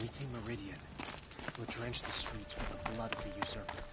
we take Meridian, we'll drench the streets with the blood of the usurpers.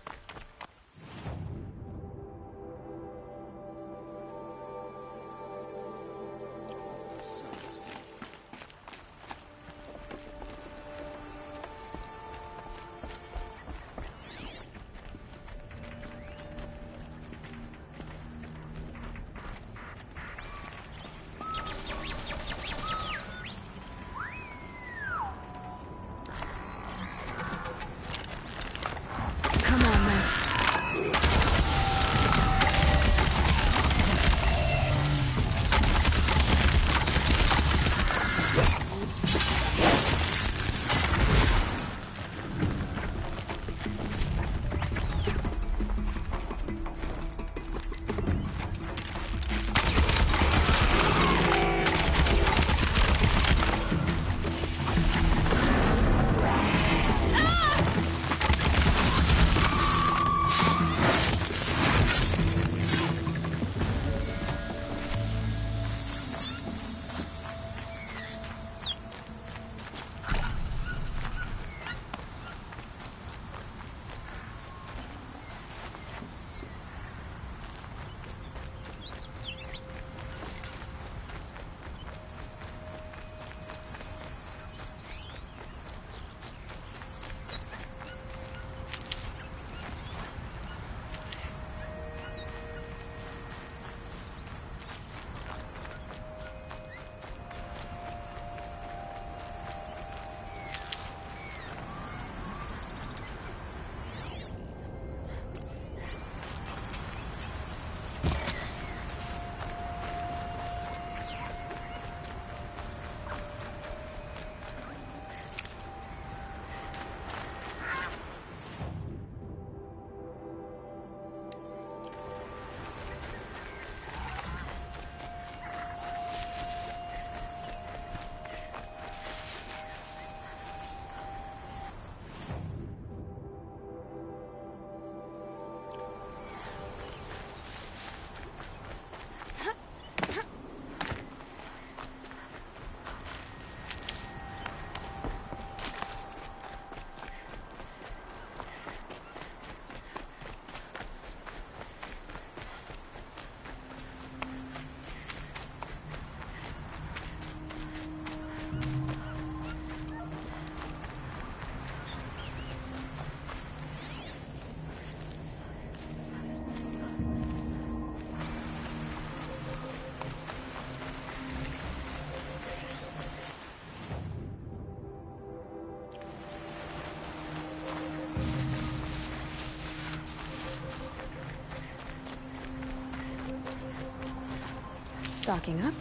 Stocking up.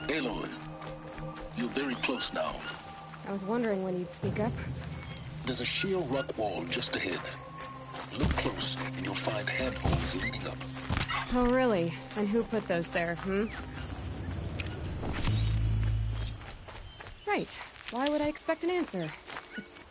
Aloy, you're very close now. I was wondering when you'd speak up. There's a sheer rock wall just ahead. Look close, and you'll find handholds leading up. Oh, really? And who put those there, Right. Why would I expect an answer? It's...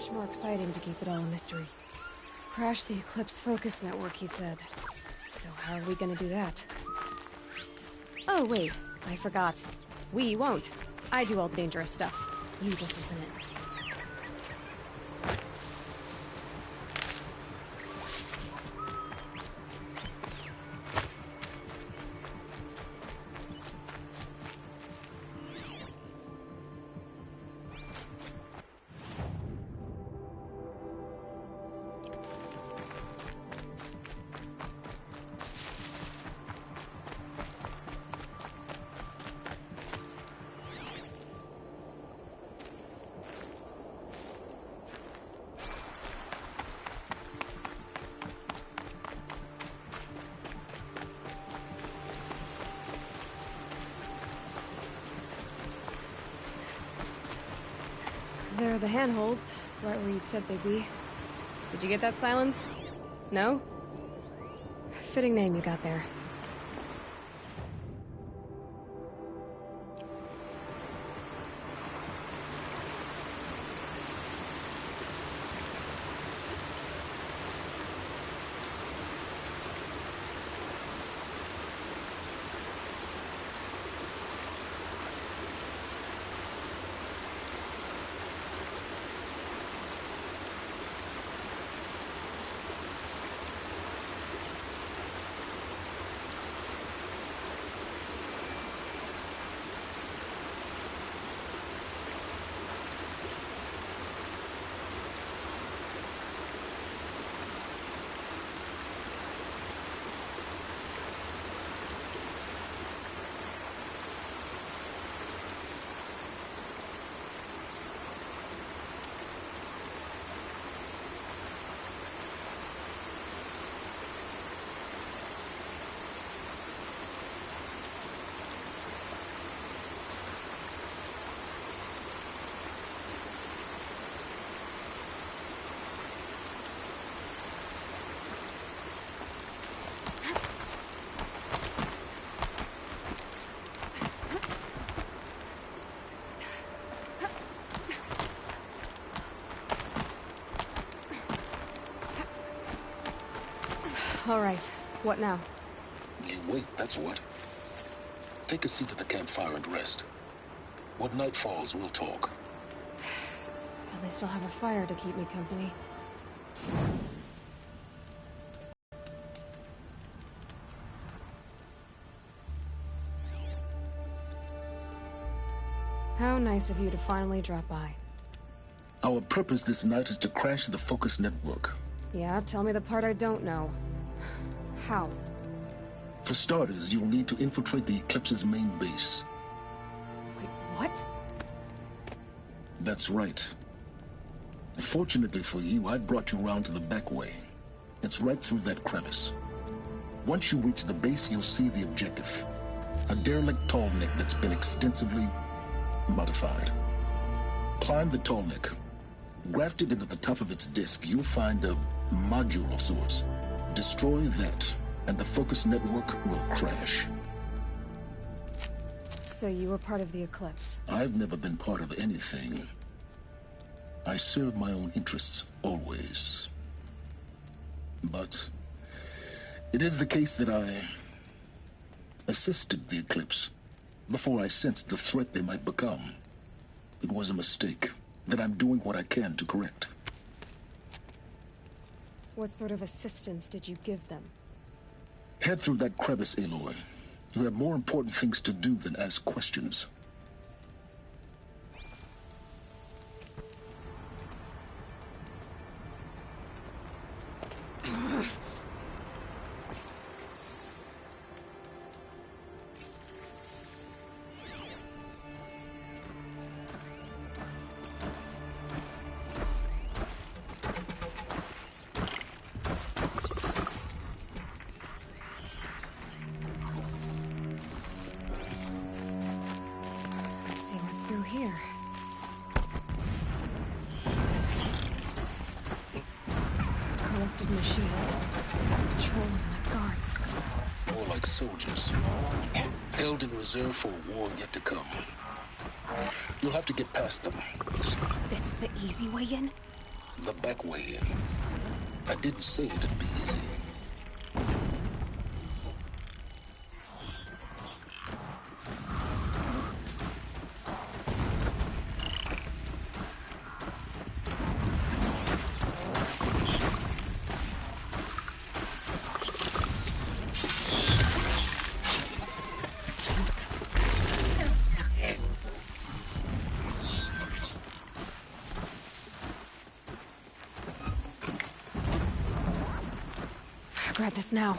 Much more exciting to keep it all a mystery. Crash the Eclipse focus network, he said. So how are we gonna do that? Oh, wait. I forgot. We won't. I do all the dangerous stuff. You just listen in. There are the handholds, right where you'd said they'd be. Did you get that, Silence? No? Fitting name you got there. All right. What now? You wait, that's what. Take a seat at the campfire and rest. When night falls, we'll talk. At least I'll have a fire to keep me company. How nice of you to finally drop by. Our purpose this night is to crash the focus network. Yeah, tell me the part I don't know. How? For starters, you'll need to infiltrate the Eclipse's main base. Wait, what? That's right. Fortunately for you, I brought you round to the back way. It's right through that crevice. Once you reach the base, you'll see the objective. A derelict tall neck that's been extensively modified. Climb the tall neck. Grafted into the top of its disk, you'll find a module of sorts. Destroy that, and the focus network will crash. So you were part of the Eclipse? I've never been part of anything. I serve my own interests, always. But it is the case that I assisted the Eclipse before I sensed the threat they might become. It was a mistake that I'm doing what I can to correct. What sort of assistance did you give them? Head through that crevice, Aloy. You have more important things to do than ask questions. Here. Corrupted machines. Patrolling like guards. More like soldiers. Held in reserve for a war yet to come. You'll have to get past them. This is the easy way in? The back way in. I didn't say it'd be easy. Grab this now.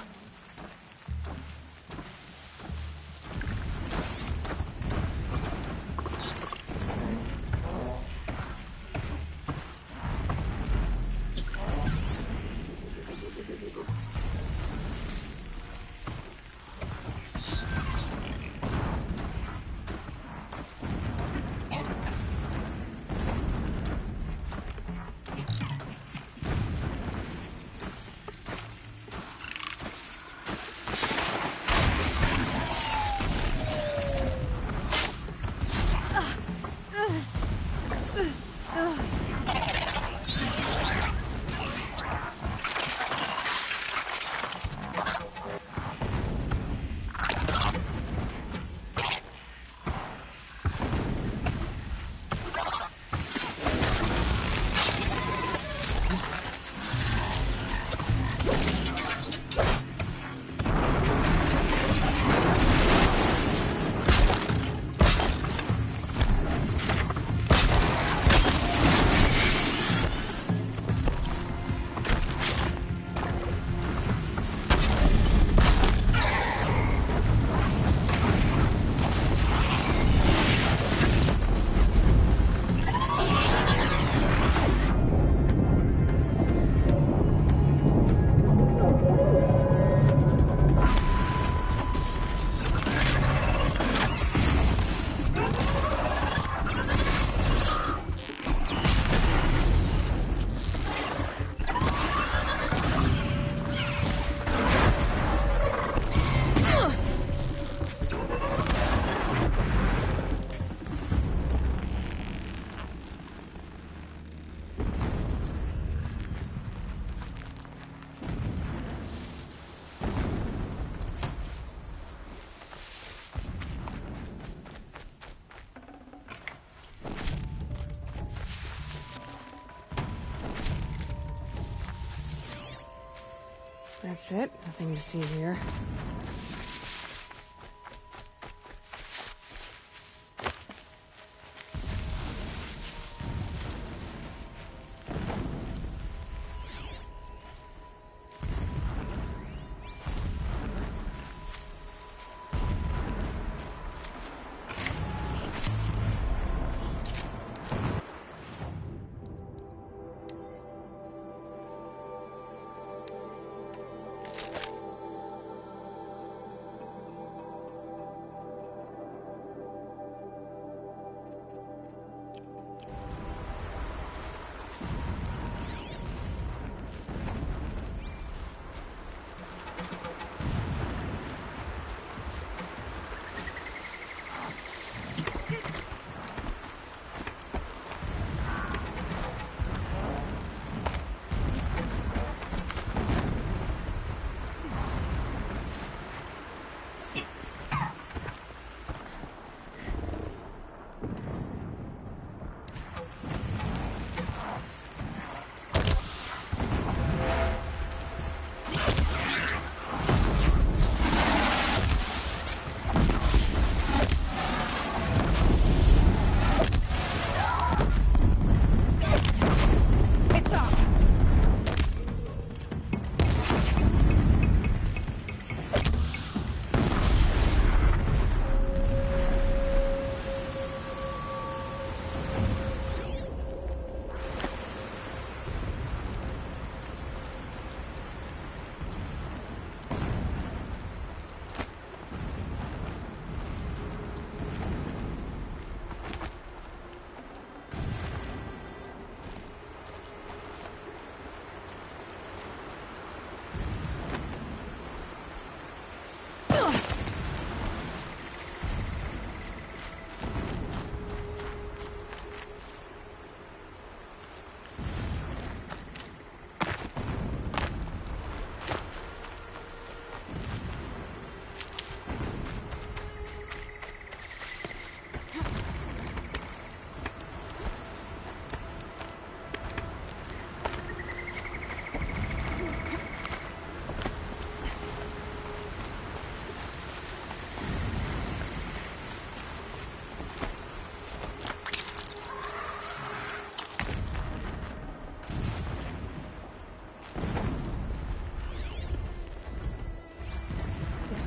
That's it. Nothing to see here.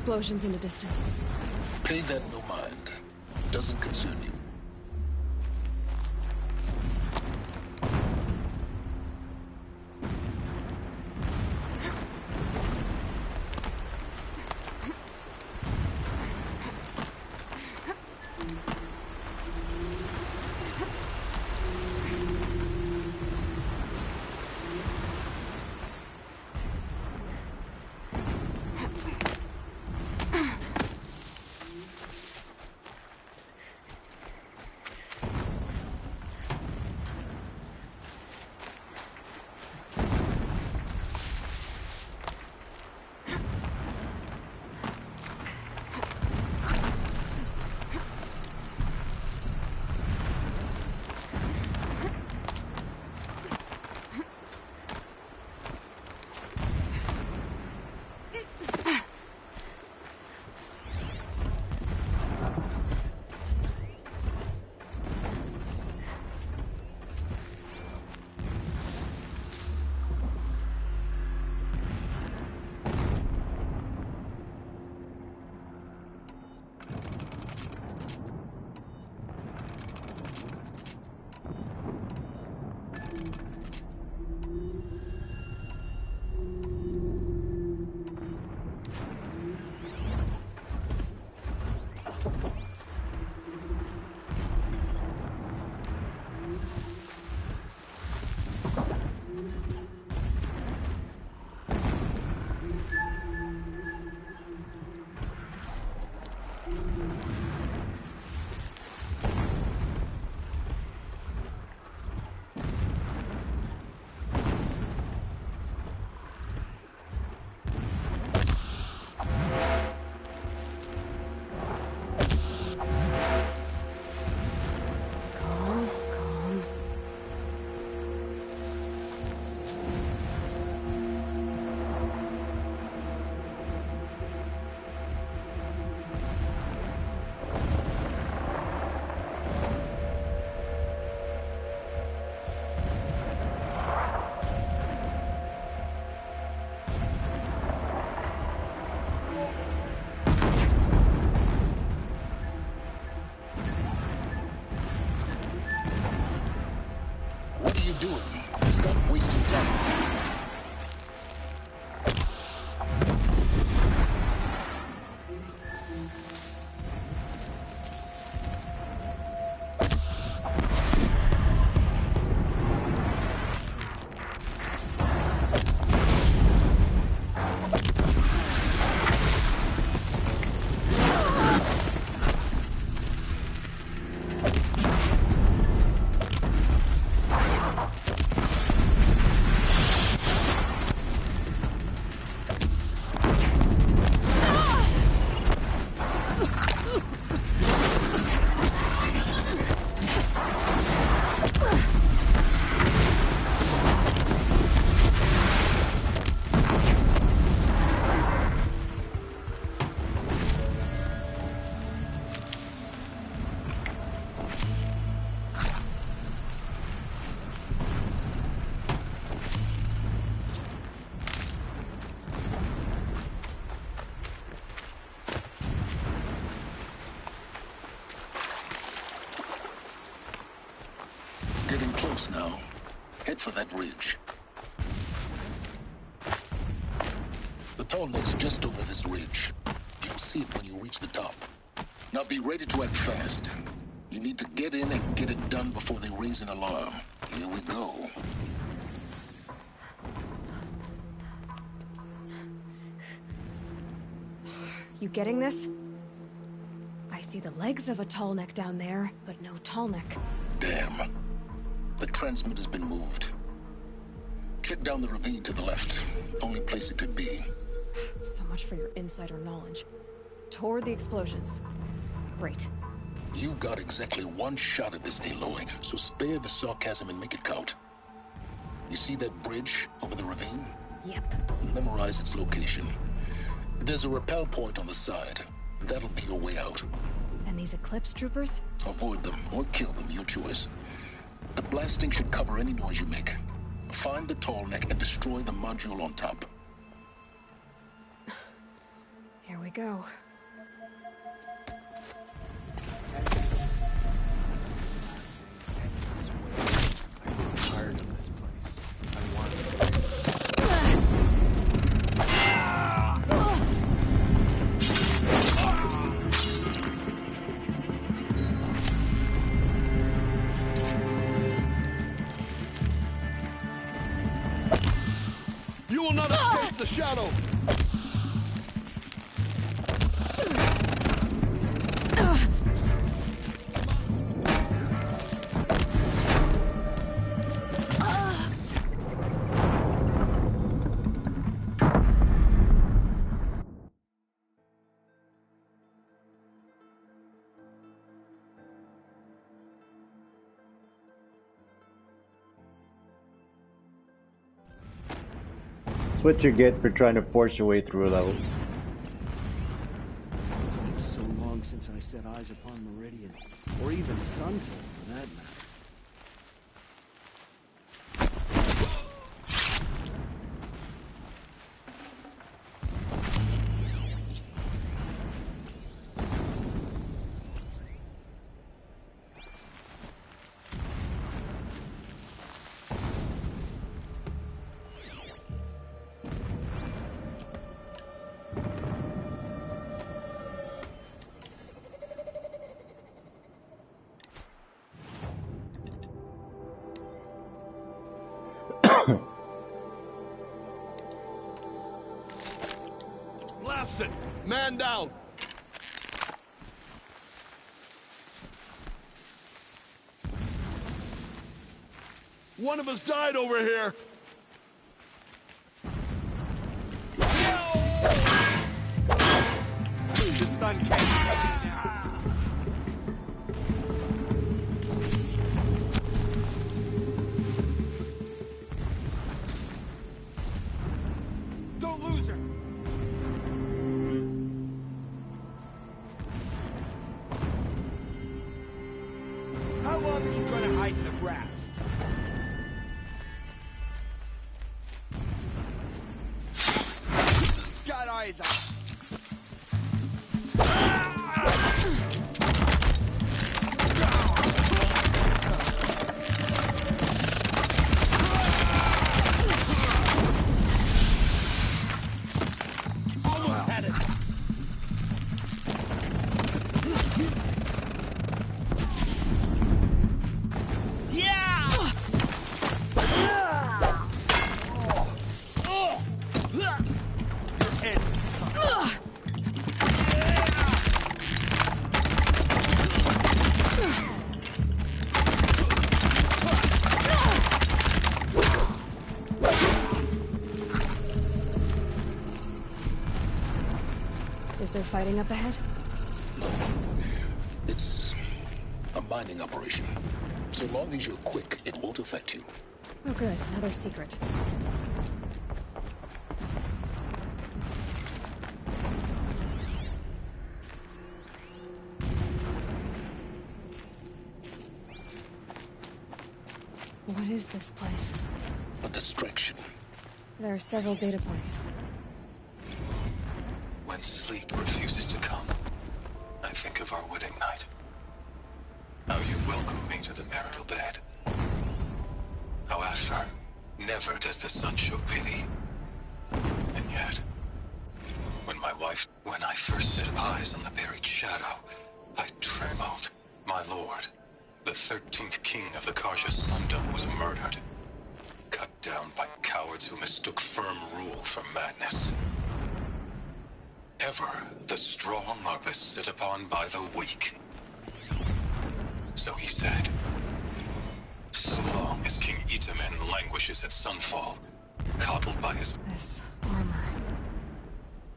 explosions in the distance. Pay that no mind. Doesn't concern you. Doing? Stop wasting time. Getting close now. Head for that ridge. The tall neck's just over this ridge. You'll see it when you reach the top. Now be ready to act fast. You need to get in and get it done before they raise an alarm. Here we go. You getting this? I see the legs of a tall neck down there, but no tall neck. Damn. The transmitter's been moved. Check down the ravine to the left. Only place it could be. So much for your insider knowledge. Toward the explosions. Great. You got exactly one shot at this, Aloy, so spare the sarcasm and make it count. You see that bridge over the ravine? Yep. Memorize its location. There's a rappel point on the side. That'll be your way out. And these Eclipse troopers? Avoid them or kill them, your choice. The blasting should cover any noise you make. Find the tall neck and destroy the module on top. Here we we go. I'm tired of this place. I want it. You will not escape the shadow! That's what you get for trying to force your way through a level. It's been so long since I set eyes upon Meridian, or even Sunfall for that matter. Blast it! Man down! One of us died over here! The sun came. Don't lose her! How long are you gonna hide in the grass? Got eyes on. Almost had it. Yeah! Your head is Is there fighting up ahead? It's a mining operation. So long as you're quick, it won't affect you. Oh good, another secret. What is this place? A distraction. There are several data points. When sleep refuses to come, I think of our wedding night. How you welcomed me to the marital bed. How after, never does the sun show pity. And yet, when I first set eyes on the buried shadow, I trembled. My lord, the 13th king of the Karja Sundom was murdered. Cut down by cowards who mistook firm rule for madness. Ever the strong are beset upon by the weak. So he said, so long as King Itamen languishes at Sunfall, coddled by his... This armor.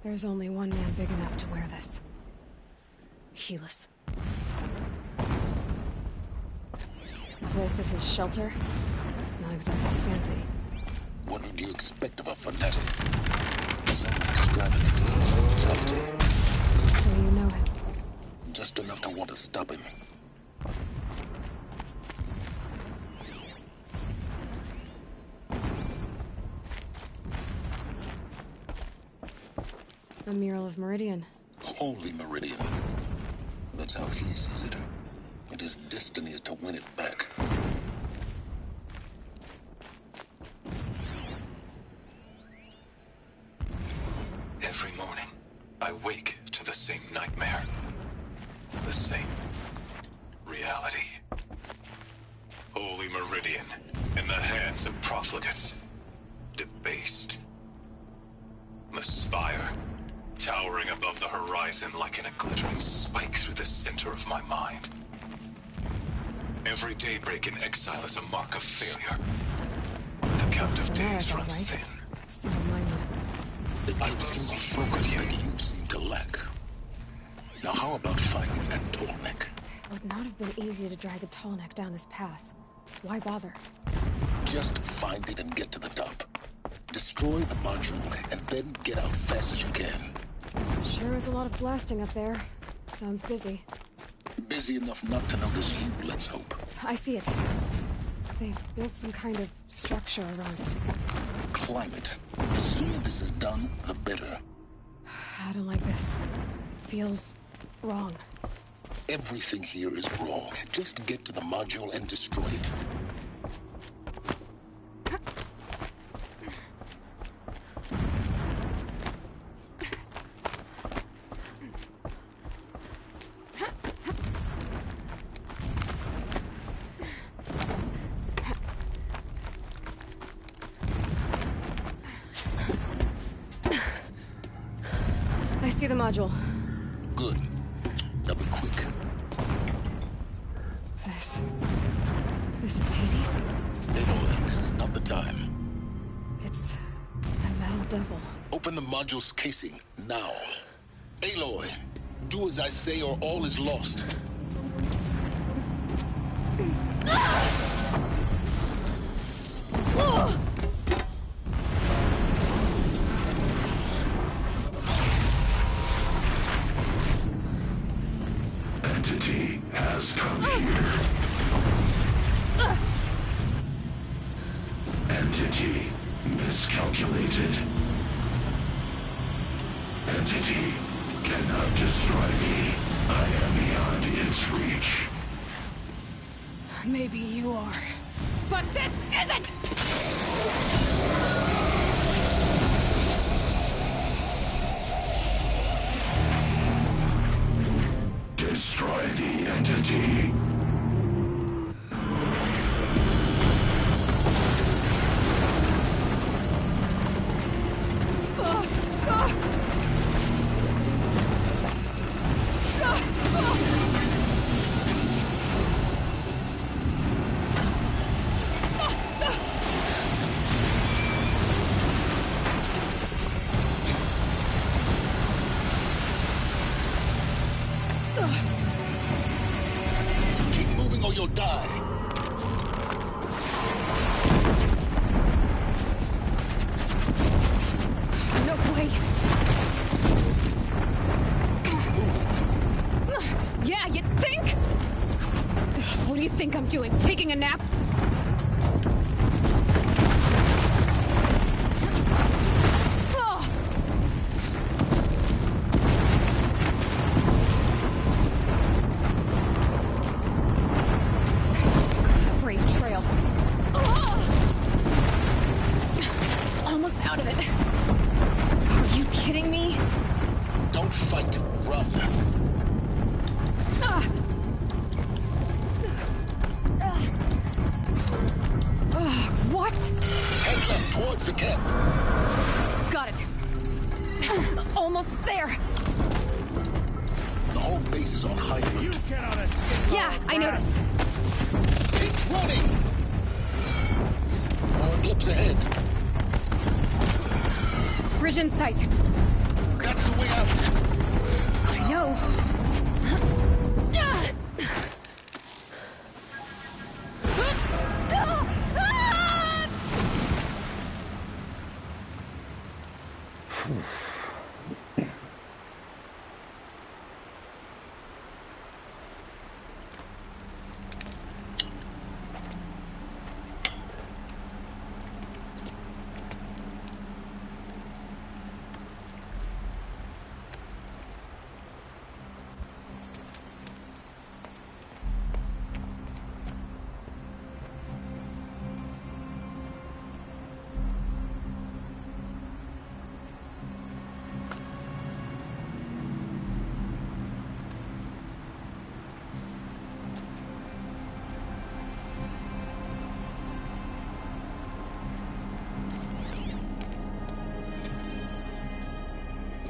There's only one man big enough to wear this. Helis. This is his shelter? Not exactly fancy. What would you expect of a fanatic? Some extravagances for someday. So you know him? Just enough to want to stop him. A mural of Meridian. Holy Meridian. That's how he sees it. It is destiny to win it back. Every morning, I wake to the same nightmare. The same reality. Holy Meridian, in the hands of profligates. Debased. The spire, towering above the horizon like a glittering spike through the center of my mind. Every daybreak in exile is a mark of failure. The count of days runs thin. Single-minded. It gives him a focus that you seem to lack. Now how about finding that tall neck? It would not have been easy to drag a tall neck down this path. Why bother? Just find it and get to the top. Destroy the module and then get out fast as you can. Sure is a lot of blasting up there. Sounds busy. Busy enough not to notice you, let's hope. I see it. They've built some kind of structure around it. Climb it. The sooner this is done, the better. I don't like this. Feels wrong. Everything here is wrong. Just get to the module and destroy it. I see the module. Good. Now be quick. This is Hades? Aloy, this is not the time. It's a metal devil. Open the module's casing, now. Aloy, do as I say or all is lost. Entity has come here. Entity miscalculated. Entity cannot destroy me. I am beyond its reach. Maybe you are. But this isn't! Destroy the entity. Keep moving or you'll die. No way. Keep moving. Yeah, you think? What do you think I'm doing? Taking a nap? Oh. Brave trail. Oh. Almost out of it. Are you kidding me? Don't fight, run. Ah. What? Head left towards the camp. Got it. Almost there. The whole base is on high You alert. cannot escape. Yeah, I noticed. Keep running. More eclipse ahead. Bridge in sight. That's the way out. I know.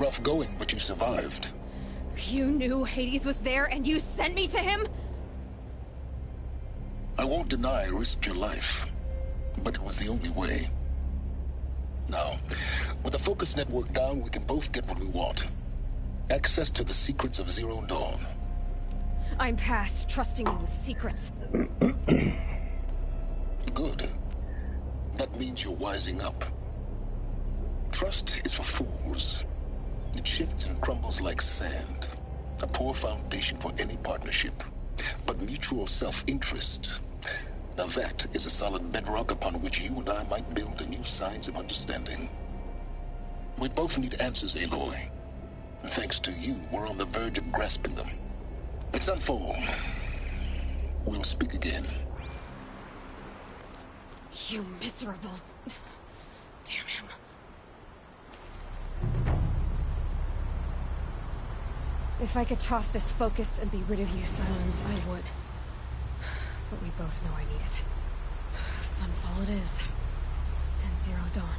Rough going, but you survived. You knew Hades was there and you sent me to him? I won't deny I risked your life, but it was the only way. Now, with the focus network down, we can both get what we want. Access to the secrets of Zero Dawn. I'm past trusting you with secrets. Good. That means you're wising up. Trust is for fools. It shifts and crumbles like sand. A poor foundation for any partnership. But mutual self-interest, now that is a solid bedrock upon which you and I might build the new signs of understanding. We both need answers, Aloy. And thanks to you, we're on the verge of grasping them. Let's unfold. We'll speak again. You miserable... Damn him. If I could toss this focus and be rid of you, Silence, I would. But we both know I need it. Sunfall it is. And Zero Dawn.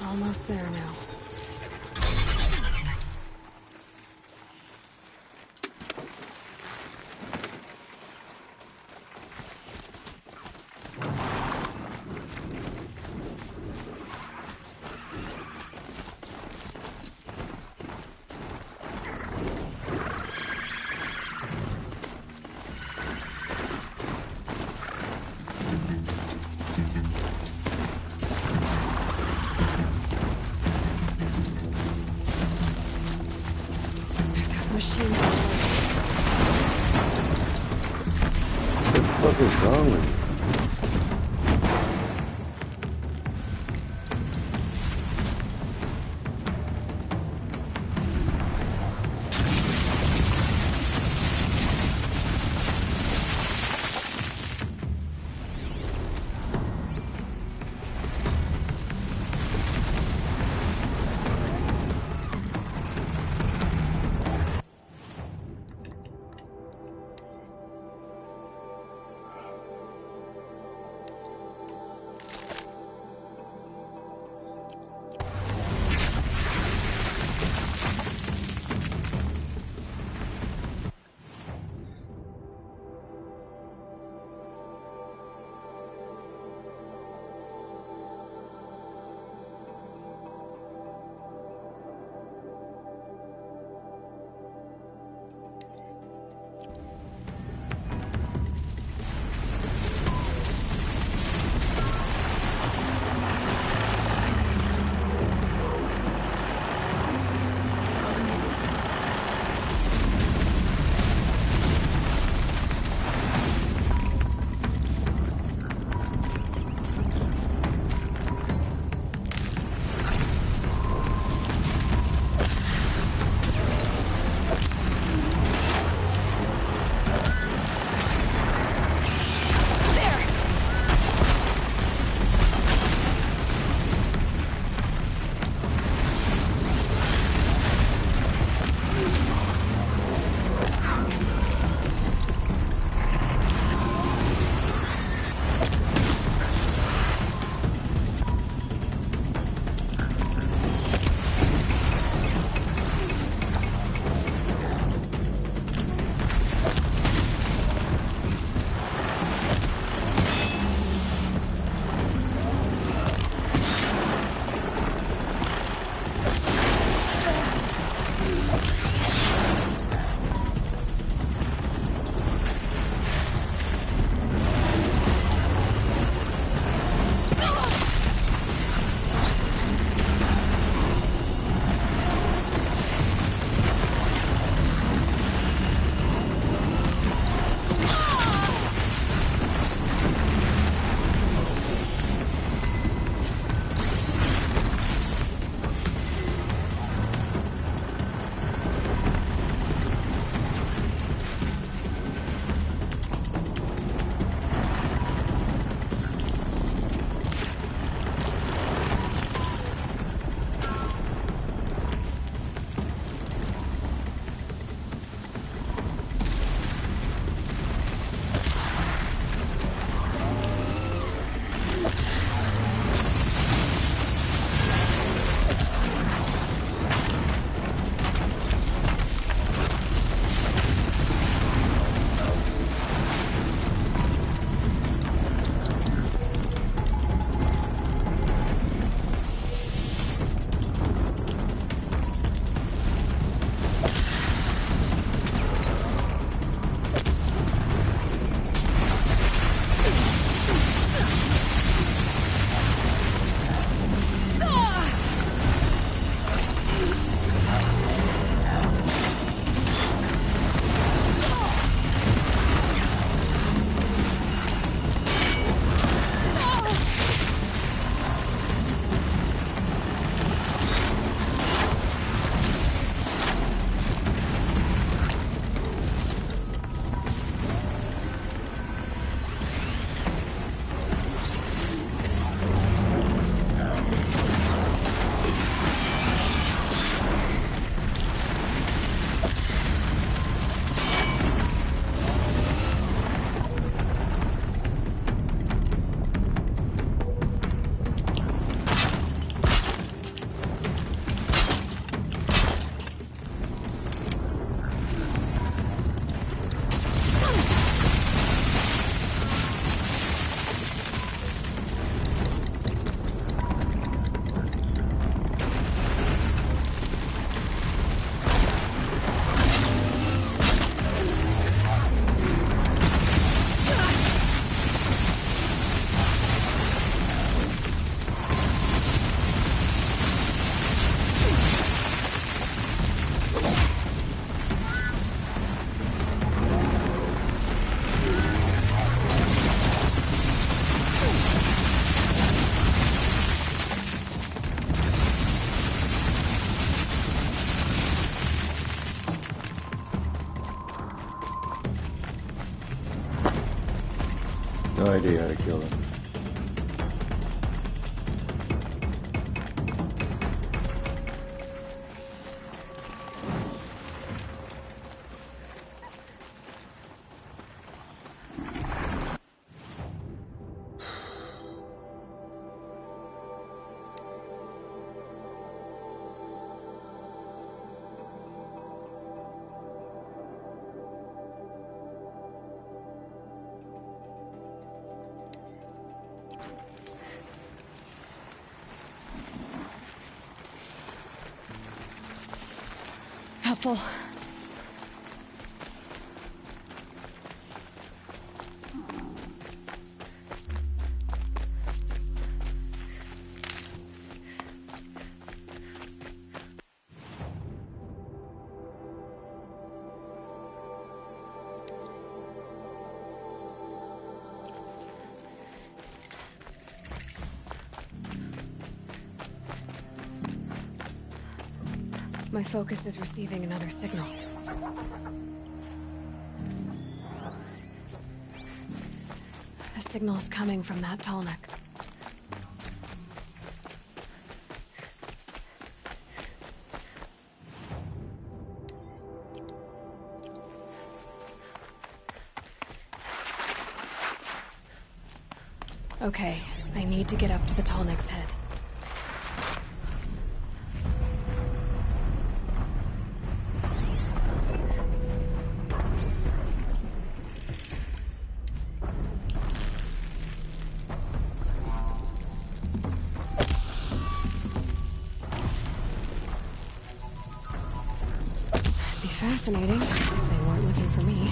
Almost there now. What is wrong with you? idea how to kill him. Helpful. My focus is receiving another signal. The signal is coming from that tall neck. Okay, I need to get up to the tall neck's head. Fascinating, if they weren't looking for me.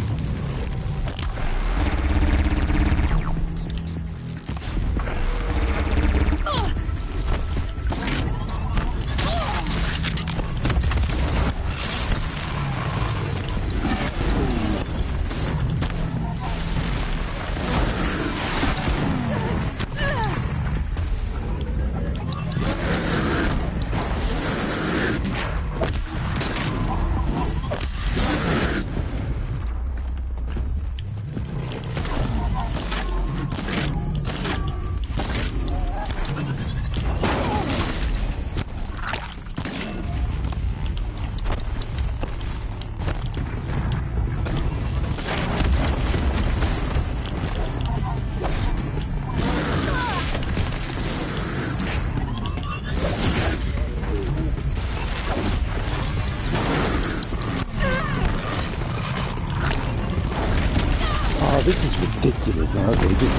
This is ridiculous. Okay, just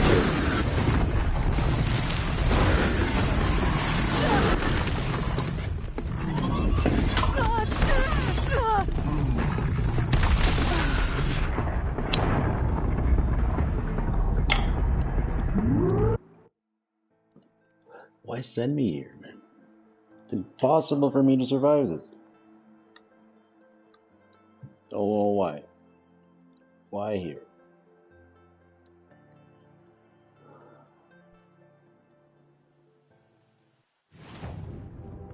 why send me here, man? It's impossible for me to survive this. Oh, why? Why here?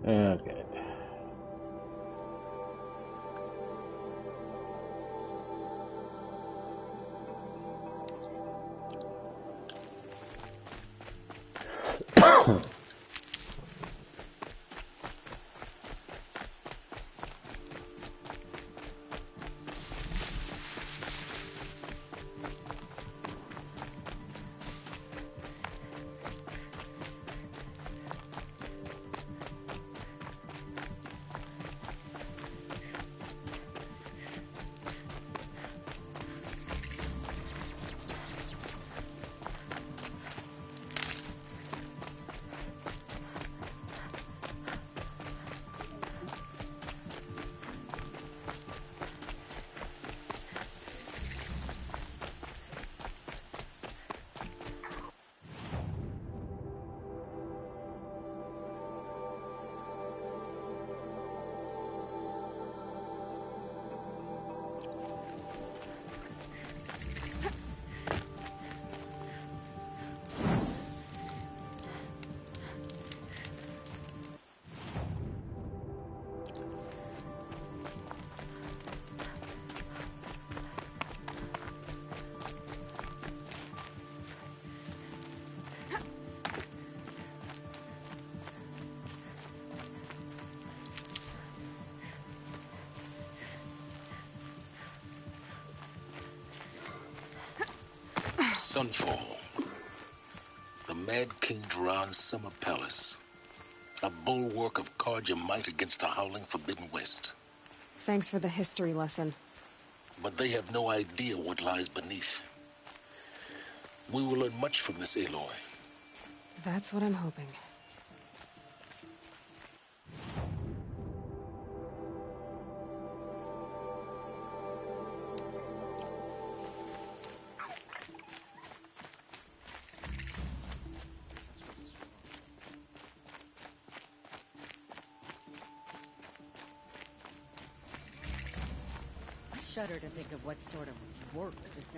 Okay. Sunfall. The Mad King Duran's summer palace. A bulwark of Carja might against the howling Forbidden West. Thanks for the history lesson. But they have no idea what lies beneath. We will learn much from this Aloy. That's what I'm hoping. I shudder to think of what sort of work this...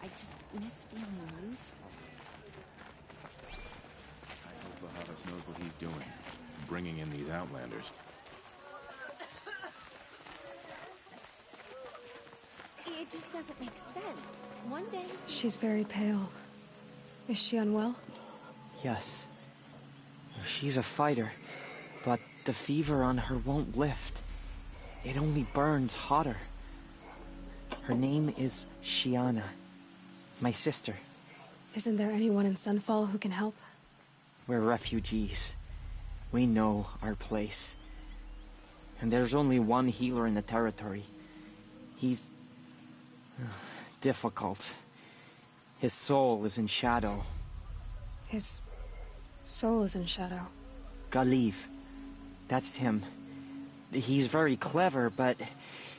I just miss feeling useful. I hope Bahavas knows what he's doing, bringing in these Outlanders. It just doesn't make sense. One day... She's very pale. Is she unwell? Yes. She's a fighter, but the fever on her won't lift. It only burns hotter. Her name is Shiana, my sister. Isn't there anyone in Sunfall who can help? We're refugees. We know our place. And there's only one healer in the territory. He's... difficult. His soul is in shadow. His soul is in shadow. Galiv. That's him. He's very clever, but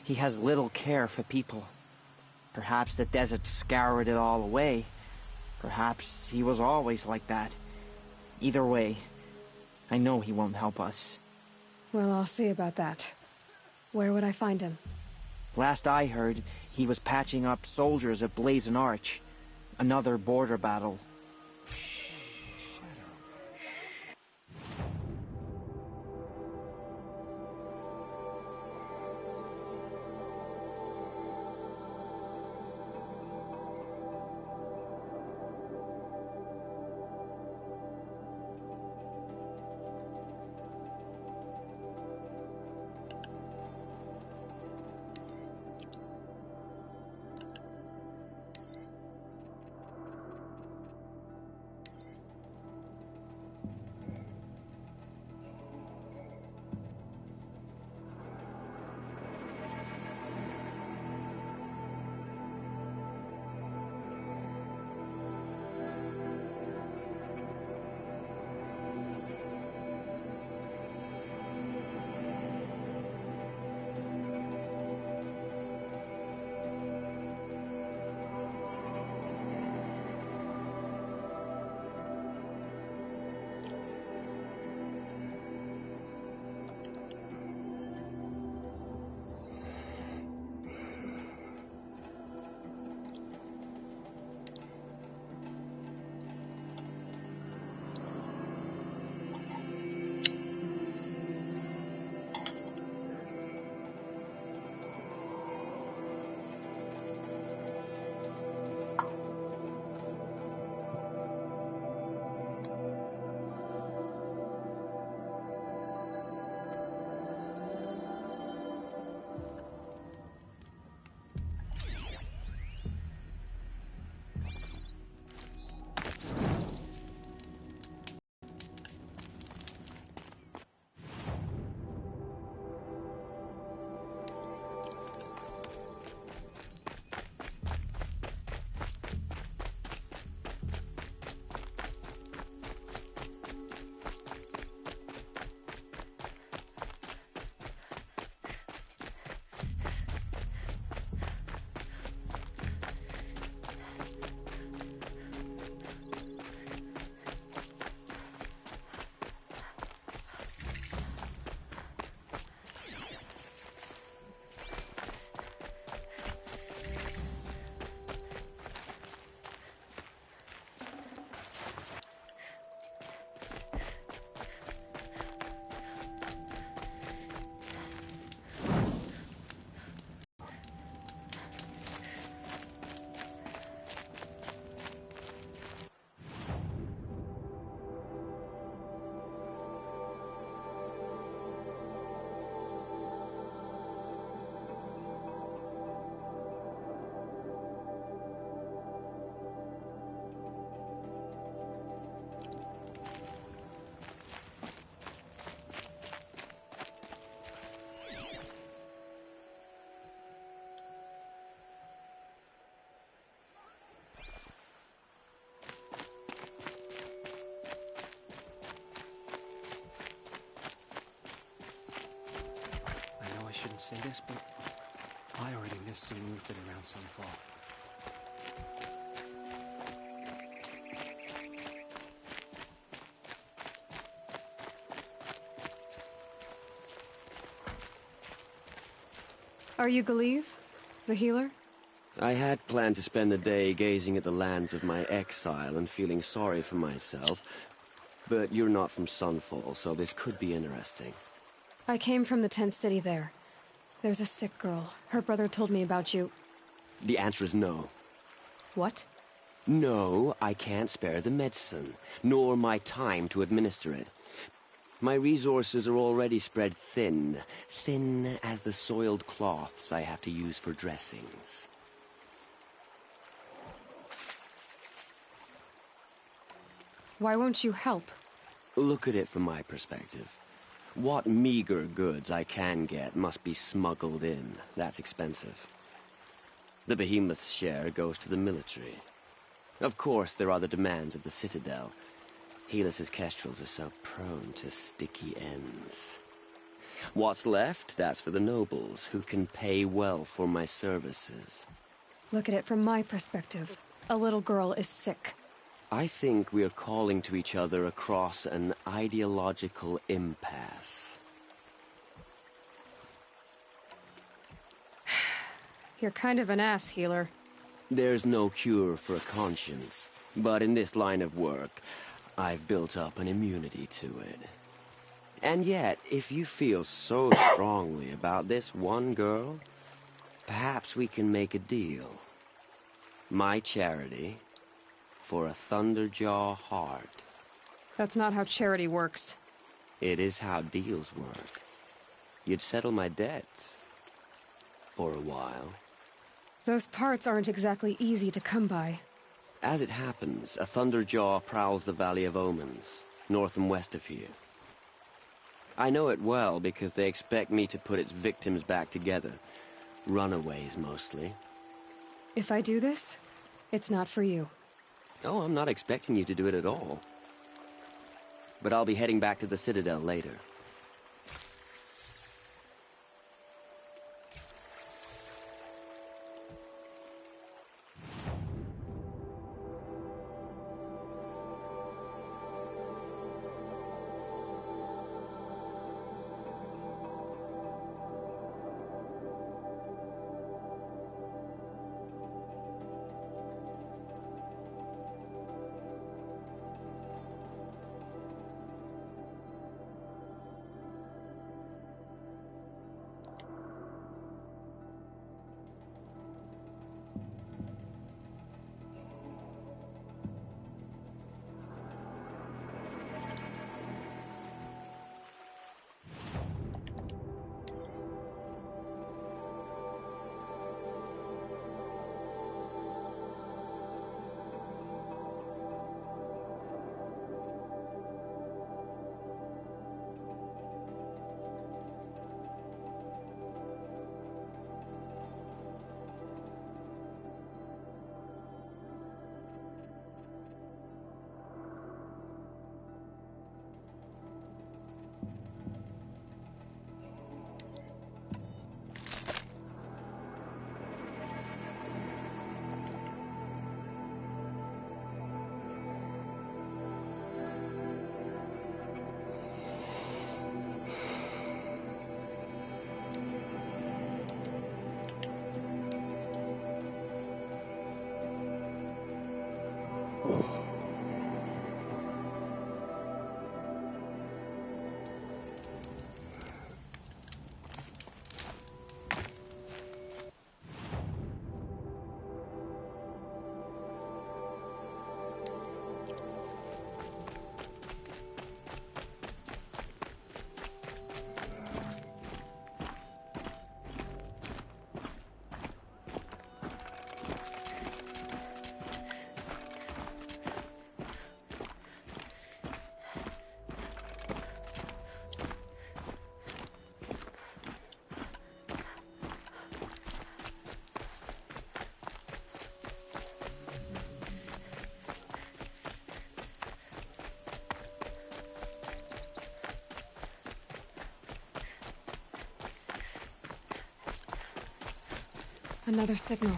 he has little care for people. Perhaps the desert scoured it all away. Perhaps he was always like that. Either way, I know he won't help us. Well, I'll see about that. Where would I find him? Last I heard, he was patching up soldiers at Blazon Arch. Another border battle. shouldn't say this, but I already miss seeing Rufus around Sunfall. Are you Galeev, the healer? I had planned to spend the day gazing at the lands of my exile and feeling sorry for myself, but you're not from Sunfall, so this could be interesting. I came from the tent city there. There's a sick girl. Her brother told me about you. The answer is no. What? No, I can't spare the medicine, nor my time to administer it. My resources are already spread thin, thin as the soiled cloths I have to use for dressings. Why won't you help? Look at it from my perspective. What meager goods I can get must be smuggled in. That's expensive. The behemoth's share goes to the military. Of course, there are the demands of the Citadel. Helis's kestrels are so prone to sticky ends. What's left, that's for the nobles, who can pay well for my services. Look at it from my perspective. A little girl is sick. I think we're calling to each other across an ideological impasse. You're kind of an ass, healer. There's no cure for a conscience, but in this line of work, I've built up an immunity to it. And yet, if you feel so strongly about this one girl, perhaps we can make a deal. My charity for a Thunderjaw heart. That's not how charity works. It is how deals work. You'd settle my debts. For a while. Those parts aren't exactly easy to come by. As it happens, a Thunderjaw prowls the Valley of Omens, north and west of here. I know it well because they expect me to put its victims back together. Runaways, mostly. If I do this, it's not for you. Oh, I'm not expecting you to do it at all. But I'll be heading back to the Citadel later. Another signal.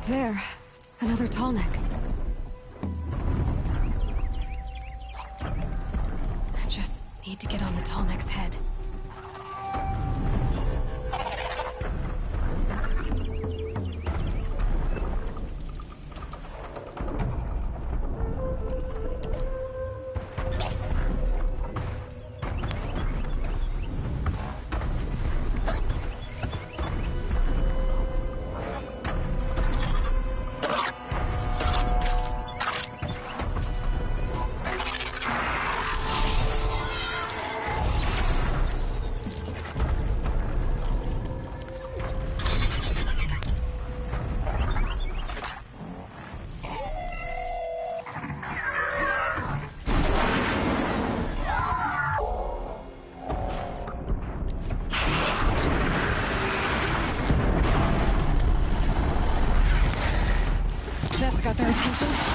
There. Another tall neck. I just need to get on the tall neck's head. That's got their attention.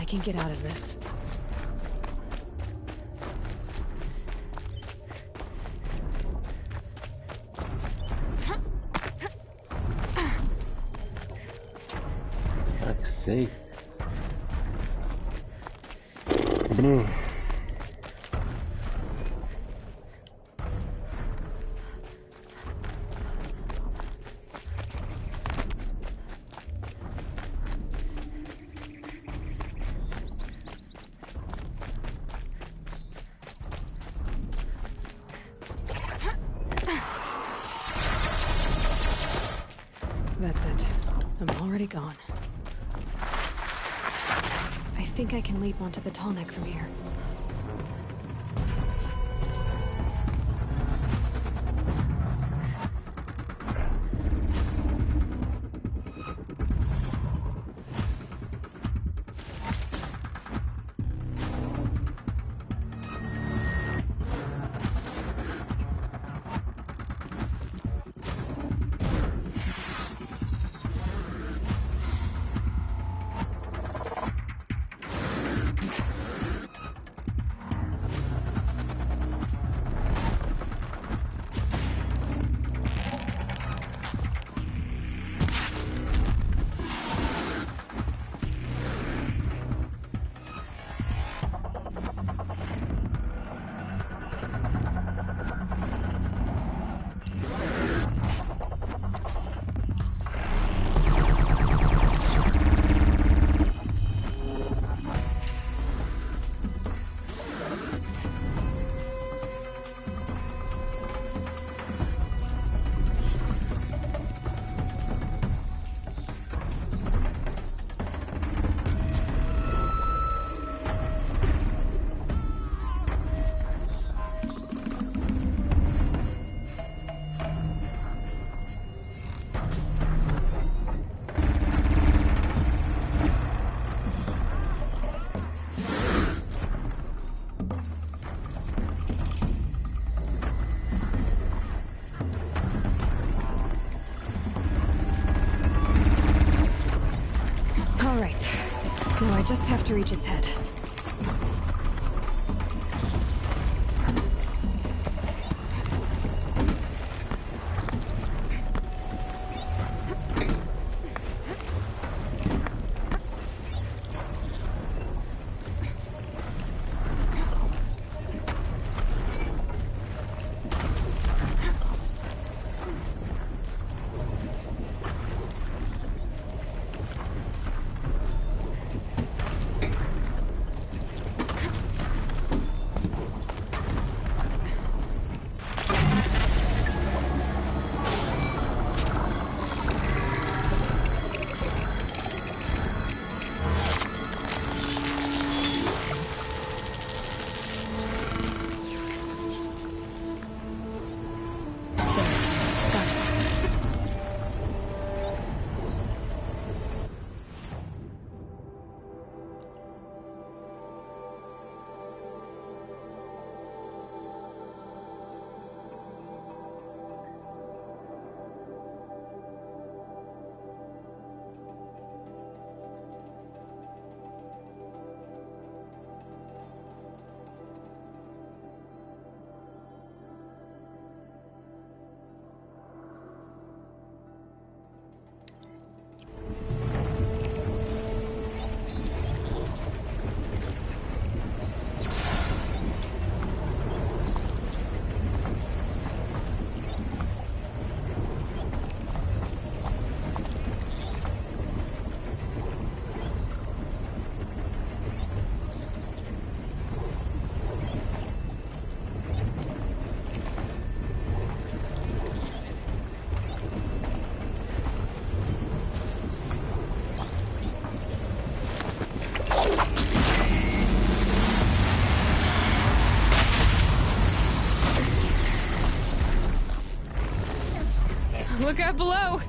can get out of this. Fuck's sake. That's it. I'm already gone. I think I can leap onto the tall neck from here. I just have to reach its head. Look out below!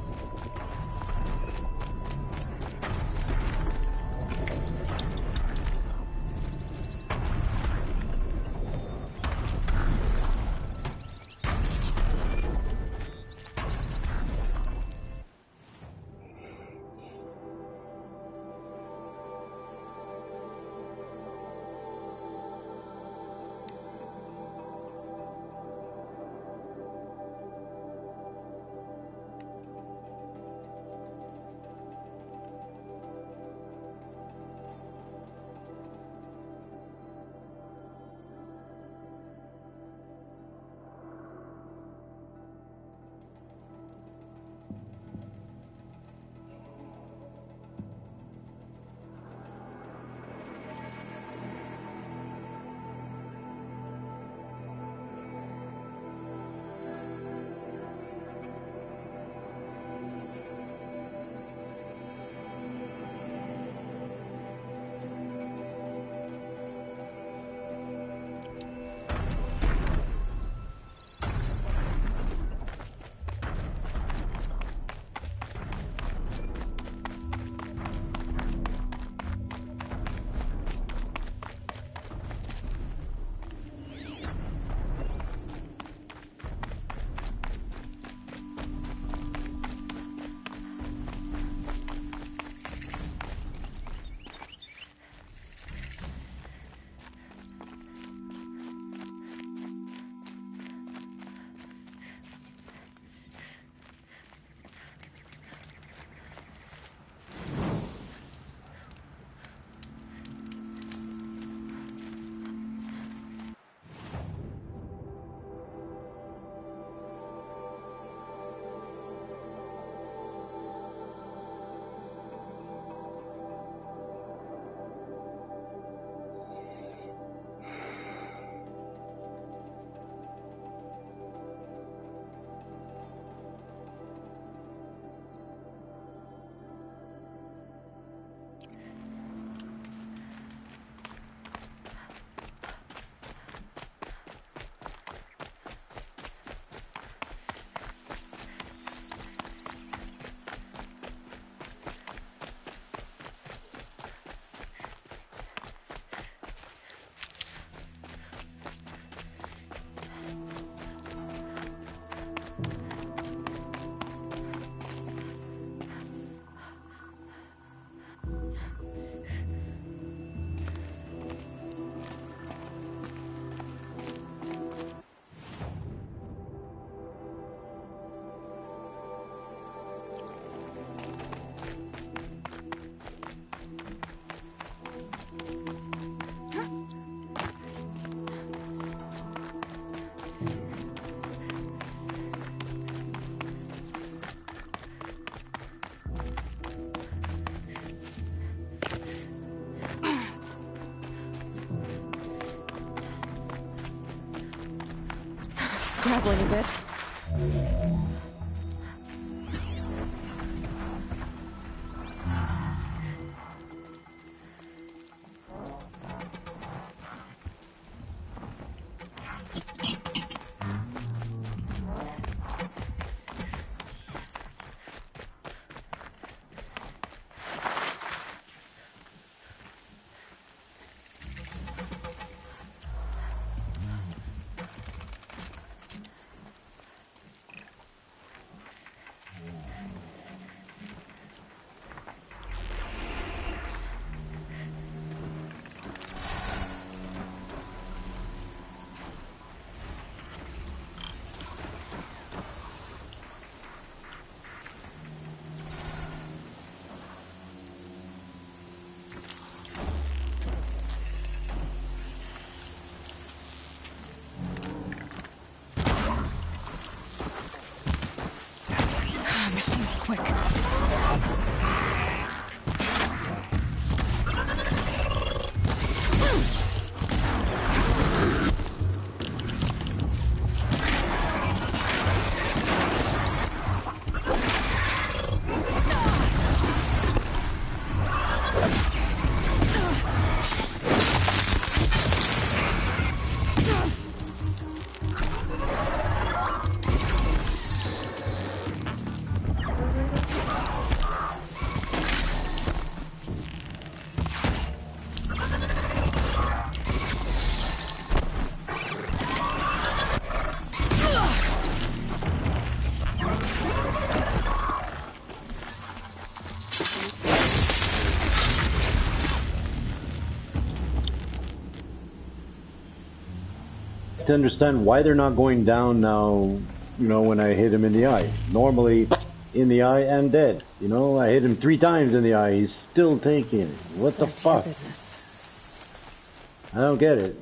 grappling a bit. Machine's quick. To understand why they're not going down now, you know, when I hit him in the eye. Normally, in the eye and dead. You know, I hit him 3 times in the eye, he's still taking it. What the fuck? Business. I don't get it.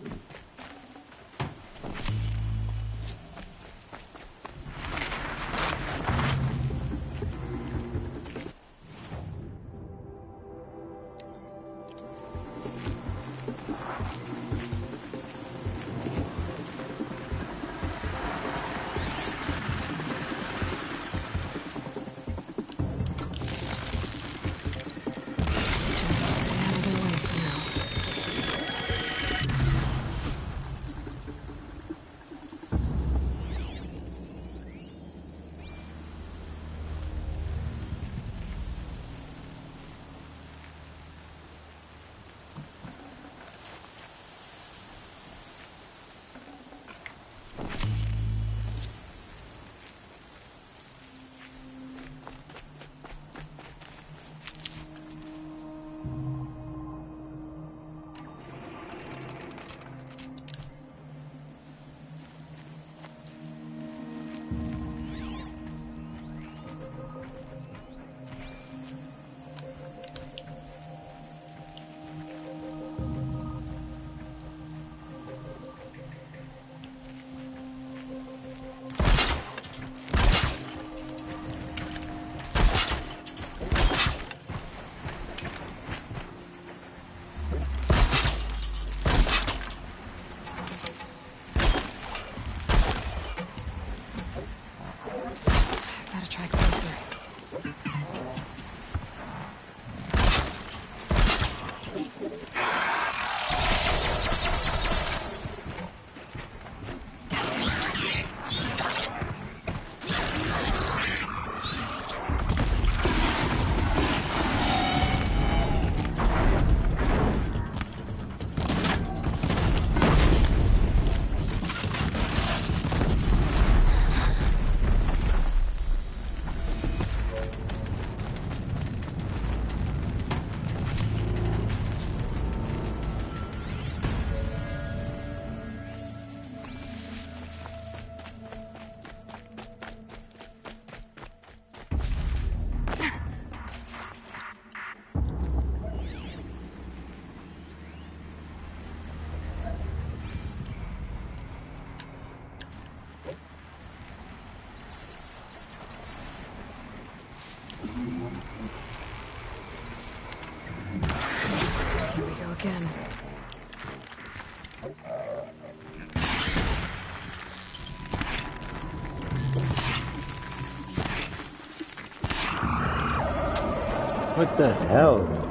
Again. What the hell?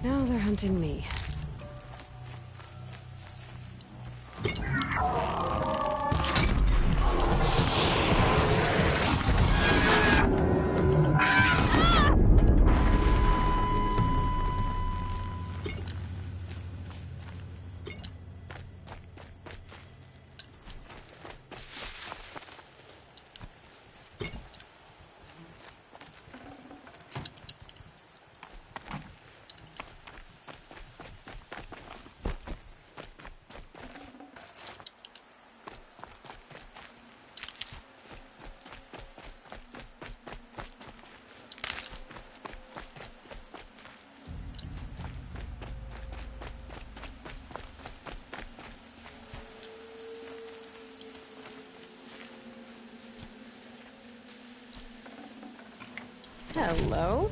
Now they're hunting me. Hello?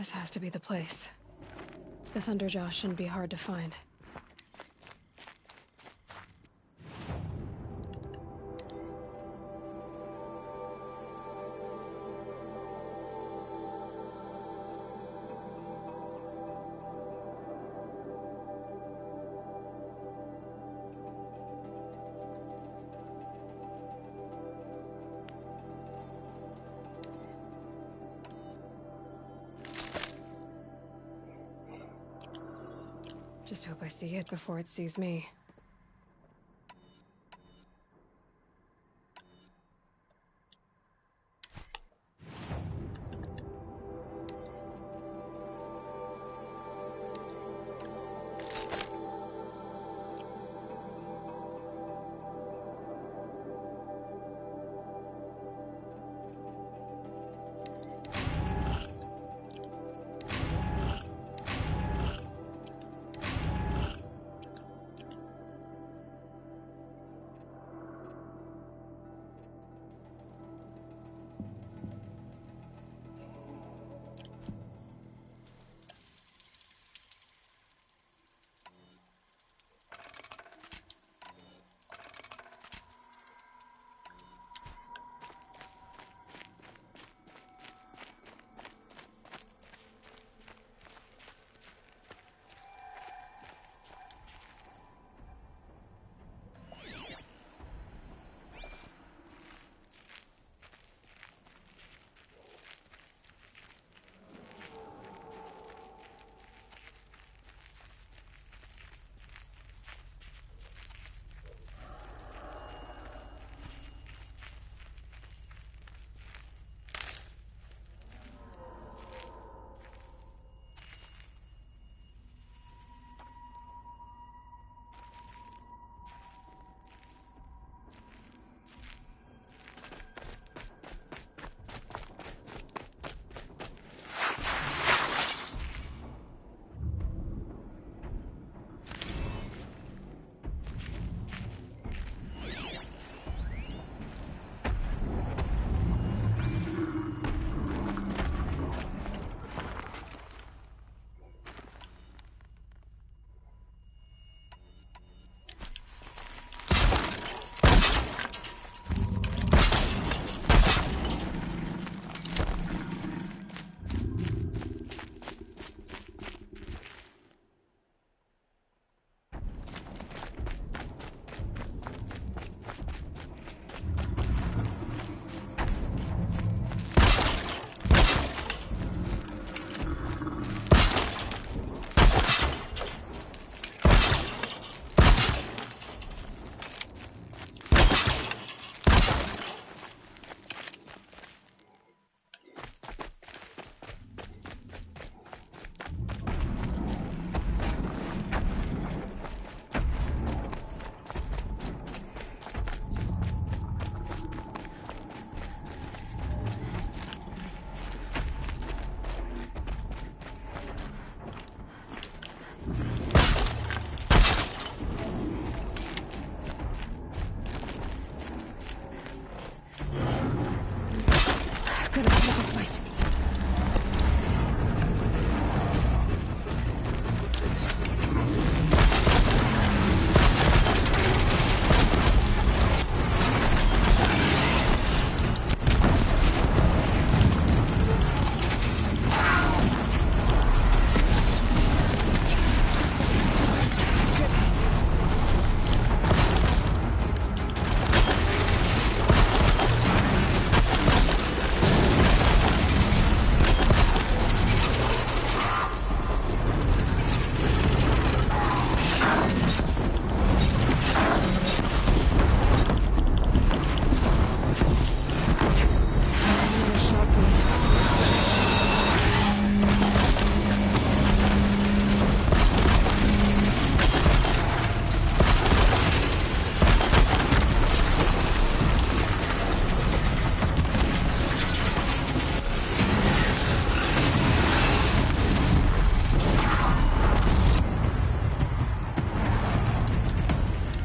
This has to be the place. The Thunderjaw shouldn't be hard to find. Just hope I see it before it sees me.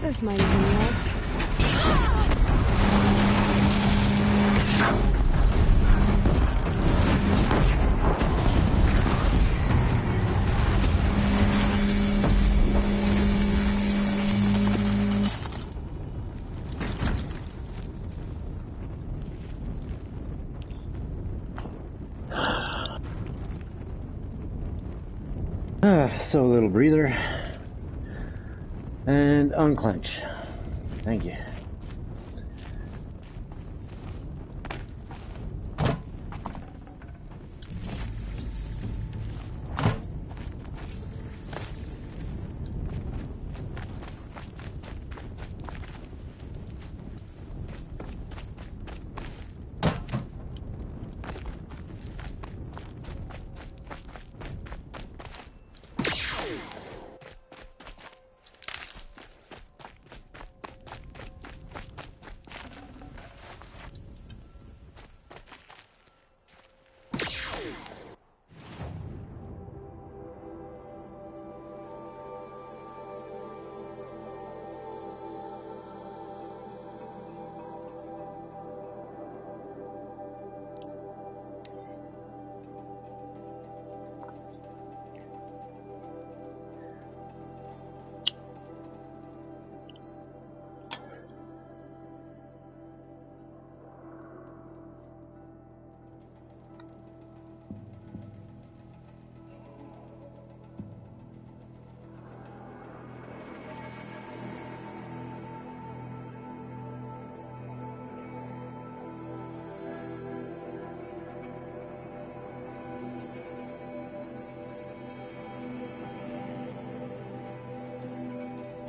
This might even be else. So a little breather. And unclench. Thank you.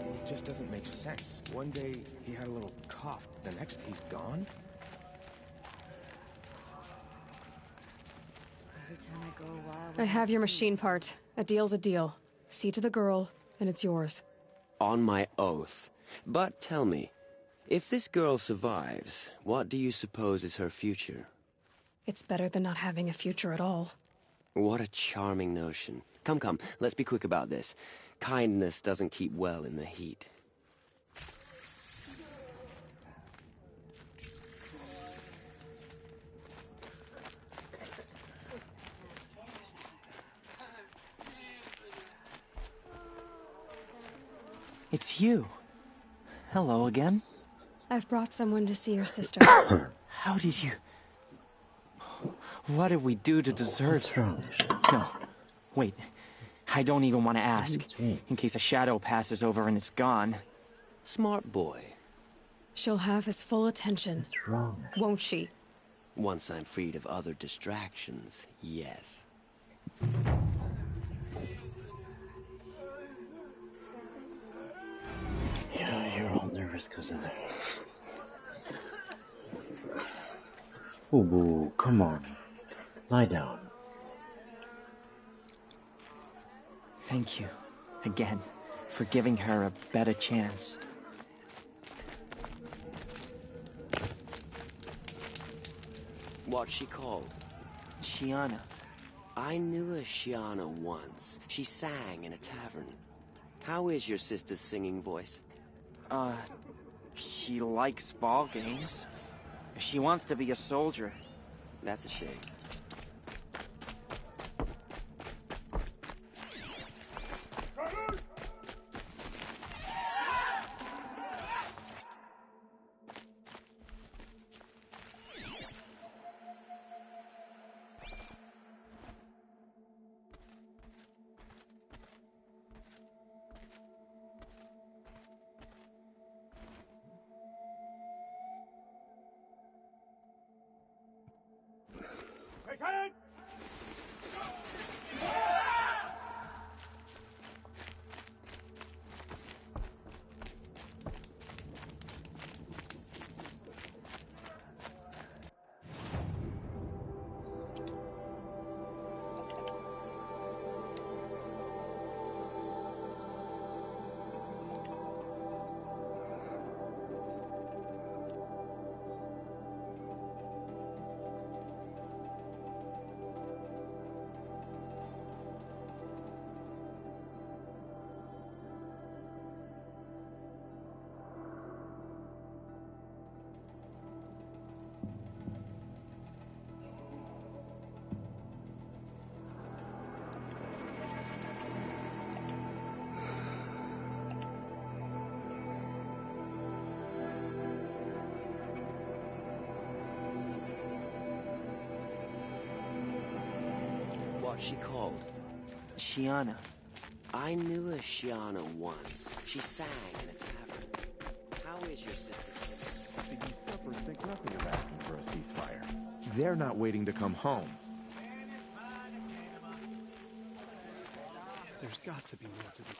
It just doesn't make sense. One day he had a little cough, the next he's gone? Every time I go a while... I have your machine part. A deal's a deal. See to the girl, and it's yours. On my oath. But tell me, if this girl survives, what do you suppose is her future? It's better than not having a future at all. What a charming notion. Come, come, let's be quick about this. Kindness doesn't keep well in the heat. It's you. Hello again. I've brought someone to see your sister. How did you... What did we do to deserve... What's wrong? No. Wait. I don't even want to ask. In case a shadow passes over and it's gone. Smart boy. She'll have his full attention. What's wrong? Won't she? Once I'm freed of other distractions, yes. Yeah, you're all nervous because of that. Oh, boo, come on. Lie down. Thank you. Again. For giving her a better chance. What's she called? Shiana. I knew a Shiana once. She sang in a tavern. How is your sister's singing voice? She likes ball games. She wants to be a soldier. That's a shame. What's she called? Shiana. I knew a Shiana once. She sang in a tavern. How is your sister? The usurpers think nothing of asking for a ceasefire. They're not waiting to come home. There's got to be more to this.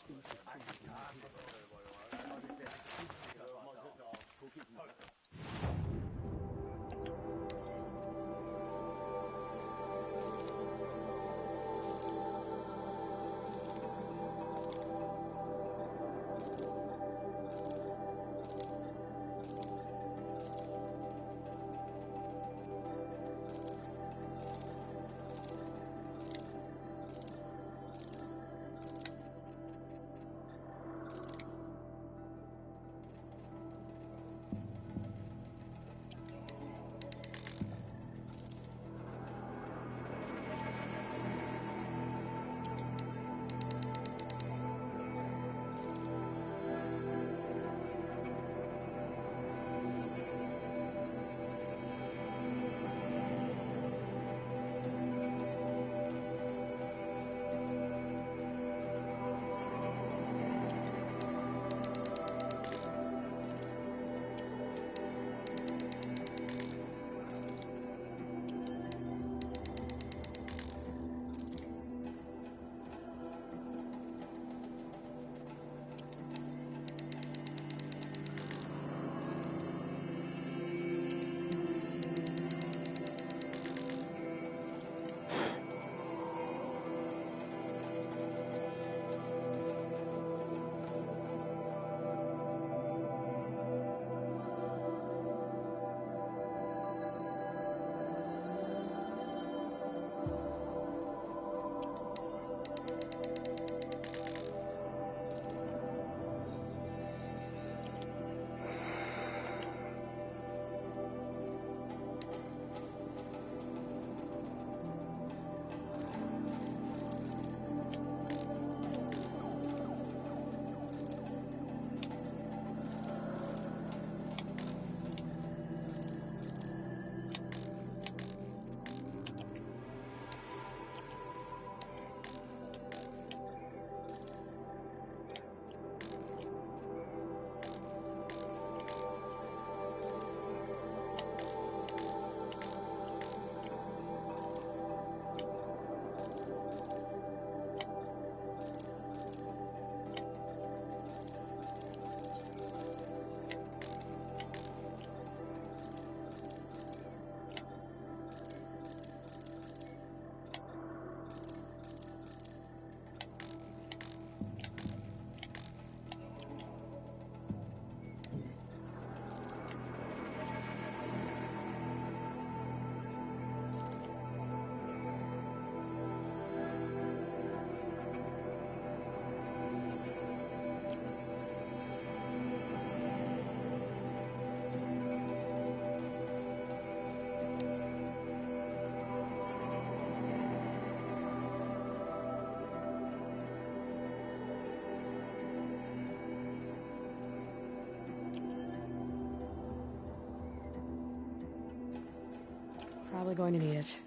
Probably going to need it.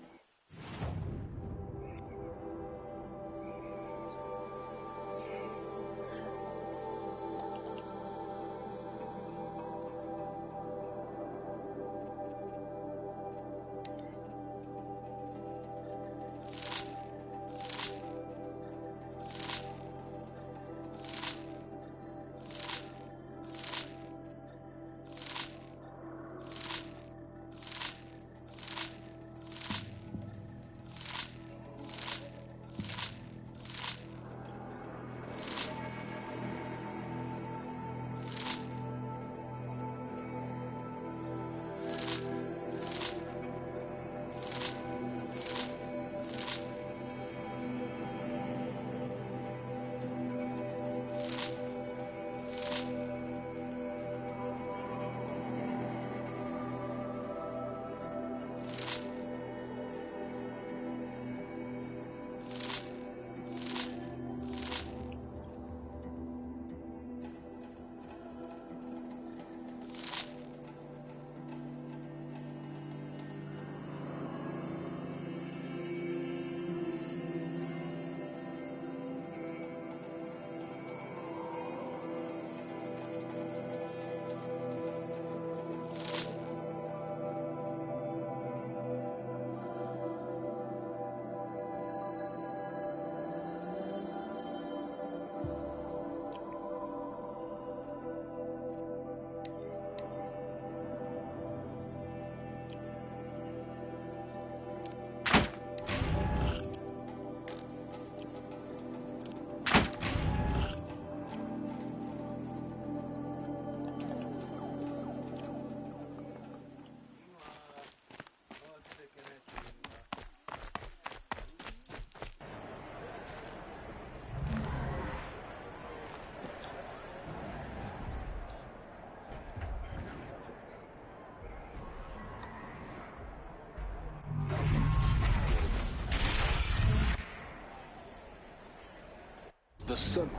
subway.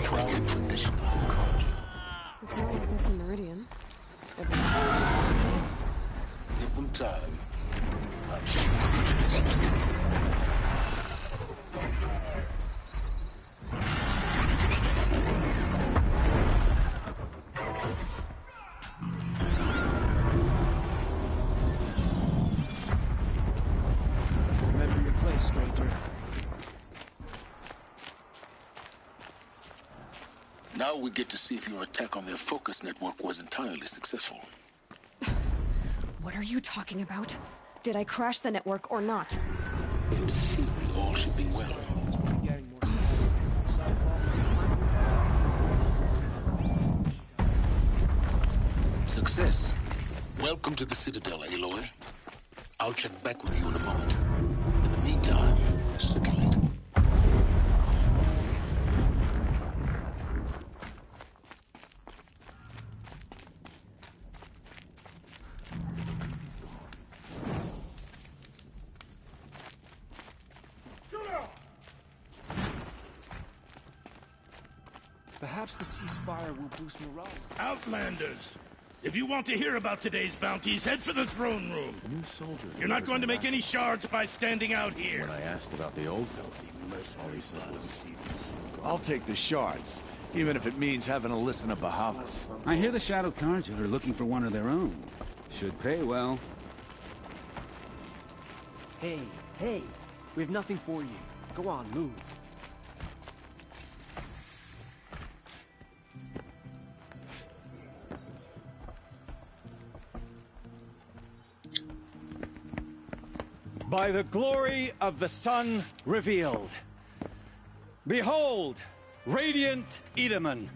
Proud tradition of LoudCobra. It's not like this in Meridian. Give them time. I'm sure. Remember your place, stranger. Now we get to see if your attack on their focus network was entirely successful. What are you talking about? Did I crash the network or not? In theory, all should be well. Success. Welcome to the Citadel, Aloy. I'll check back with you in a moment. In the meantime, circulate. Perhaps the ceasefire will boost morale. Outlanders! If you want to hear about today's bounties, head for the throne room. New soldier. You're not going to make any shards by standing out here. When I asked about the old filthy mess, all he said was, I'll take the shards, even if it means having to listen to Bahavas. I hear the Shadow Carja are looking for one of their own. Should pay well. Hey, hey! We have nothing for you. Go on, move. By the glory of the sun revealed. Behold, radiant Edaman,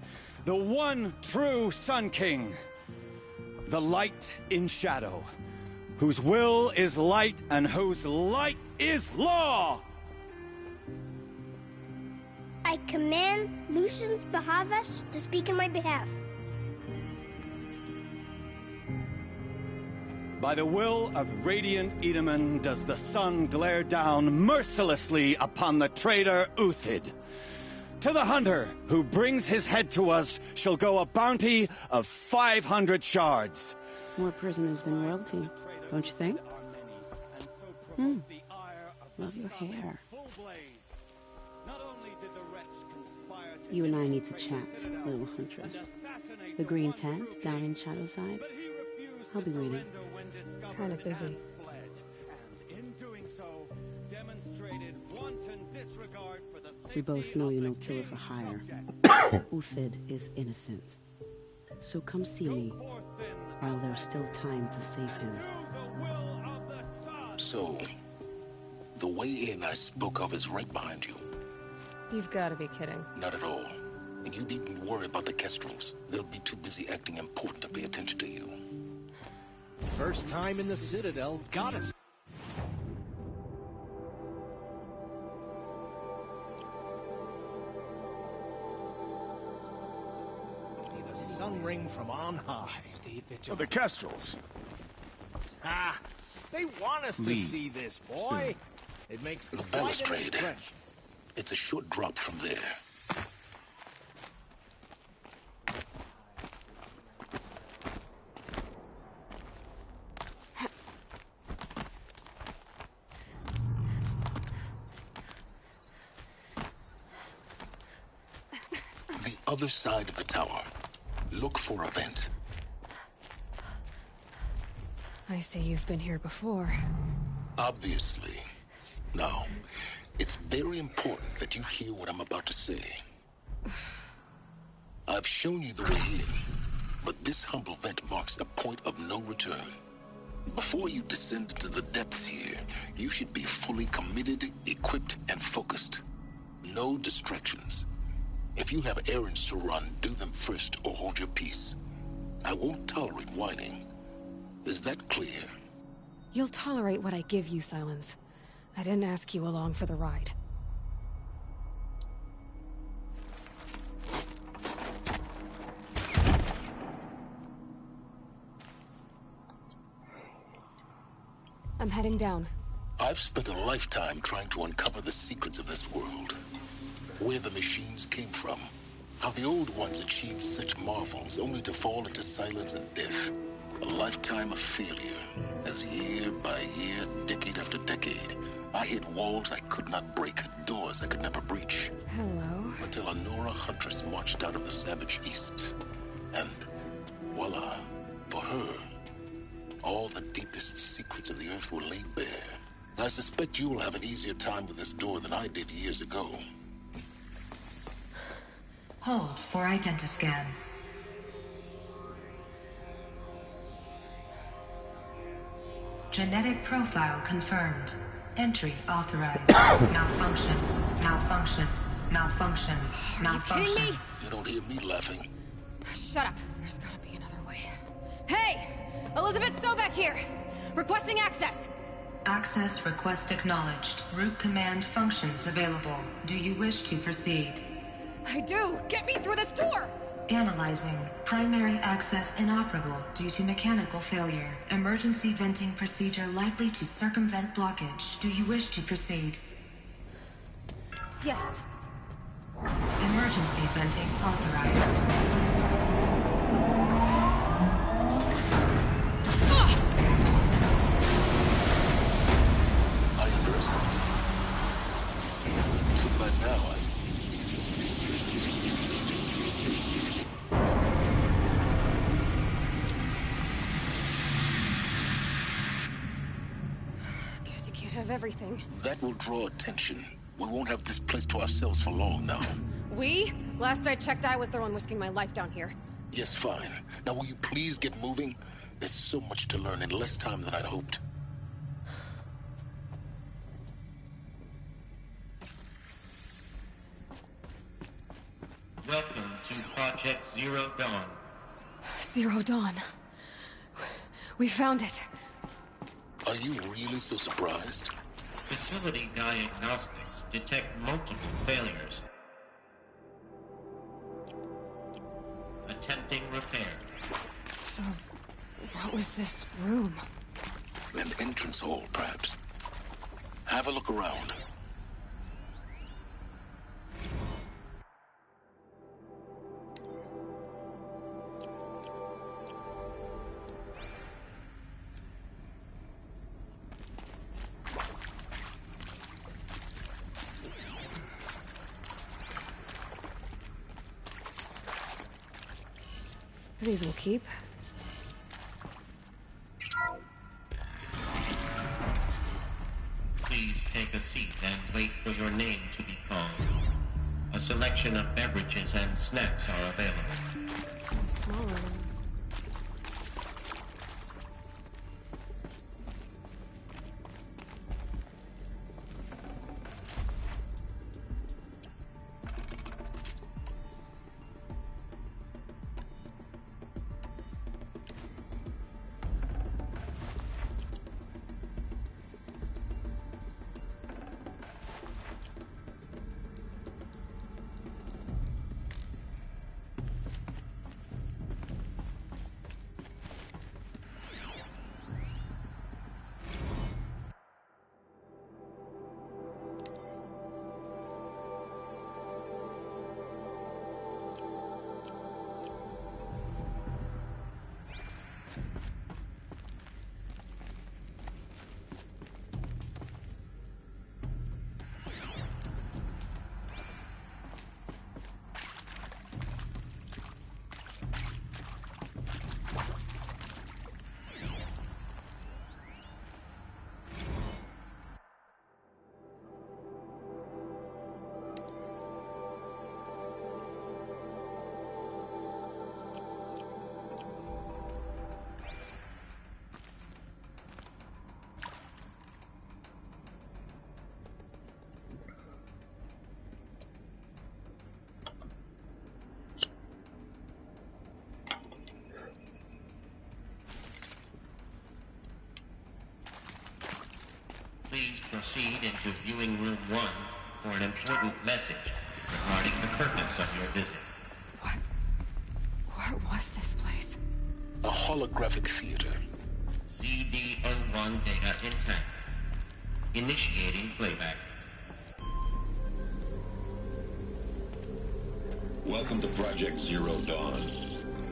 the one true Sun King, the light in shadow, whose will is light and whose light is law! I command Lucius Bahavas to speak in my behalf. By the will of radiant Edaman does the sun glare down mercilessly upon the traitor Uthid. To the hunter who brings his head to us shall go a bounty of 500 shards. More prisoners than royalty, don't you think? Love your hair. You and I need to chat, little huntress. The green tent down in Shadowside. I'll be waiting. Kind of busy. We both know you're no killer for hire. Uthid is innocent. So come see me while there's still time to save him. So, the way in I spoke of is right behind you. You've got to be kidding. Not at all. And you needn't worry about the Kestrels. They'll be too busy acting important to pay attention to you. First time in the Citadel, got it. The sun ring from on high. Stay vigilant. The Kestrels. Ah, they want us to see this, boy. It makes the balustrade. It's a short drop from there. Other side of the tower. Look for a vent. I say you've been here before. Obviously. Now, it's very important that you hear what I'm about to say. I've shown you the way in, but this humble vent marks a point of no return. Before you descend into the depths here, you should be fully committed, equipped, and focused. No distractions. If you have errands to run, do them first or hold your peace. I won't tolerate whining. Is that clear? You'll tolerate what I give you, Silence. I didn't ask you along for the ride. I'm heading down. I've spent a lifetime trying to uncover the secrets of this world. where the machines came from. How the old ones achieved such marvels only to fall into silence and death. A lifetime of failure, as year by year, decade after decade, I hit walls I could not break, doors I could never breach. Hello. Until a Nora huntress marched out of the savage east. And voila, for her, all the deepest secrets of the earth were laid bare. I suspect you will have an easier time with this door than I did years ago. Hold for identiscan. Genetic profile confirmed. Entry authorized. Malfunction. Malfunction. Malfunction. Malfunction. Are you kidding me? You don't hear me laughing. Shut up. There's gotta be another way. Hey! Elizabeth Sobek here! Requesting access! Access request acknowledged. Root command functions available. Do you wish to proceed? I do! Get me through this door! Analyzing. Primary access inoperable due to mechanical failure. Emergency venting procedure likely to circumvent blockage. Do you wish to proceed? Yes. Emergency venting authorized. I understand. So by now, Guess you can't have everything. that will draw attention. We won't have this place to ourselves for long now. We? Last I checked, I was the one risking my life down here. Yes, fine. Now will you please get moving? There's so much to learn in less time than I'd hoped. Welcome to Project Zero Dawn. Zero Dawn. We found it. Are you really so surprised? Facility diagnostics detect multiple failures. Attempting repair. So, what was this room? An entrance hall, perhaps. Have a look around. These will keep. Please take a seat and wait for your name to be called. A selection of beverages and snacks are available. Smaller. Please proceed into viewing room 1 for an important message regarding the purpose of your visit. What was this place? A holographic theater. CD01 data intact. Initiating playback. Welcome to Project Zero Dawn.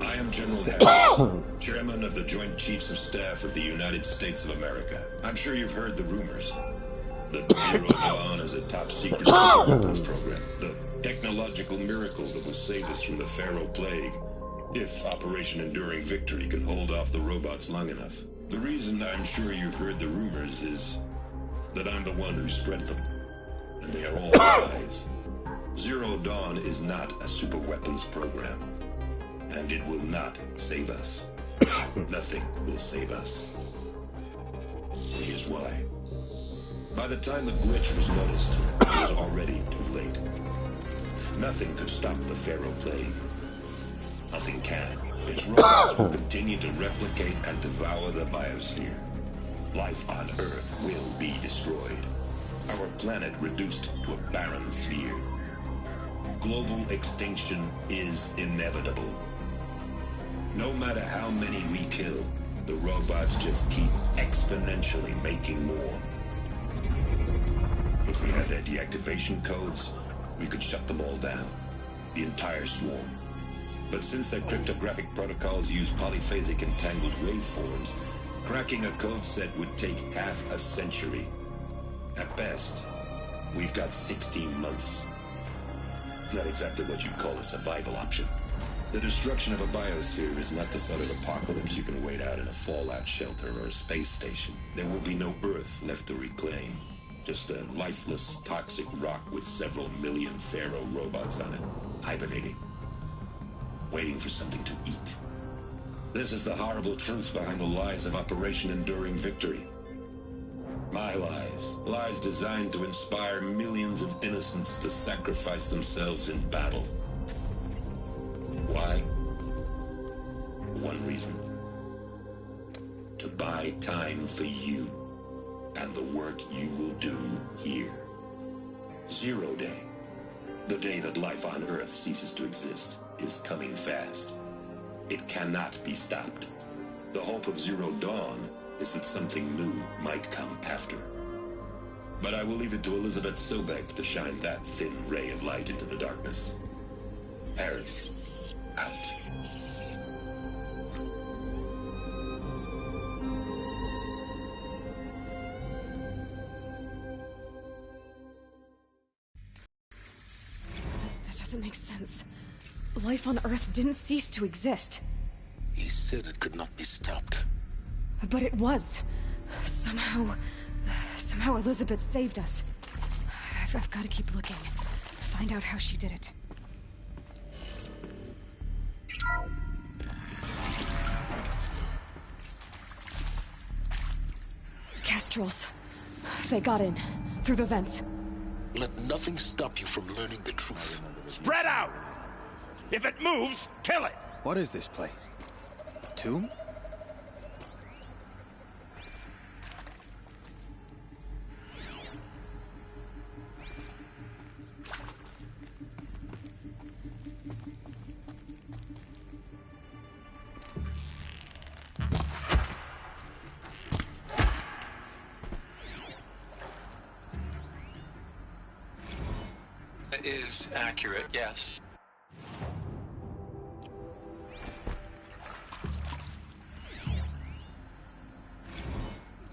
I am General Harris, Chairman of the Joint Chiefs of Staff of the United States of America. I'm sure you've heard the rumors. The Zero Dawn is a top-secret super-weapons program. The technological miracle that will save us from the Pharaoh Plague, if Operation Enduring Victory can hold off the robots long enough. The reason I'm sure you've heard the rumors is that I'm the one who spread them, and they are all lies. Zero Dawn is not a super-weapons program, and it will not save us. Nothing will save us. Here's why. By the time the glitch was noticed, it was already too late. Nothing could stop the Pharaoh Plague. Nothing can. Its robots will continue to replicate and devour the biosphere. Life on Earth will be destroyed. Our planet reduced to a barren sphere. Global extinction is inevitable. No matter how many we kill, the robots just keep exponentially making more. If we had their deactivation codes, we could shut them all down. The entire swarm. But since their cryptographic protocols use polyphasic entangled waveforms, cracking a code set would take half a century. At best, we've got 16 months. Not exactly what you'd call a survival option. The destruction of a biosphere is not the sort of apocalypse you can wait out in a fallout shelter or a space station. There will be no Earth left to reclaim. Just a lifeless, toxic rock with several million Pharaoh robots on it, hibernating, waiting for something to eat. This is the horrible truth behind the lies of Operation Enduring Victory. My lies. Lies designed to inspire millions of innocents to sacrifice themselves in battle. Why? One reason. To buy time for you and the work you will do here. Zero Day, the day that life on Earth ceases to exist, is coming fast. It cannot be stopped. The hope of Zero Dawn is that something new might come after. But I will leave it to Elizabeth Sobek to shine that thin ray of light into the darkness. Harris, out. That doesn't make sense. Life on Earth didn't cease to exist. He said it could not be stopped. But it was. Somehow Elizabeth saved us. I've got to keep looking. Find out how she did it. Kestrels. They got in. Through the vents. Let nothing stop you from learning the truth. Spread out! If it moves, kill it! What is this place? A tomb? It is accurate, yes.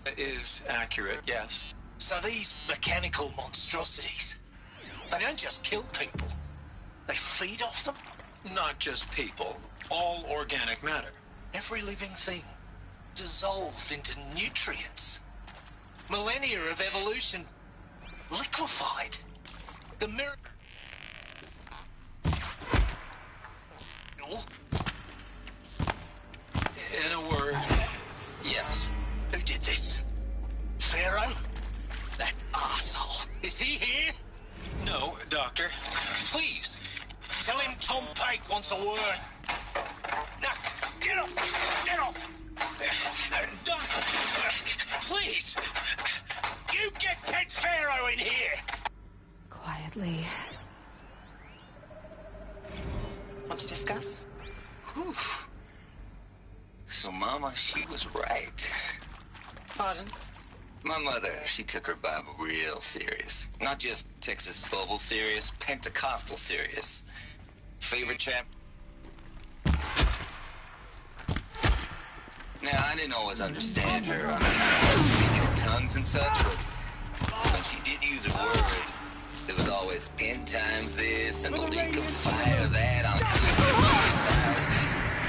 It is accurate, yes. So these mechanical monstrosities, they don't just kill people, they feed off them? Not just people, all organic matter. Every living thing, dissolved into nutrients. Millennia of evolution, liquefied. The miracle. In a word, yes. Who did this? Pharaoh? That arsehole. Is he here? No, Doctor. Please, tell him Tom Pate wants a word. Now, get off! Get off! Doctor, please! You get Ted Pharaoh in here! Quietly. Want to discuss? Whew. So, Mama, she was right. Pardon? My mother, she took her Bible real serious. Not just Texas Bible serious, Pentecostal serious. Favorite chap? Now, I didn't always understand her on speaking in tongues and such, but when she did use a word, there was always end times this and the lake of fire that on styles.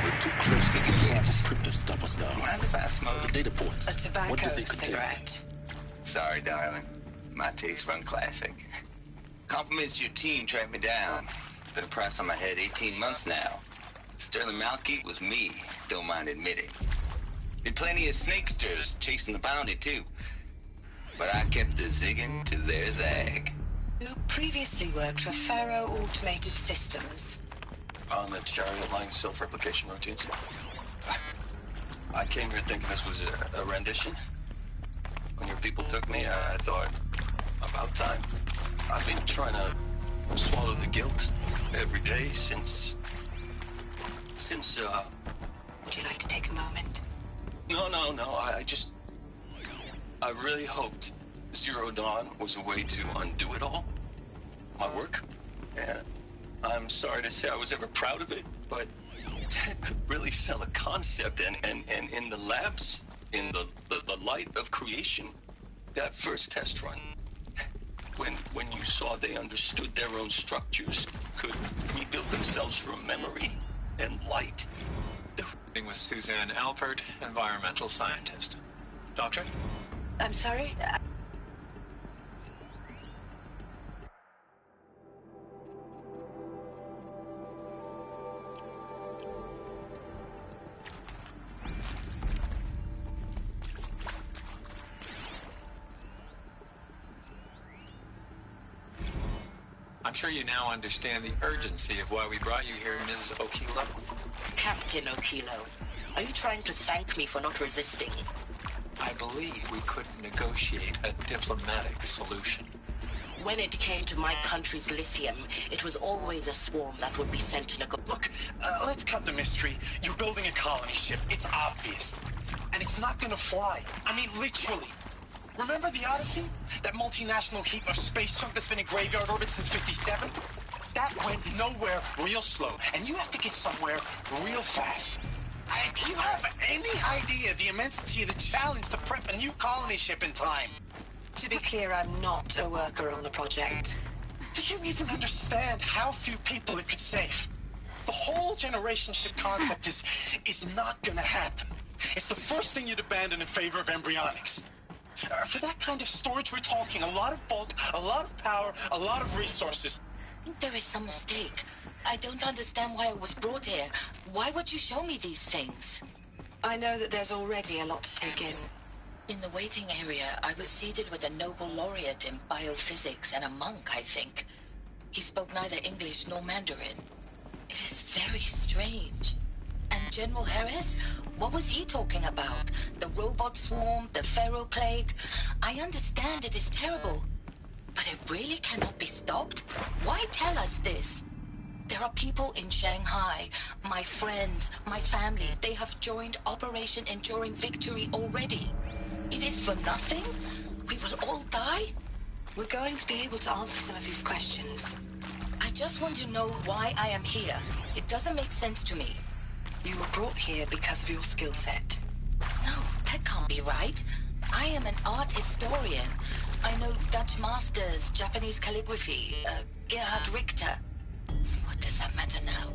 We're too close to the camp. Crypto stop us now. Mind if I smoke? The data points. A tobacco What did they contain? cigarette. Sorry, darling. My tastes run classic. Compliments to your team tracked me down. Been a price on my head 18 months now. Sterling Malkeet was me, don't mind admitting. Been plenty of snakesters chasing the bounty, too. But I kept the zigging to their zag. You previously worked for Faro Automated Systems. On the chariot line self-replication routines. I came here thinking this was a rendition. When your people took me, I thought, about time. I've been trying to swallow the guilt every day since... Would you like to take a moment? No, I really hoped Zero Dawn was a way to undo it all. My work. And I'm sorry to say I was ever proud of it, but to really sell a concept and in the labs, in the light of creation, that first test run, when you saw they understood their own structures, could rebuild themselves from memory and light. With Suzanne Alpert, environmental scientist. Doctor? I'm sorry? I'm sure you now understand the urgency of why we brought you here, Ms. Okilo. Captain Okilo, are you trying to thank me for not resisting? I believe we couldn't negotiate a diplomatic solution. When it came to my country's lithium, it was always a swarm that would be sent to negotiate. Look, let's cut the mystery. You're building a colony ship. It's obvious. And it's not gonna fly. I mean, literally. Remember the Odyssey? That multinational heap of space junk that's been in graveyard orbit since '57? That went nowhere real slow. And you have to get somewhere real fast. Do you have any idea the immensity of the challenge to prep a new colony ship in time? To be clear, I'm not a worker on the project. Do you even understand how few people it could save? The whole generation ship concept is not gonna happen. It's the first thing you'd abandon in favor of embryonics. For that kind of storage, we're talking a lot of bulk, a lot of power, a lot of resources. I think there is some mistake. I don't understand why it was brought here. Why would you show me these things? I know that there's already a lot to take in. In the waiting area, I was seated with a Nobel laureate in biophysics and a monk, I think. He spoke neither English nor Mandarin. It is very strange. And General Harris? What was he talking about? The robot swarm, the Pharaoh plague? I understand it is terrible. But it really cannot be stopped? Why tell us this? There are people in Shanghai, my friends, my family. They have joined Operation Enduring Victory already. It is for nothing? We will all die? We're going to be able to answer some of these questions. I just want to know why I am here. It doesn't make sense to me. You were brought here because of your skill set. No, that can't be right. I am an art historian. I know Dutch masters, Japanese calligraphy, Gerhard Richter. What does that matter now?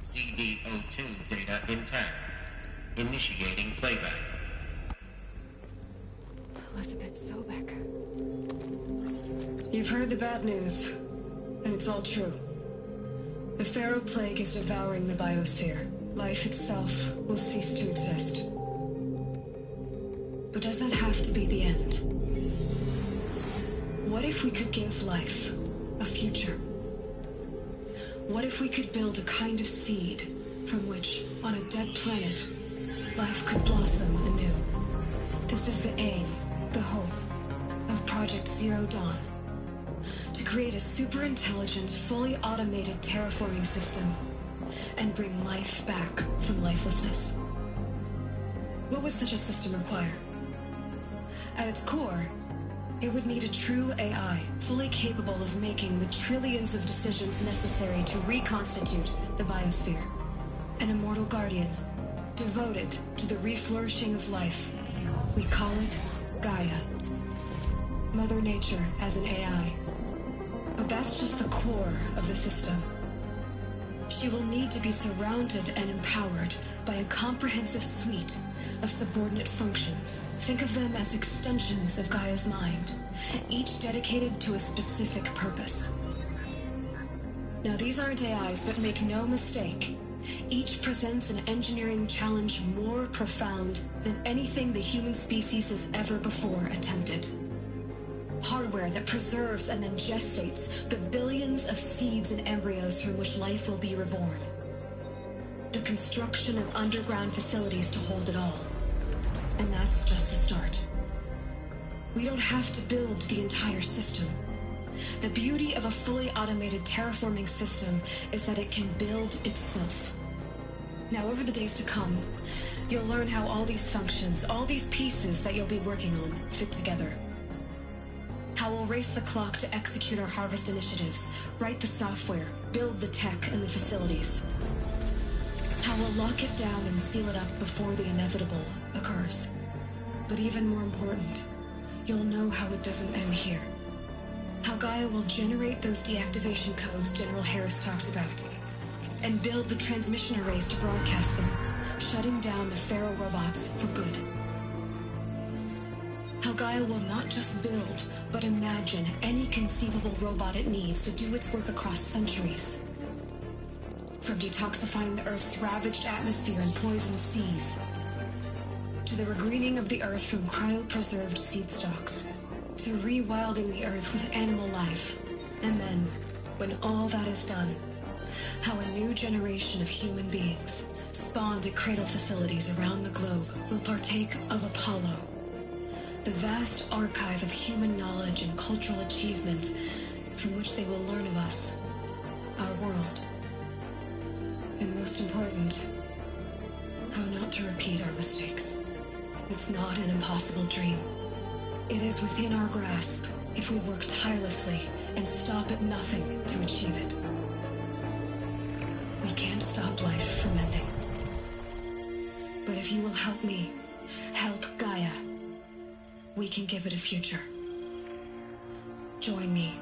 CD02 data intact. Initiating playback. Elizabeth Sobek. You've heard the bad news, and it's all true. The Pharaoh plague is devouring the biosphere. Life itself will cease to exist. But does that have to be the end? What if we could give life a future? What if we could build a kind of seed from which, on a dead planet, life could blossom anew? This is the aim, the hope, of Project Zero Dawn. To create a super-intelligent, fully automated terraforming system and bring life back from lifelessness. What would such a system require? At its core, It would need a true AI, fully capable of making the trillions of decisions necessary to reconstitute the biosphere. An immortal guardian, devoted to the reflourishing of life. We call it Gaia. Mother Nature as an AI. But that's just the core of the system. She will need to be surrounded and empowered by a comprehensive suite of subordinate functions. Think of them as extensions of Gaia's mind, each dedicated to a specific purpose. Now, these aren't AIs, but make no mistake, each presents an engineering challenge more profound than anything the human species has ever before attempted. Hardware that preserves and then gestates the billions of seeds and embryos from which life will be reborn. The construction of underground facilities to hold it all. And that's just the start. We don't have to build the entire system. The beauty of a fully automated terraforming system is that it can build itself. Now, over the days to come, you'll learn how all these functions, all these pieces that you'll be working on, fit together. How we'll race the clock to execute our harvest initiatives, write the software, build the tech and the facilities. How we'll lock it down and seal it up before the inevitable occurs. But even more important, you'll know how it doesn't end here. How Gaia will generate those deactivation codes General Harris talked about, and build the transmission arrays to broadcast them, shutting down the Pharaoh robots for good. How Gaia will not just build, but imagine any conceivable robot it needs to do its work across centuries. From detoxifying the Earth's ravaged atmosphere and poisoned seas, to the regreening of the Earth from cryopreserved seed stalks, to rewilding the Earth with animal life. And then, when all that is done, how a new generation of human beings, spawned at cradle facilities around the globe, will partake of Apollo, the vast archive of human knowledge and cultural achievement from which they will learn of us, our world. And most important, how not to repeat our mistakes. It's not an impossible dream. It is within our grasp if we work tirelessly and stop at nothing to achieve it. We can't stop life from ending. But if you will help me, help Gaia, we can give it a future. Join me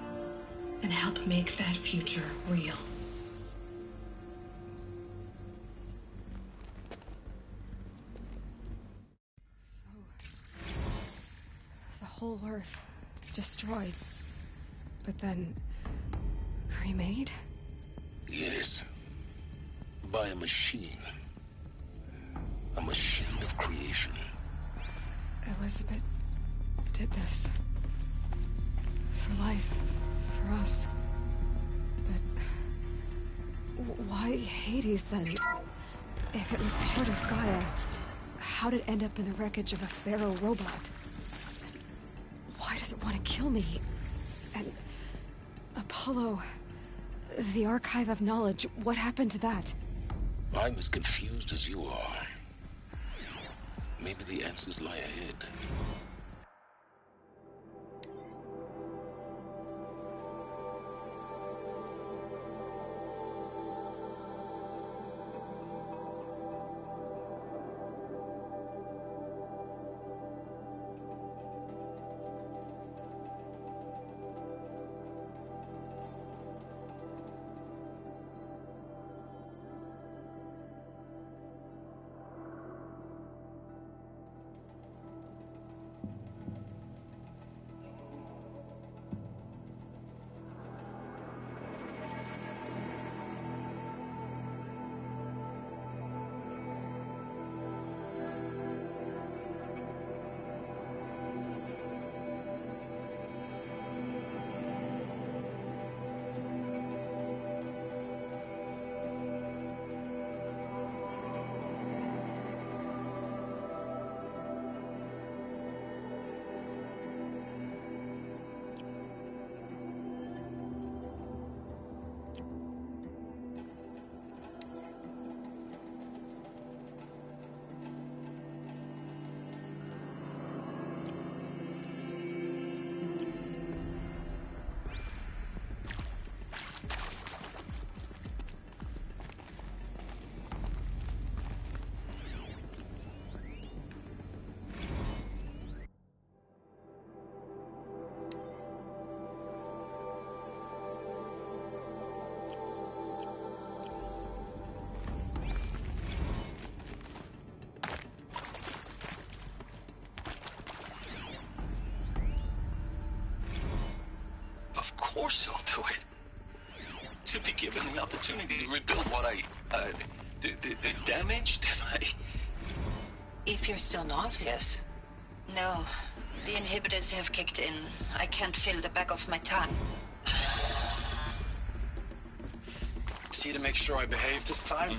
and help make that future real. The whole Earth destroyed, but then remade? Yes. By a machine. A machine of creation. Elizabeth did this. For life. For us. But why Hades then? If it was part of Gaia, how did it end up in the wreckage of a Pharaoh robot? Why does it want to kill me? And Apollo, the archive of knowledge, what happened to that? I'm as confused as you are. Maybe the answers lie ahead. course I'll do it. To be given the opportunity to rebuild what the damage that I... If you're still nauseous. No. The inhibitors have kicked in. I can't feel the back of my tongue. See to make sure I behave this time?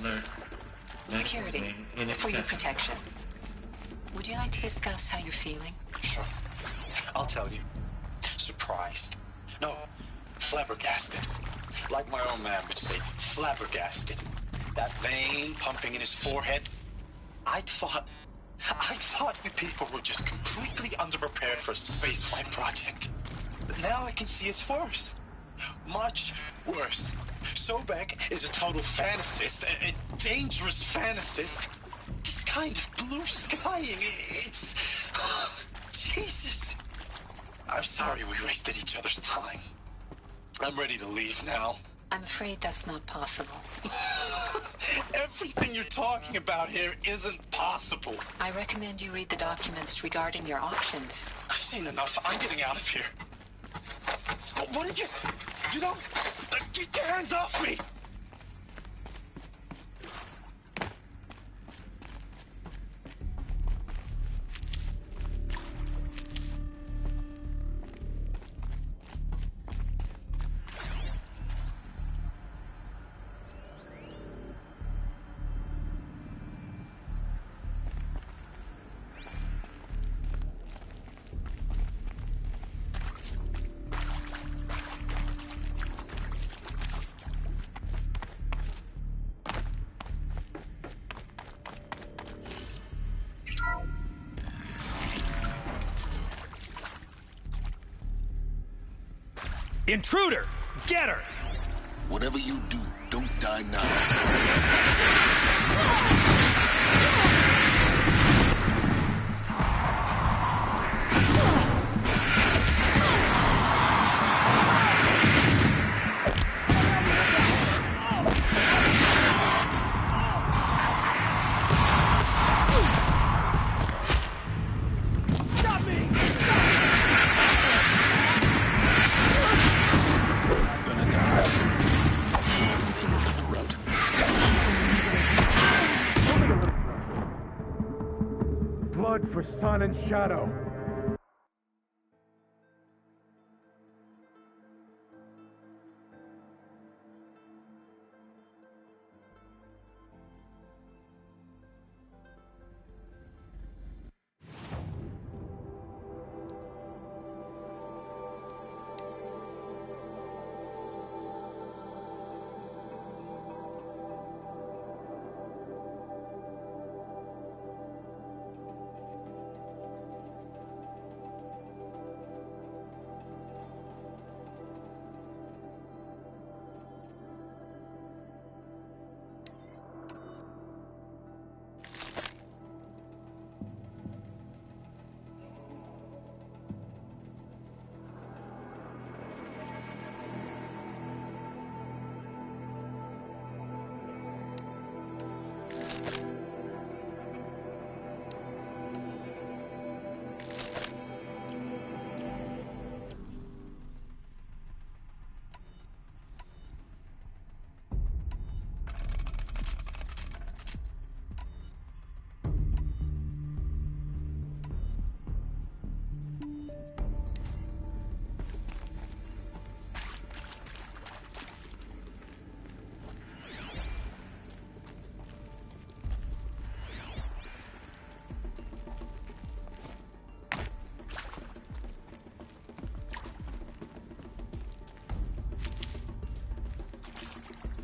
Security, for your protection. Would you like to discuss how you're feeling? Sure. I'll tell you. Surprised. No, flabbergasted. Like my own man would say, flabbergasted. That vein pumping in his forehead. I thought you people were just completely underprepared for a spaceflight project. But now I can see it's worse. Much worse. Sobek is a total fantasist, a dangerous fantasist. This kind of blue skying, it's... Jesus. I'm sorry we wasted each other's time. I'm ready to leave now. I'm afraid that's not possible. Everything you're talking about here isn't possible. I recommend you read the documents regarding your options. I've seen enough. I'm getting out of here. What did you... You don't... Get your hands off me! Intruder! Get her! Whatever you do, don't die now. For sun and shadow.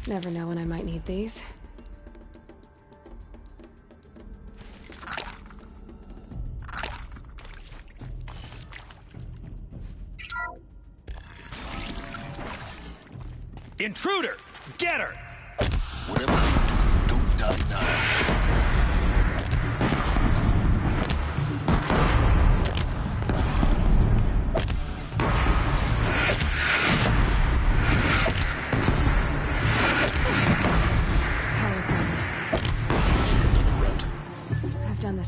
Never know when I might need these. Intruder! Get her! Whatever you do, don't die now.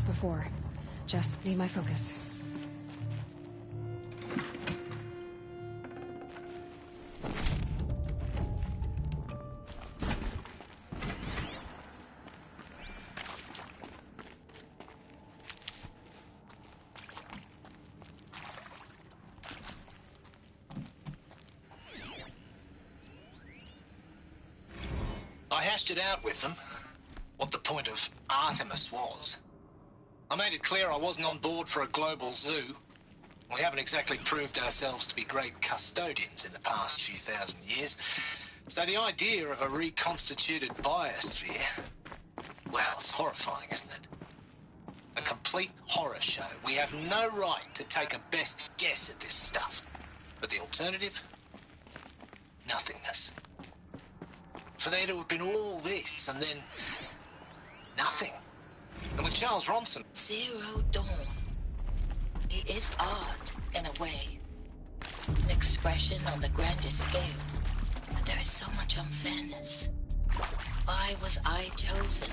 Before. Just need my focus. hashed it out with them, what the point of Artemis was. I made it clear I wasn't on board for a global zoo. We haven't exactly proved ourselves to be great custodians in the past few thousand years. So the idea of a reconstituted biosphere, well, it's horrifying, isn't it? A complete horror show. We have no right to take a best guess at this stuff. But the alternative? Nothingness. For there to have been all this and then nothing. And with Charles Ronson... Zero Dawn. It is art, in a way. An expression on the grandest scale. But there is so much unfairness. Why was I chosen?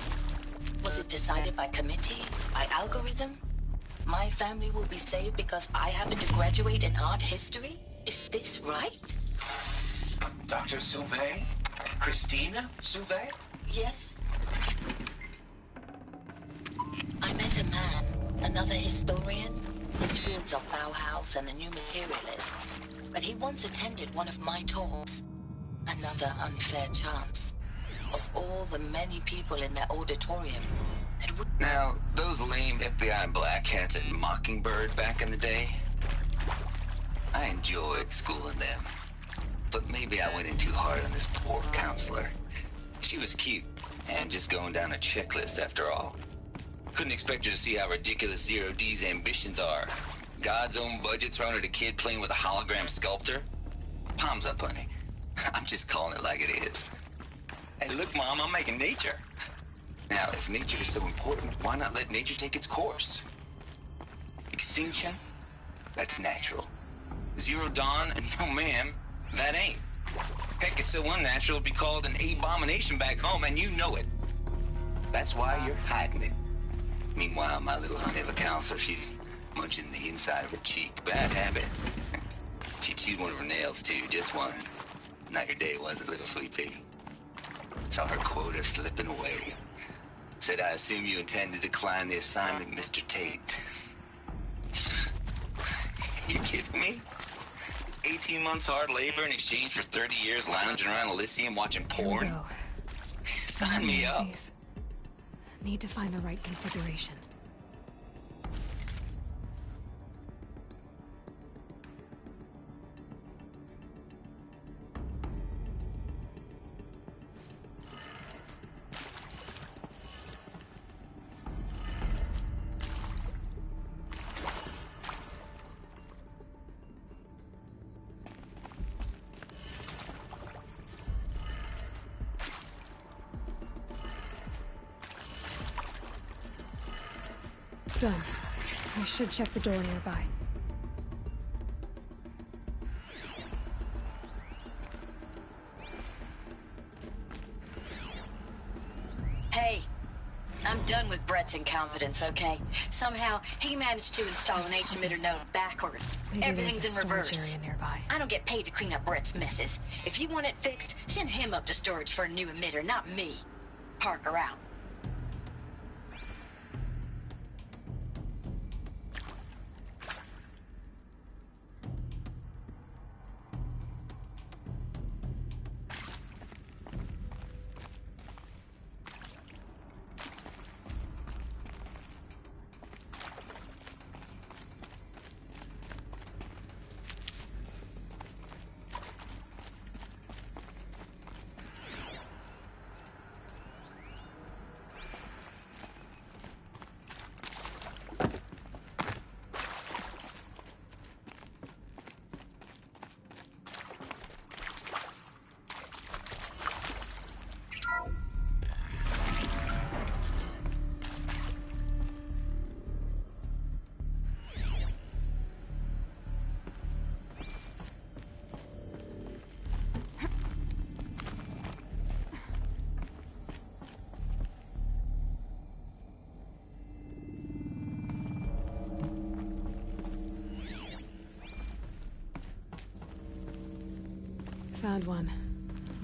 Was it decided by committee? By algorithm? My family will be saved because I happen to graduate in art history? Is this right? Dr. Sauvé? Christina Sauvé? Yes. I met a man, another historian. His fields are Bauhaus and the New Materialists. But he once attended one of my talks. Another unfair chance. Of all the many people in that auditorium that would... Now, those lame FBI black hats at Mockingbird back in the day, I enjoyed schooling them. But maybe I went in too hard on this poor counselor. She was cute, and just going down a checklist after all. Couldn't expect her to see how ridiculous Zero D's ambitions are. God's own budget thrown at a kid playing with a hologram sculptor? Palms up, honey. I'm just calling it like it is. Hey, look, Mom, I'm making nature. Now, if nature is so important, why not let nature take its course? Extinction? That's natural. Zero Dawn? No, ma'am, that ain't. Heck, it's so unnatural it'd be called an abomination back home, and you know it. That's why you're hiding it. Meanwhile, my little honey of a counselor, she's munching the inside of her cheek. Bad habit. She chewed one of her nails, too, just one. Not your day, was it, little sweet pea? Saw her quota slipping away. Said, I assume you intend to decline the assignment, Mr. Tate. You kidding me? 18 months hard labor in exchange for 30 years lounging around Elysium watching porn? Sign me up. Need to find the right configuration. Done. I should check the door nearby. Hey, I'm done with Brett's incompetence, okay? Somehow, he managed to install an H-emitter node backwards. Maybe Everything's there's in a storage reverse. area nearby. I don't get paid to clean up Brett's messes. If you want it fixed, send him up to storage for a new emitter, not me. Parker out. Found one.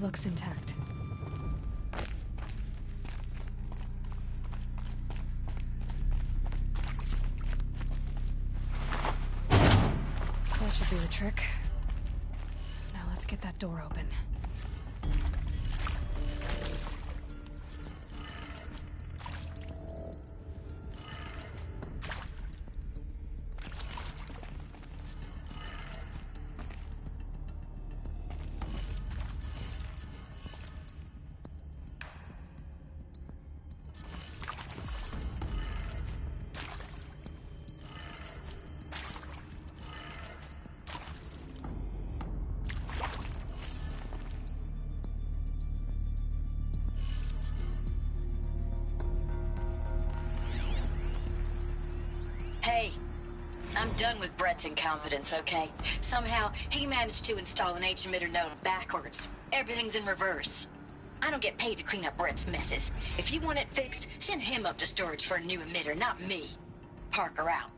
Looks intact. That should do the trick. Now let's get that door open. I'm done with Brett's incompetence, okay? Somehow, he managed to install an H-emitter node backwards. Everything's in reverse. I don't get paid to clean up Brett's messes. If you want it fixed, send him up to storage for a new emitter, not me. Parker out.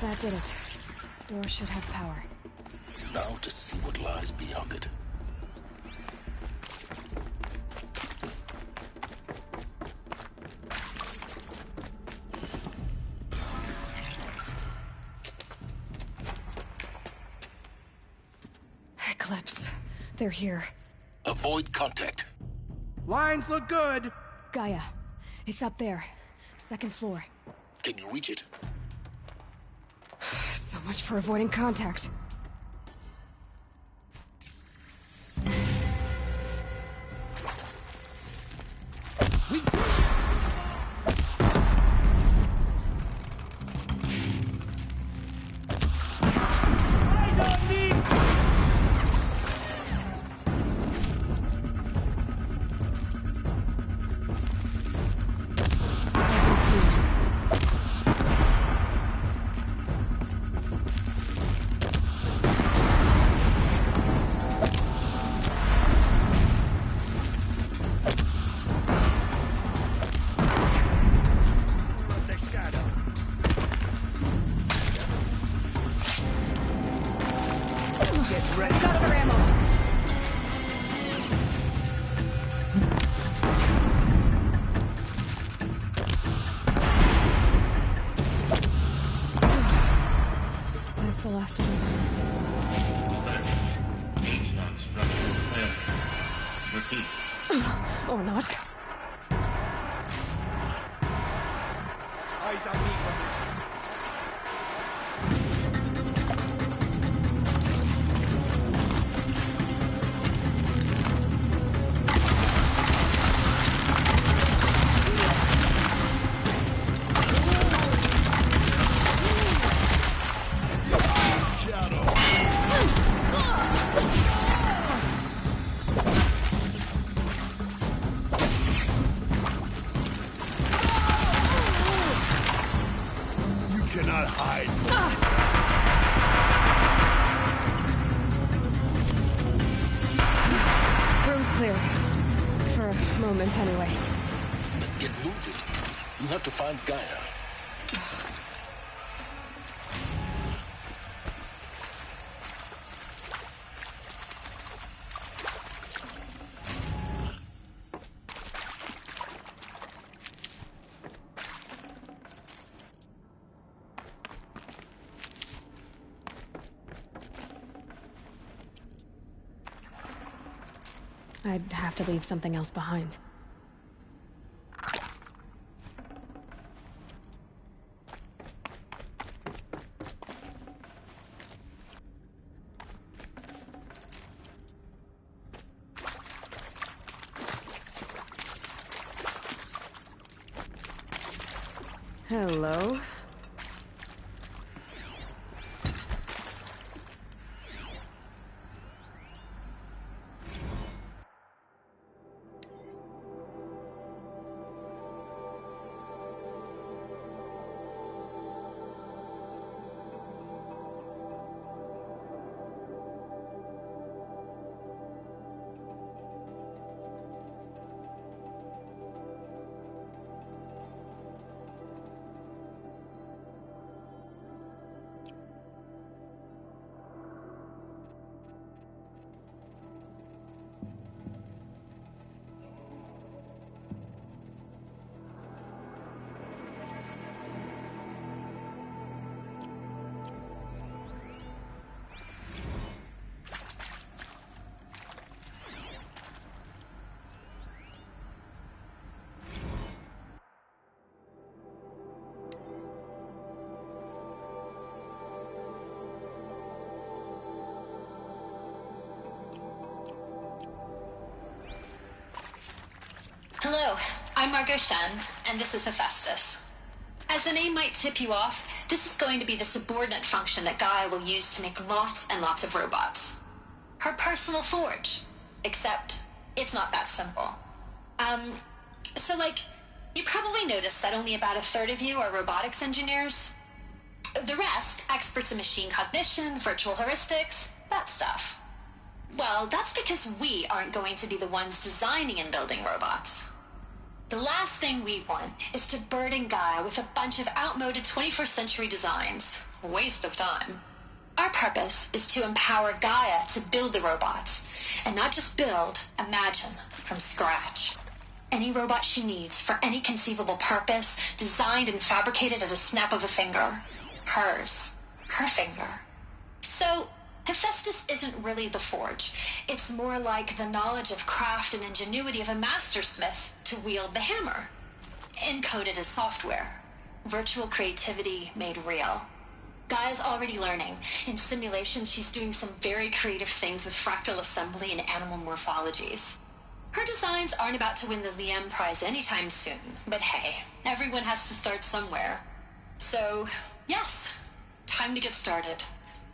That did it. Door should have power. Now to see what lies beyond it. Eclipse. They're here. Avoid contact. Lines look good. Gaia. It's up there. Second floor. Can you reach it? So much for avoiding contact. Eyes on me! That's the last of them. H-lock structure failure. Repeat. Or not. Eyes on me from this. Room's clear. For a moment, anyway. Get moving. You have to find Gaia. I'd have to leave something else behind. Hello. I'm Margot Shen, and this is Hephaestus. As the name might tip you off, this is going to be the subordinate function that Gaia will use to make lots and lots of robots. Her personal forge. Except, it's not that simple. So you probably noticed that only about a third of you are robotics engineers. The rest, experts in machine cognition, virtual heuristics, that stuff. Well, that's because we aren't going to be the ones designing and building robots. The last thing we want is to burden Gaia with a bunch of outmoded 21st century designs. Waste of time. Our purpose is to empower Gaia to build the robots, and not just build, imagine, from scratch. Any robot she needs for any conceivable purpose, designed and fabricated at a snap of a finger. Hers. Her finger. So, Hephaestus isn't really the forge. It's more like the knowledge of craft and ingenuity of a mastersmith to wield the hammer. Encoded as software. Virtual creativity made real. Gaia's already learning. In simulations, she's doing some very creative things with fractal assembly and animal morphologies. Her designs aren't about to win the Liam Prize anytime soon, but hey, everyone has to start somewhere. So, yes, time to get started.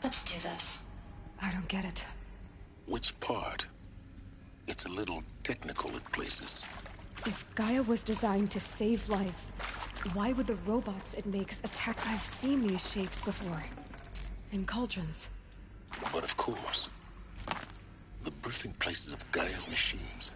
Let's do this. I don't get it. Which part? It's a little technical at places. If Gaia was designed to save life, why would the robots it makes attack? I've seen these shapes before. In cauldrons. But of course, the birthing places of Gaia's machines.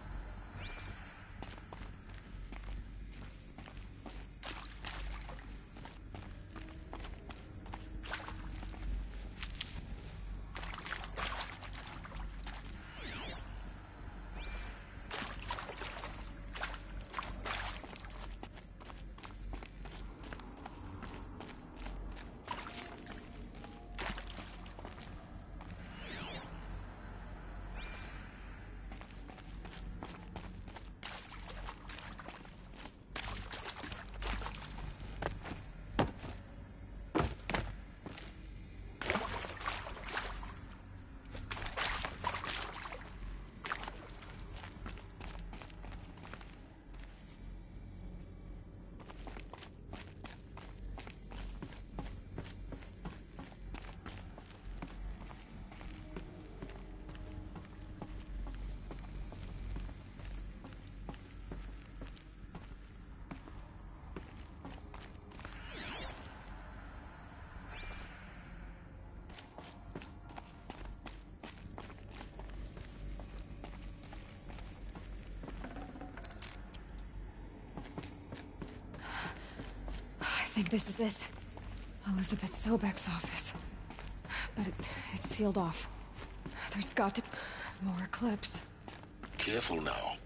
I think this is it. Elizabeth Sobek's office. But it's sealed off. There's got to be more clips. Careful now.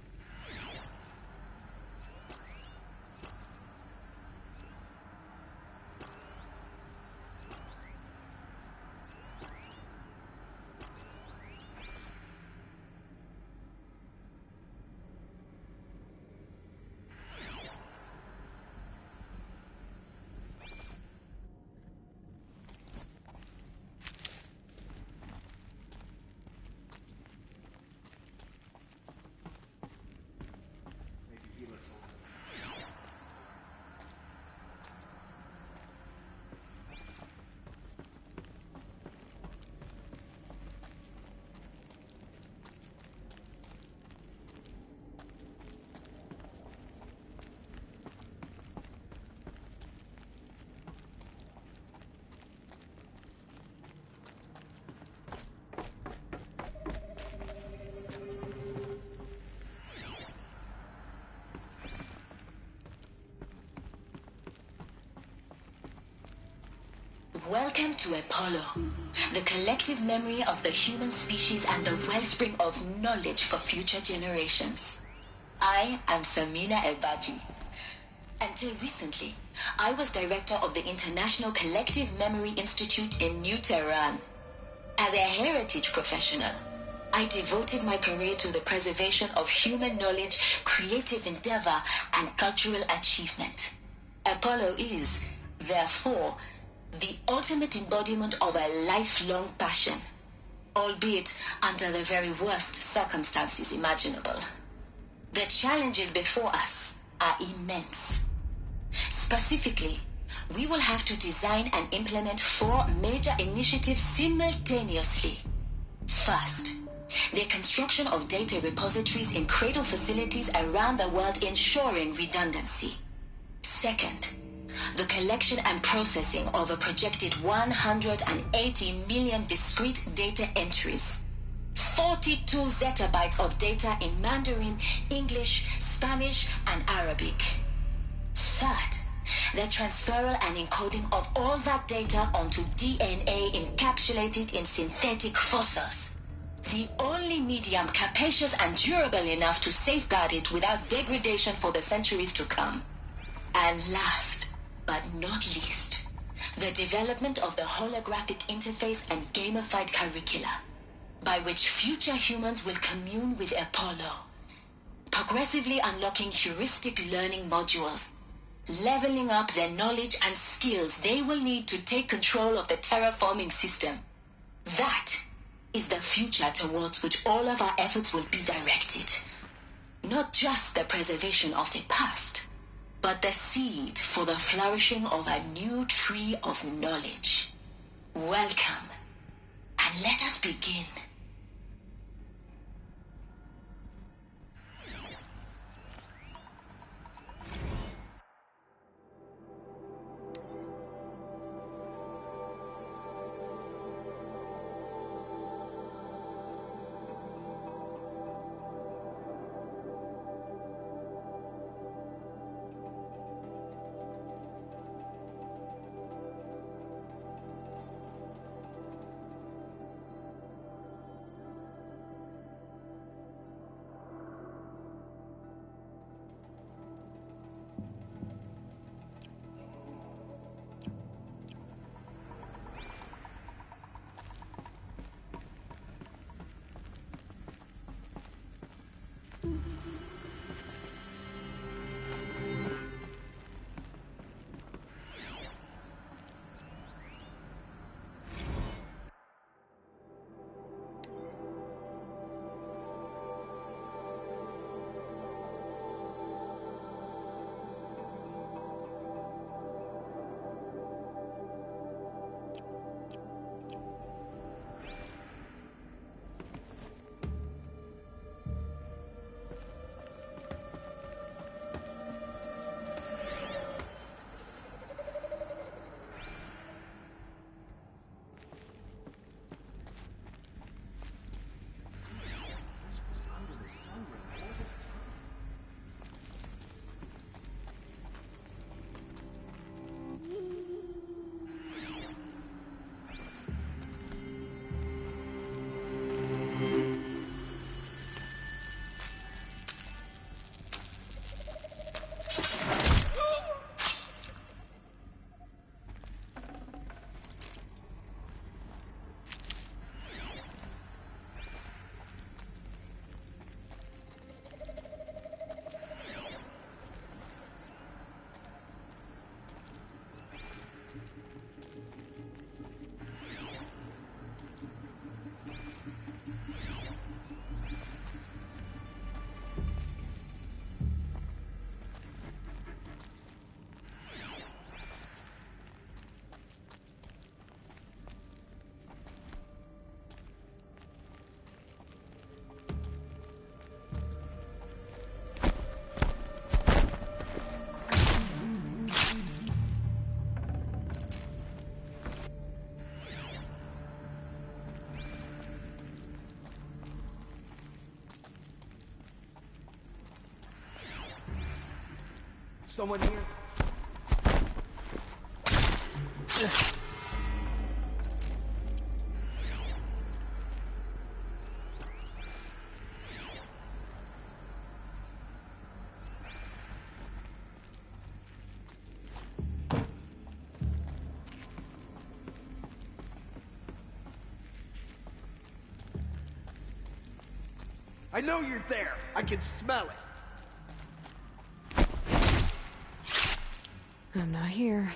Welcome to Apollo, the collective memory of the human species and the wellspring of knowledge for future generations. I am Samina Ebaji. Until recently, I was director of the International Collective Memory Institute in New Tehran. As a heritage professional, I devoted my career to the preservation of human knowledge, creative endeavor, and cultural achievement. Apollo is, therefore, the ultimate embodiment of a lifelong passion, albeit under the very worst circumstances imaginable. The challenges before us are immense. Specifically, we will have to design and implement 4 major initiatives simultaneously. First, the construction of data repositories in cradle facilities around the world, ensuring redundancy. Second, the collection and processing of a projected 180 million discrete data entries, 42 zettabytes of data in Mandarin, English, Spanish, and Arabic. Third, the transferal and encoding of all that data onto DNA encapsulated in synthetic fossils. The only medium capacious and durable enough to safeguard it without degradation for the centuries to come. And last, but not least, the development of the holographic interface and gamified curricula, by which future humans will commune with Apollo, progressively unlocking heuristic learning modules, leveling up their knowledge and skills they will need to take control of the terraforming system. That is the future towards which all of our efforts will be directed. Not just the preservation of the past, but the seed for the flourishing of a new tree of knowledge. Welcome, and let us begin. Someone here? I know you're there. I can smell it. I'm not here.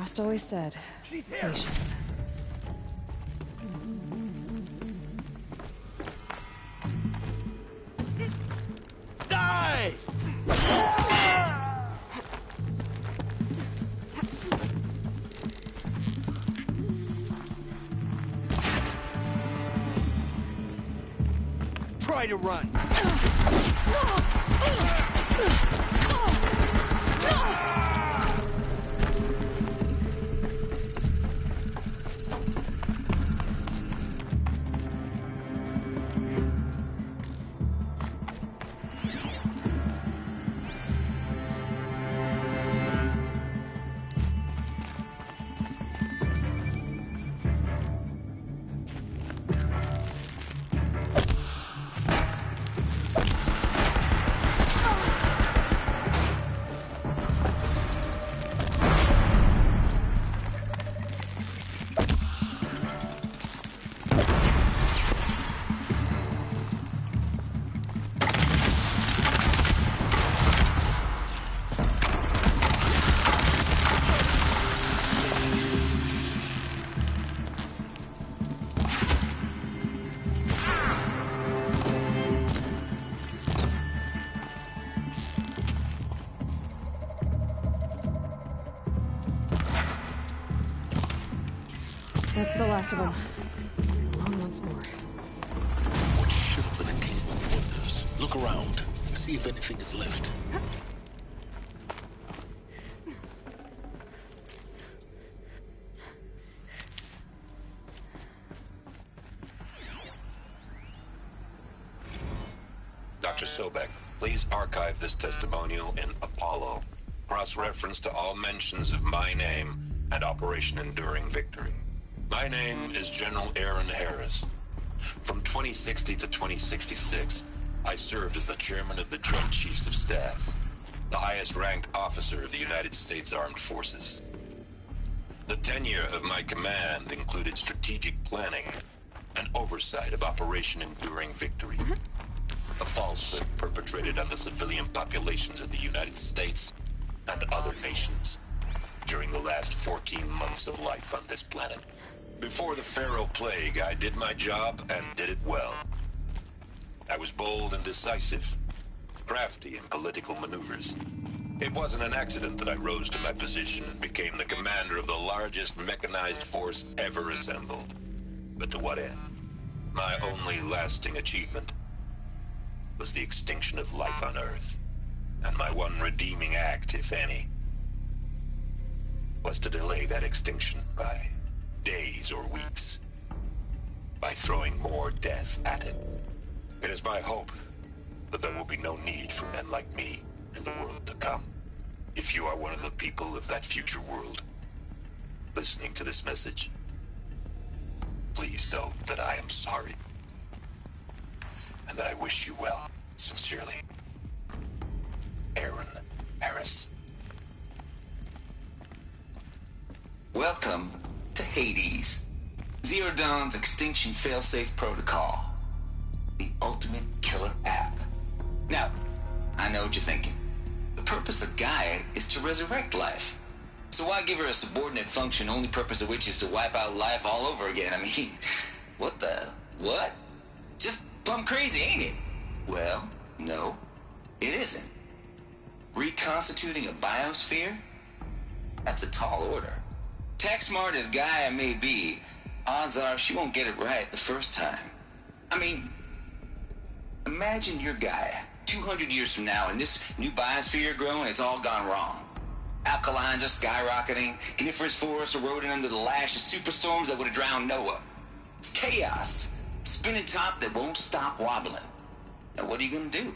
Frost always said. Patience. Die! Try to run. That's the last of them. On once more. What should have been a cave of wonders. Look around. See if anything is left. Dr. Sobek, please archive this testimonial in Apollo. Cross-reference to all mentions of my name and Operation Enduring Victory. My name is General Aaron Harris. From 2060 to 2066, I served as the chairman of the Joint Chiefs of Staff, the highest-ranked officer of the United States Armed Forces. The tenure of my command included strategic planning and oversight of Operation Enduring Victory, a falsehood perpetrated on the civilian populations of the United States and other nations during the last 14 months of life on this planet. Before the Pharaoh Plague, I did my job and did it well. I was bold and decisive, crafty in political maneuvers. It wasn't an accident that I rose to my position and became the commander of the largest mechanized force ever assembled. But to what end? My only lasting achievement was the extinction of life on Earth. And my one redeeming act, if any, was to delay that extinction by days or weeks, by throwing more death at it. It is my hope that there will be no need for men like me in the world to come. If you are one of the people of that future world listening to this message, please know that I am sorry and that I wish you well. Sincerely, Aaron Harris. Welcome to Hades, Zero Dawn's extinction failsafe protocol, the ultimate killer app. Now, I know what you're thinking. The purpose of Gaia is to resurrect life. So why give her a subordinate function, only purpose of which is to wipe out life all over again? I mean, what the... what? Just plumb crazy, ain't it? Well, no, it isn't. Reconstituting a biosphere? That's a tall order. Tech smart as Gaia may be, odds are she won't get it right the first time. I mean, imagine you're Gaia, 200 years from now, and this new biosphere you're growing, it's all gone wrong. Alkalines are skyrocketing, coniferous forests eroding under the lash of superstorms that would have drowned Noah. It's chaos, spinning top that won't stop wobbling. Now what are you gonna do?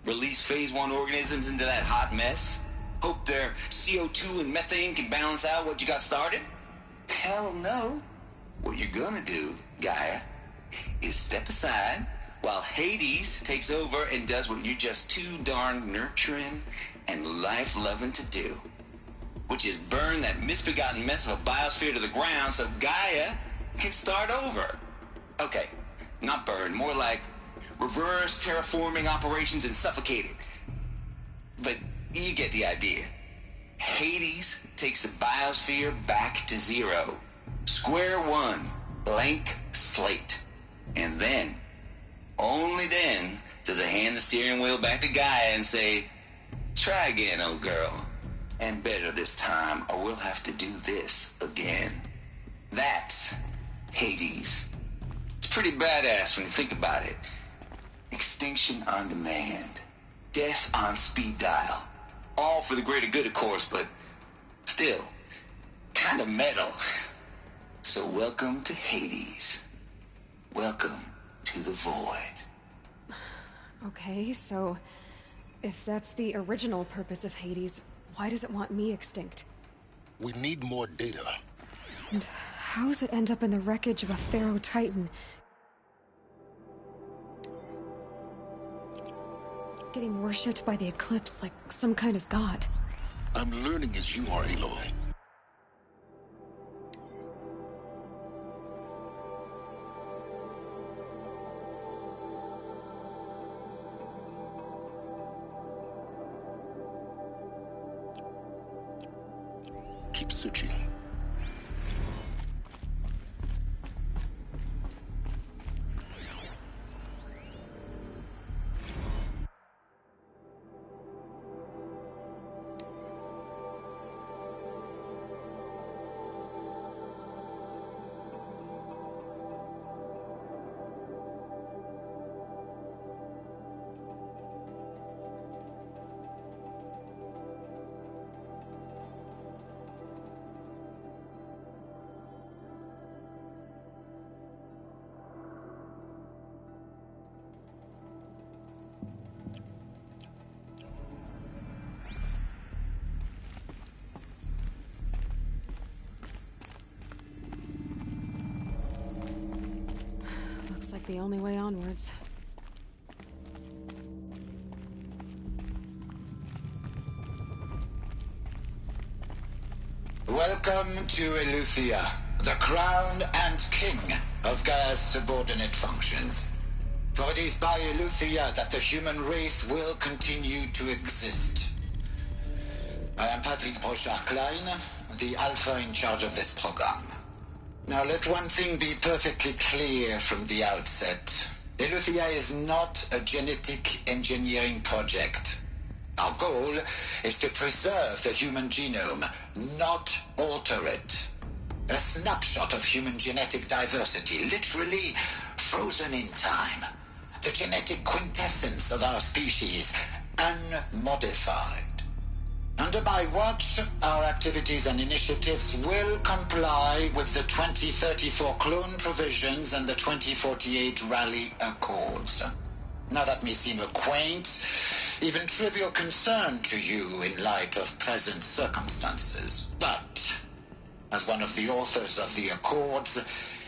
Release phase 1 organisms into that hot mess? Hope their CO2 and methane can balance out what you got started? Hell no. What you're gonna do, Gaia, is step aside while Hades takes over and does what you're just too darn nurturing and life-loving to do, which is burn that misbegotten mess of a biosphere to the ground so Gaia can start over. Okay, not burn, more like reverse terraforming operations and suffocate it. But you get the idea. Hades takes the biosphere back to zero. Square one, blank slate. And then, only then, does it hand the steering wheel back to Gaia and say, try again, old girl. And better this time, or we'll have to do this again. That's Hades. It's pretty badass when you think about it. Extinction on demand. Death on speed dial. All for the greater good, of course, but still, kind of metal. So welcome to Hades. Welcome to the void. Okay, so if that's the original purpose of Hades, why does it want me extinct? We need more data. And how does it end up in the wreckage of a Pharaoh Titan? Getting worshipped by the Eclipse like some kind of god. I'm learning as you are, Aloy. Keep searching. Looks like the only way onwards. Welcome to Eleuthia, the crown and king of Gaia's subordinate functions. For it is by Eleuthia that the human race will continue to exist. I am Patrick Brochard-Klein, the Alpha in charge of this program. Now let one thing be perfectly clear from the outset. Eleuthia is not a genetic engineering project. Our goal is to preserve the human genome, not alter it. A snapshot of human genetic diversity, literally frozen in time. The genetic quintessence of our species, unmodified. Under my watch, our activities and initiatives will comply with the 2034 clone provisions and the 2048 Rally Accords. Now that may seem a quaint, even trivial concern to you in light of present circumstances. But, as one of the authors of the Accords,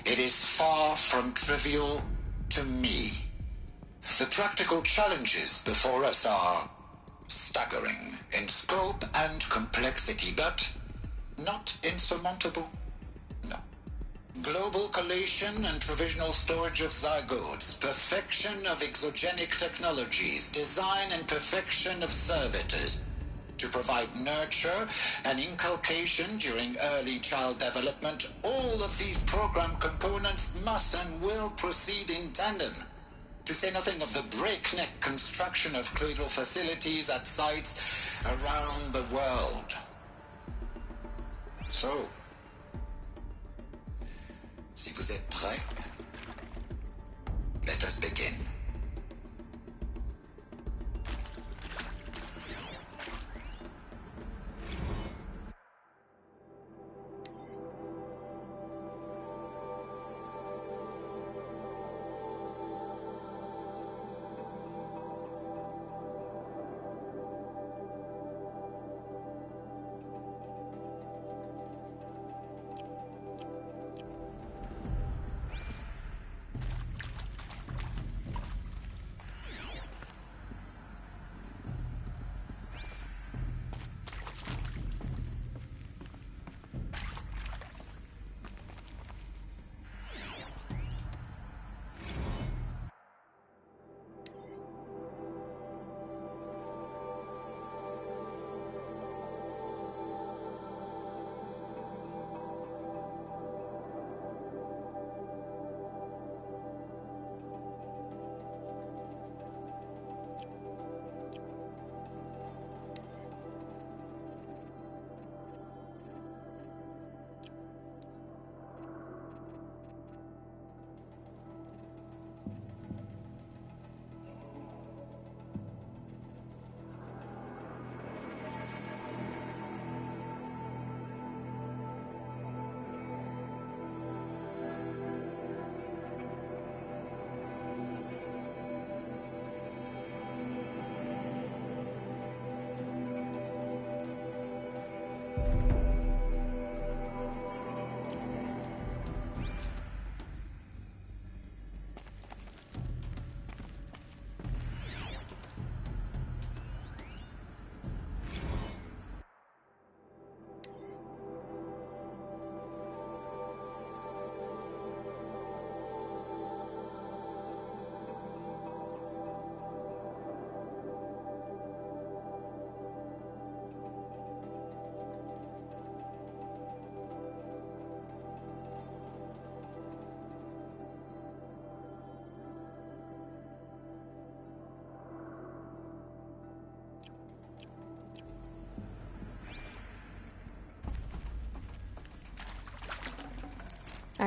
it is far from trivial to me. The practical challenges before us are staggering in scope and complexity, but not insurmountable. No. Global collation and provisional storage of zygotes, perfection of exogenic technologies, design and perfection of servitors to provide nurture and inculcation during early child development. All of these program components must and will proceed in tandem. To say nothing of the breakneck construction of cradle facilities at sites around the world. So, si vous êtes prêts, let us begin.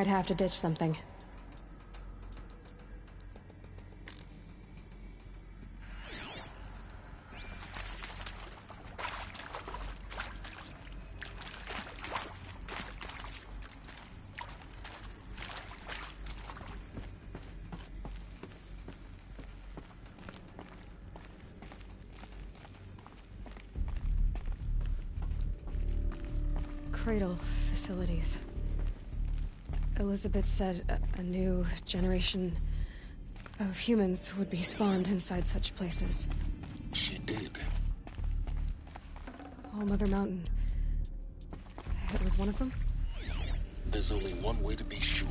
I'd have to ditch something. Cradle facilities. Elizabeth said a new generation of humans would be spawned inside such places. She did. All Mother Mountain. It was one of them? There's only one way to be sure.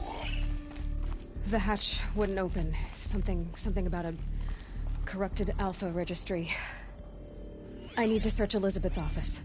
The hatch wouldn't open. Something about a corrupted Alpha registry. I need to search Elizabeth's office.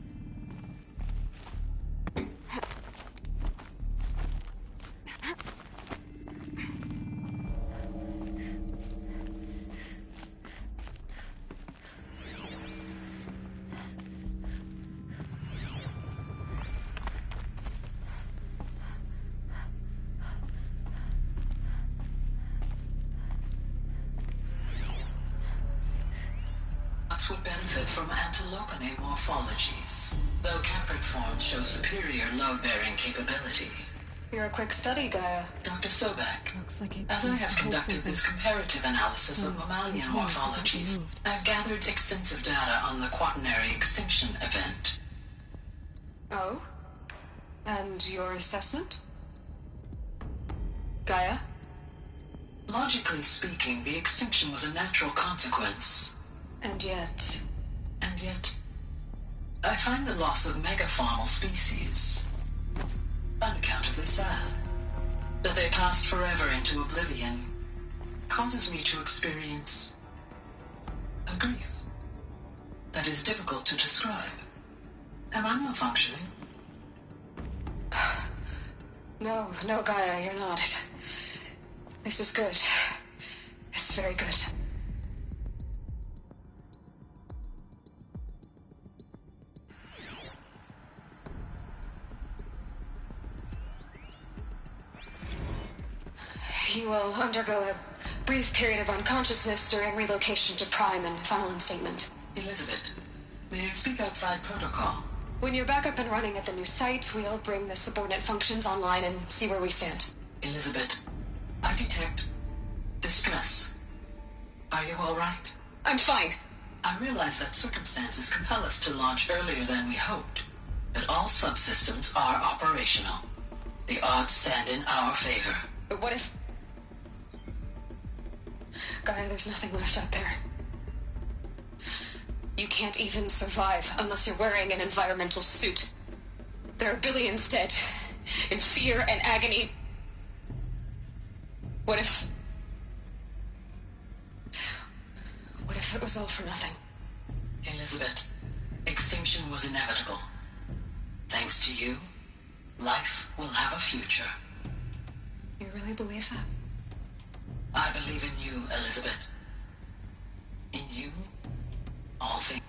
Would benefit from antilopinate morphologies, though caprid forms show superior load-bearing capability. You're a quick study, Gaia. Dr. Sobek, looks like it as I have conducted this comparative analysis of mammalian morphologies, I've gathered extensive data on the quaternary extinction event. Oh? And your assessment? Gaia? Logically speaking, the extinction was a natural consequence. And yet, I find the loss of megafaunal species unaccountably sad. That they passed forever into oblivion causes me to experience a grief that is difficult to describe. Am I malfunctioning? No, Gaia, you're not. This is good. It's very good. You will undergo a brief period of unconsciousness during relocation to Prime and final instatement. Elizabeth, may I speak outside protocol? When you're back up and running at the new site, we'll bring the subordinate functions online and see where we stand. Elizabeth, I detect distress. Are you all right? I'm fine. I realize that circumstances compel us to launch earlier than we hoped, but all subsystems are operational. The odds stand in our favor. But what if... Gaia, there's nothing left out there. You can't even survive unless you're wearing an environmental suit. There are billions dead, in fear and agony. What if it was all for nothing? Elizabeth, extinction was inevitable. Thanks to you, life will have a future. You really believe that? I believe in you, Elizabeth. In you, all things.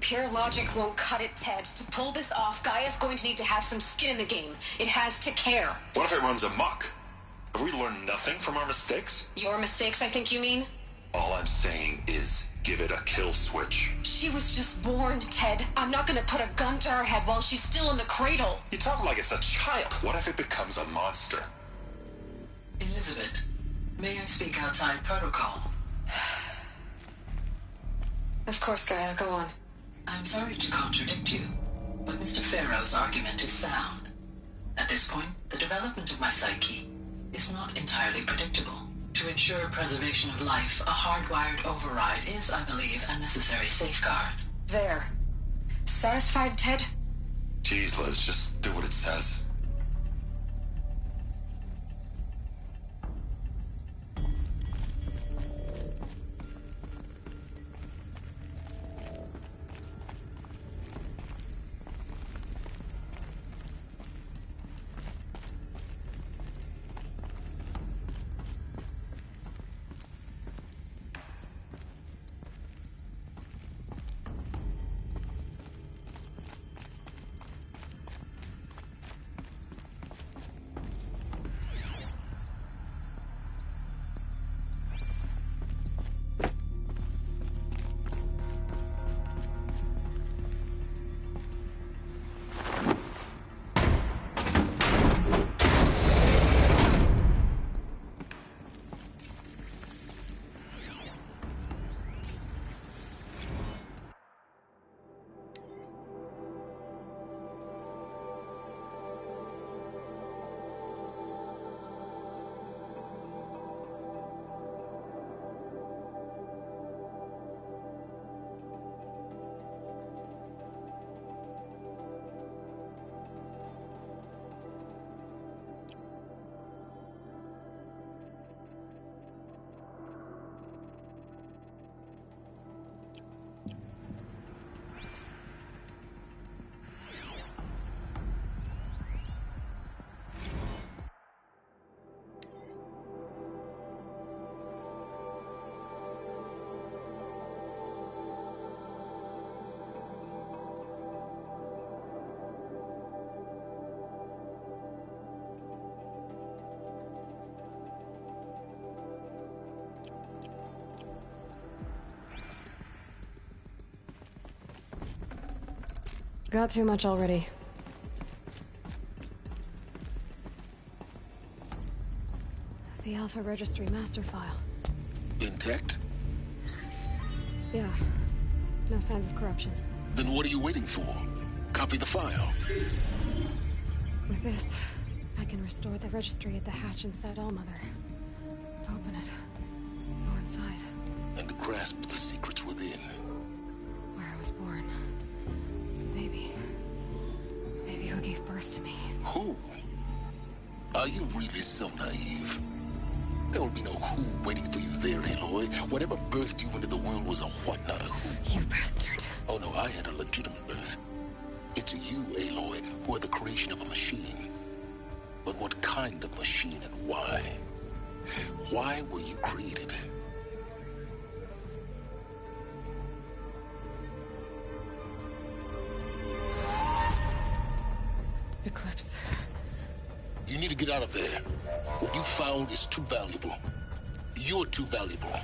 Pure logic won't cut it, Ted. To pull this off, Gaia's going to need to have some skin in the game. It has to care. What if it runs amok? Have we learned nothing from our mistakes? Your mistakes, I think you mean? All I'm saying is, give it a kill switch. She was just born, Ted. I'm not gonna put a gun to her head while she's still in the cradle. You talk like it's a child. What if it becomes a monster? Elizabeth, may I speak outside protocol? Of course, Gaia, go on. I'm sorry to contradict you, but Mr. Farrow's argument is sound. At this point, the development of my psyche is not entirely predictable. To ensure preservation of life, a hardwired override is, I believe, a necessary safeguard. There. Satisfied, Ted? Jeez, Liz, just do what it says. Got too much already. The Alpha Registry master file. Intact? Yeah. No signs of corruption. Then what are you waiting for? Copy the file. With this, I can restore the registry at the hatch inside Allmother. Open it. Go inside. And grasp the secrets within. Where I was born. Maybe who gave birth to me. Who? Are you really so naive? There will be no who waiting for you there, Aloy. Whatever birthed you into the world was a what, not a who. You bastard. Oh no, I had a legitimate birth. It's you, Aloy, who are the creation of a machine. But what kind of machine and why? Why were you created? Eclipse. You need to get out of there. What you found is too valuable. You're too valuable.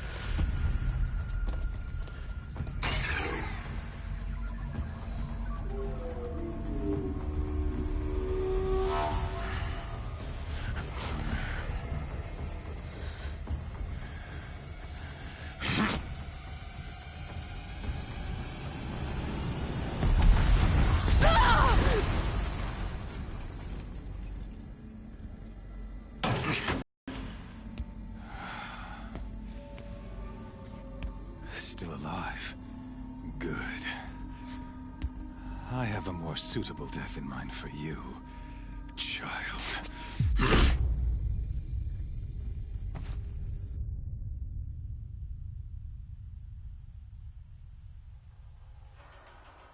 Still alive. Good. I have a more suitable death in mind for you, child.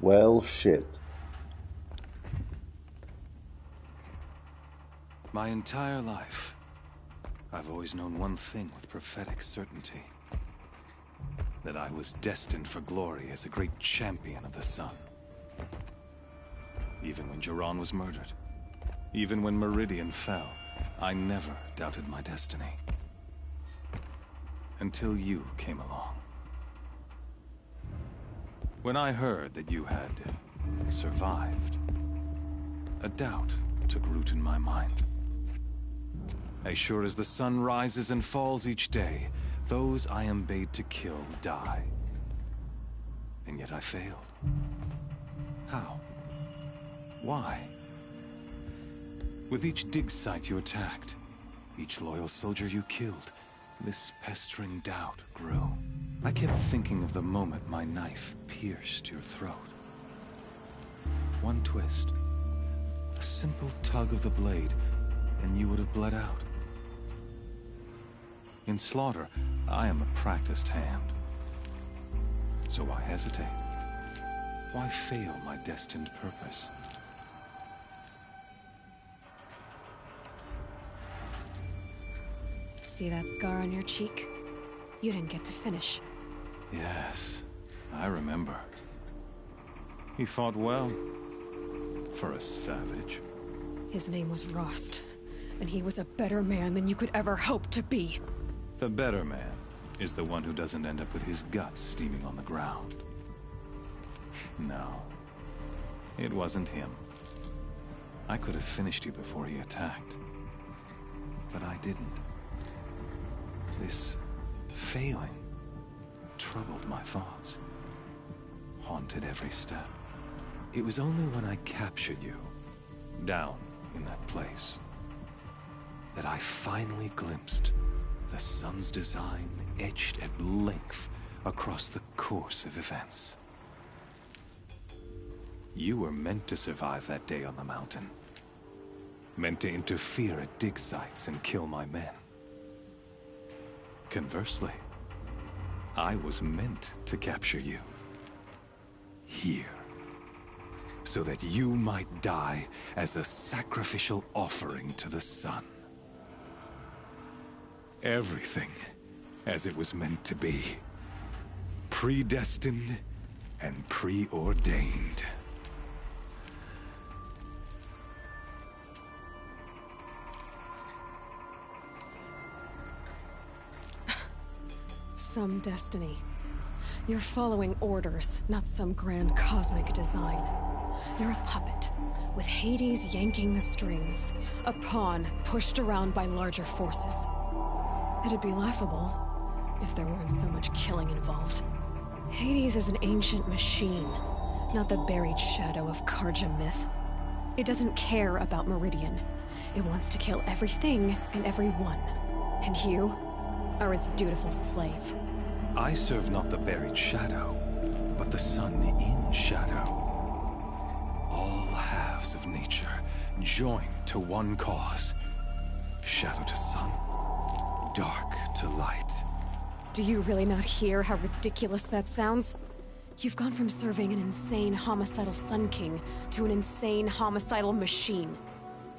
Well, shit. My entire life, I've always known one thing with prophetic certainty. That I was destined for glory as a great champion of the sun. Even when Jiran was murdered, even when Meridian fell, I never doubted my destiny. Until you came along. When I heard that you had survived, a doubt took root in my mind. As sure as the sun rises and falls each day, those I am bade to kill die. And yet I failed. How? Why? With each dig site you attacked, each loyal soldier you killed, this pestering doubt grew. I kept thinking of the moment my knife pierced your throat. One twist, a simple tug of the blade, and you would have bled out. In slaughter, I am a practiced hand. So why hesitate? Why fail my destined purpose? See that scar on your cheek? You didn't get to finish. Yes, I remember. He fought well. For a savage. His name was Rost, and he was a better man than you could ever hope to be. The better man is the one who doesn't end up with his guts steaming on the ground. No, it wasn't him. I could have finished you before he attacked. But I didn't. This failing troubled my thoughts, haunted every step. It was only when I captured you, down in that place, that I finally glimpsed the sun's design etched at length across the course of events. You were meant to survive that day on the mountain. Meant to interfere at dig sites and kill my men. Conversely, I was meant to capture you. Here. So that you might die as a sacrificial offering to the sun. Everything as it was meant to be. Predestined and preordained. Some destiny. You're following orders, not some grand cosmic design. You're a puppet, with Hades yanking the strings. A pawn pushed around by larger forces. It'd be laughable if there weren't so much killing involved. Hades is an ancient machine, not the buried shadow of Karja myth. It doesn't care about Meridian. It wants to kill everything and everyone. And you are its dutiful slave. I serve not the buried shadow, but the sun in shadow. All halves of nature joined to one cause. Shadow to sun, dark to light. Do you really not hear how ridiculous that sounds? You've gone from serving an insane homicidal Sun King to an insane homicidal machine.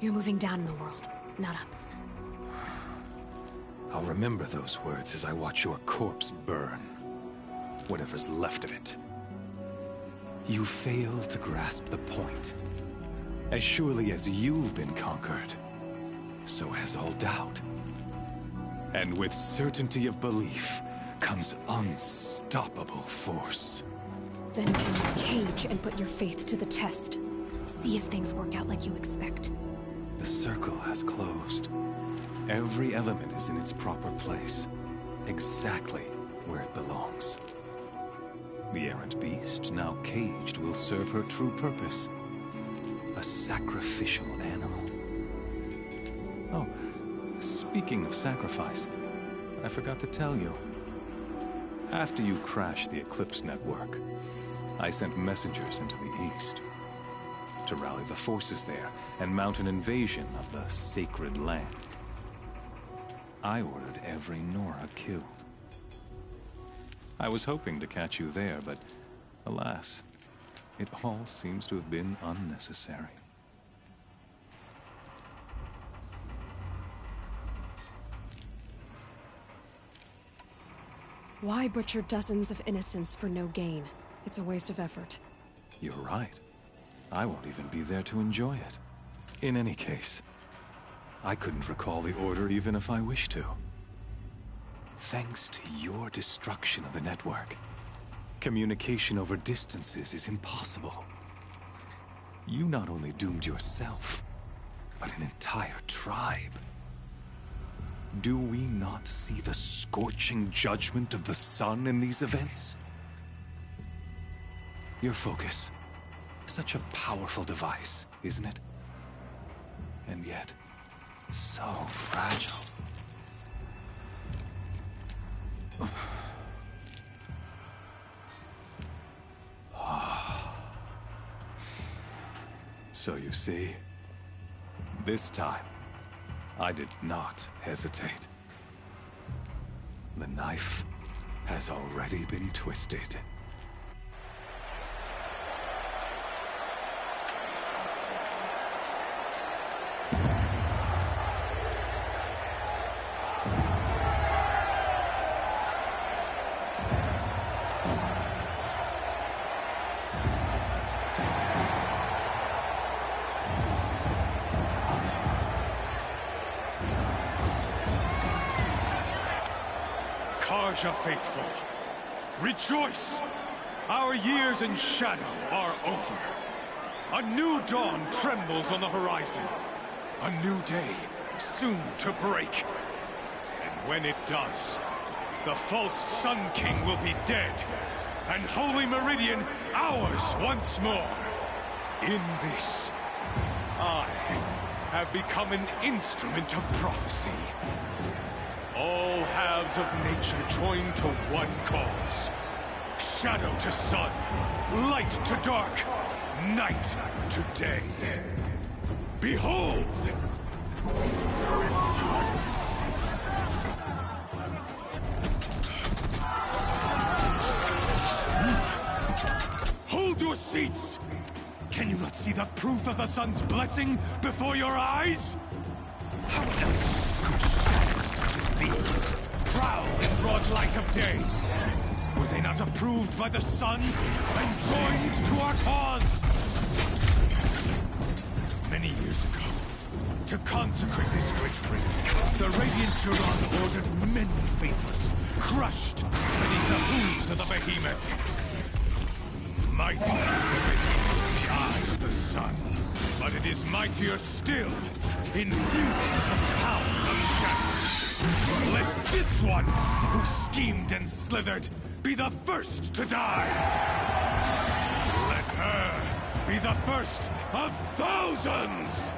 You're moving down in the world, not up. I'll remember those words as I watch your corpse burn. Whatever's left of it. You fail to grasp the point. As surely as you've been conquered, so has all doubt. And with certainty of belief comes unstoppable force. Then cleanse cage and put your faith to the test. See if things work out like you expect. The circle has closed. Every element is in its proper place, exactly where it belongs. The errant beast, now caged, will serve her true purpose. A sacrificial animal. Oh, speaking of sacrifice, I forgot to tell you. After you crashed the Eclipse network, I sent messengers into the east to rally the forces there and mount an invasion of the sacred land. I ordered every Nora killed. I was hoping to catch you there, but alas, it all seems to have been unnecessary. Why butcher dozens of innocents for no gain? It's a waste of effort. You're right. I won't even be there to enjoy it. In any case, I couldn't recall the order even if I wished to. Thanks to your destruction of the network, communication over distances is impossible. You not only doomed yourself, but an entire tribe. Do we not see the scorching judgment of the sun in these events? Your focus, such a powerful device, isn't it? And yet, so fragile. So you see, this time, I did not hesitate. The knife has already been twisted. Karja faithful, rejoice! Our years in shadow are over. A new dawn trembles on the horizon. A new day soon to break. And when it does, the false Sun King will be dead, and Holy Meridian ours once more. In this, I have become an instrument of prophecy. All halves of nature join to one cause. Shadow to sun, light to dark, night to day. Behold! Hold your seats! Can you not see the proof of the sun's blessing before your eyes? How else could shadows such as these prowl in broad light of day? Were they not approved by the sun and joined to our cause? Many years ago, to consecrate this great ring, the Radiant Turon ordered many faithless crushed beneath the hooves of the behemoth. Mighty is the behemoth in the eyes of the sun, but it is mightier still in view of the power of shadow. Let this one, who schemed and slithered, be the first to die. Let her be the first of thousands!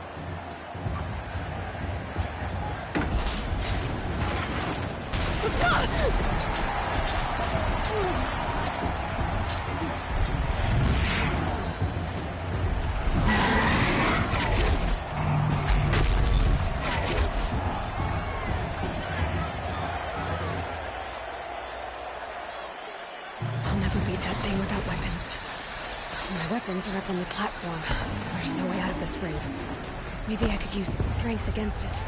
I'll never beat that thing without weapons. My weapons are up on the platform. There's no way out of this ring. Maybe I could use its strength against it.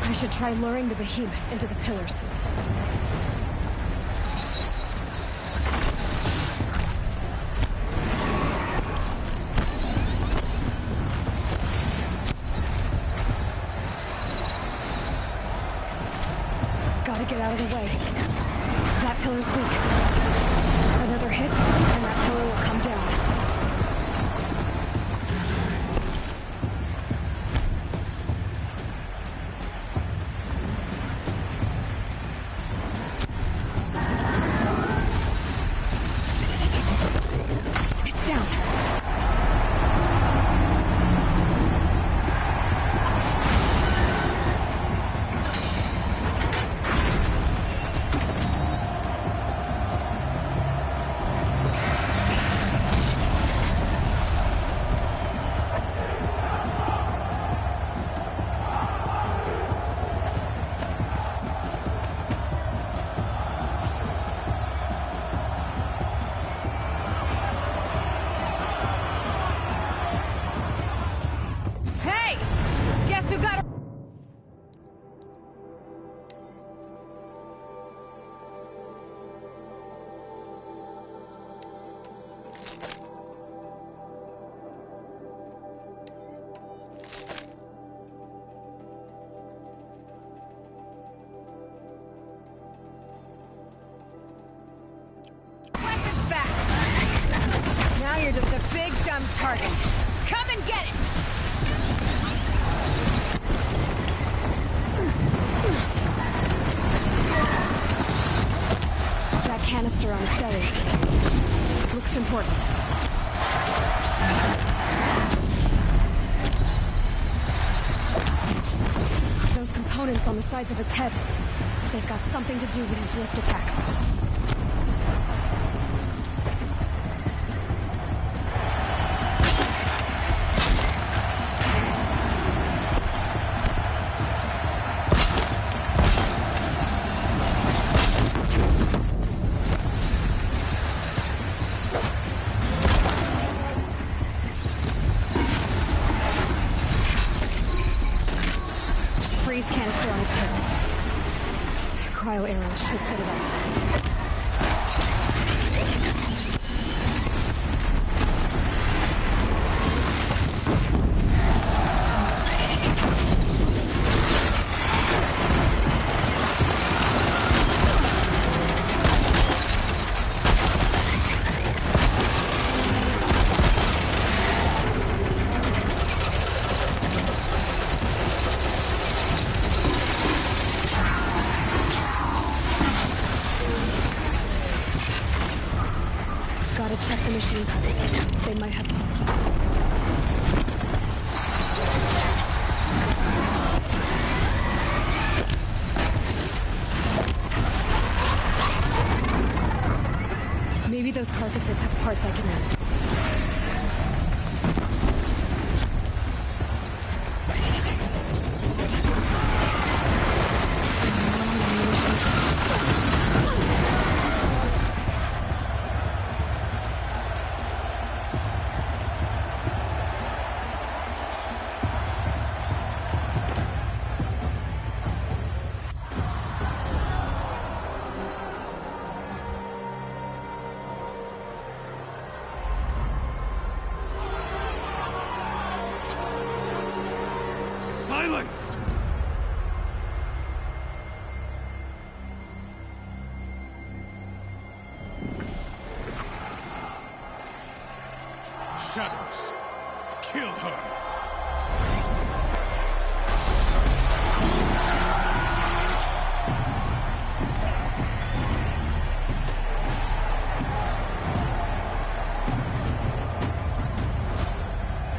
I should try luring the behemoth into the pillars. Gotta get out of the way. That pillar's weak. Another hit, and that pillar will come down. Now you're just a big, dumb target. Come and get it! That canister on its belly looks important. Those components on the sides of its head, they've got something to do with his lift attacks. Freeze canister on its head. Cryo arrows should set it off. Silence! Shadows, kill her!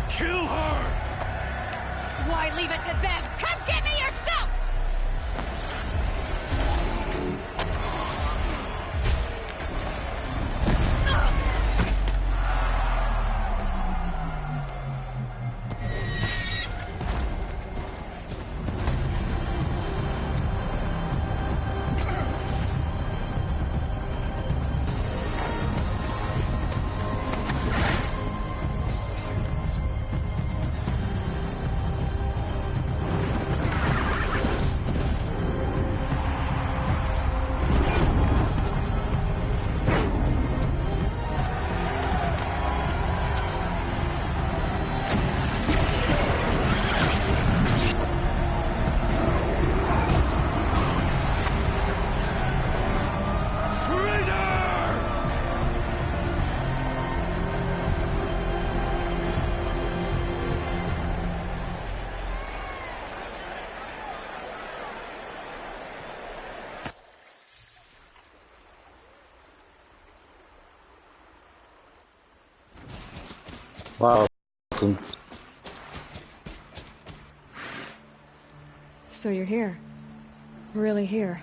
Kill her! Why leave it to them? Come get me yourself! Wow. So you're here. Really here.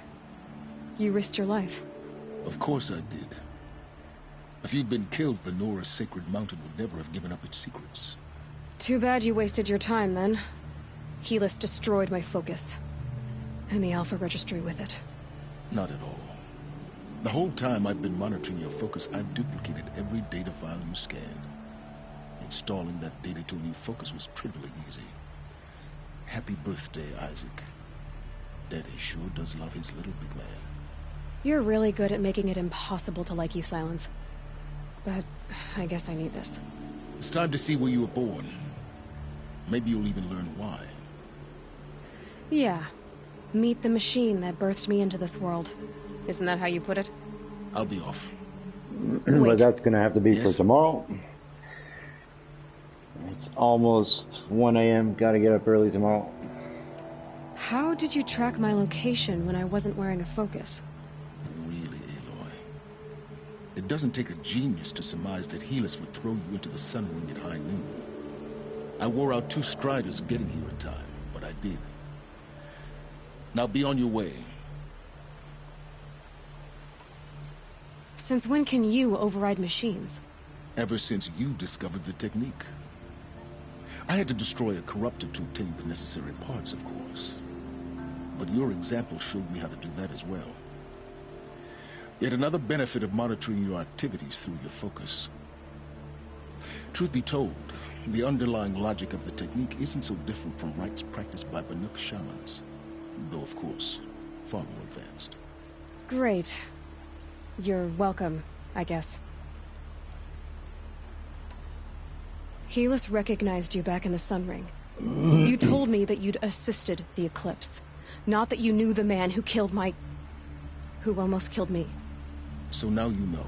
You risked your life. Of course I did. If you'd been killed, the Nora's Sacred Mountain would never have given up its secrets. Too bad you wasted your time, then. Helis destroyed my focus. And the Alpha Registry with it. Not at all. The whole time I've been monitoring your focus, I've duplicated every data file you scanned. Installing that data to a new focus was trivially easy. Happy birthday, Isaac. Daddy sure does love his little big man. You're really good at making it impossible to like you, Silence. But I guess I need this. It's time to see where you were born. Maybe you'll even learn why. Yeah. Meet the machine that birthed me into this world. Isn't that how you put it? I'll be off. But that's gonna have to be for tomorrow. It's almost 1 a.m. Gotta get up early tomorrow. How did you track my location when I wasn't wearing a focus? Really, Aloy? It doesn't take a genius to surmise that Helis would throw you into the sun ring at high noon. I wore out 2 striders getting here in time, but I did. Now be on your way. Since when can you override machines? Ever since you discovered the technique. I had to destroy a corruptor to obtain the necessary parts, of course. But your example showed me how to do that as well. Yet another benefit of monitoring your activities through your focus. Truth be told, the underlying logic of the technique isn't so different from rites practiced by Banuk shamans. Though, of course, far more advanced. Great. You're welcome, I guess. Helis recognized you back in the Sun Ring. You told me that you'd assisted the Eclipse. Not that you knew the man who killed who almost killed me. So now you know.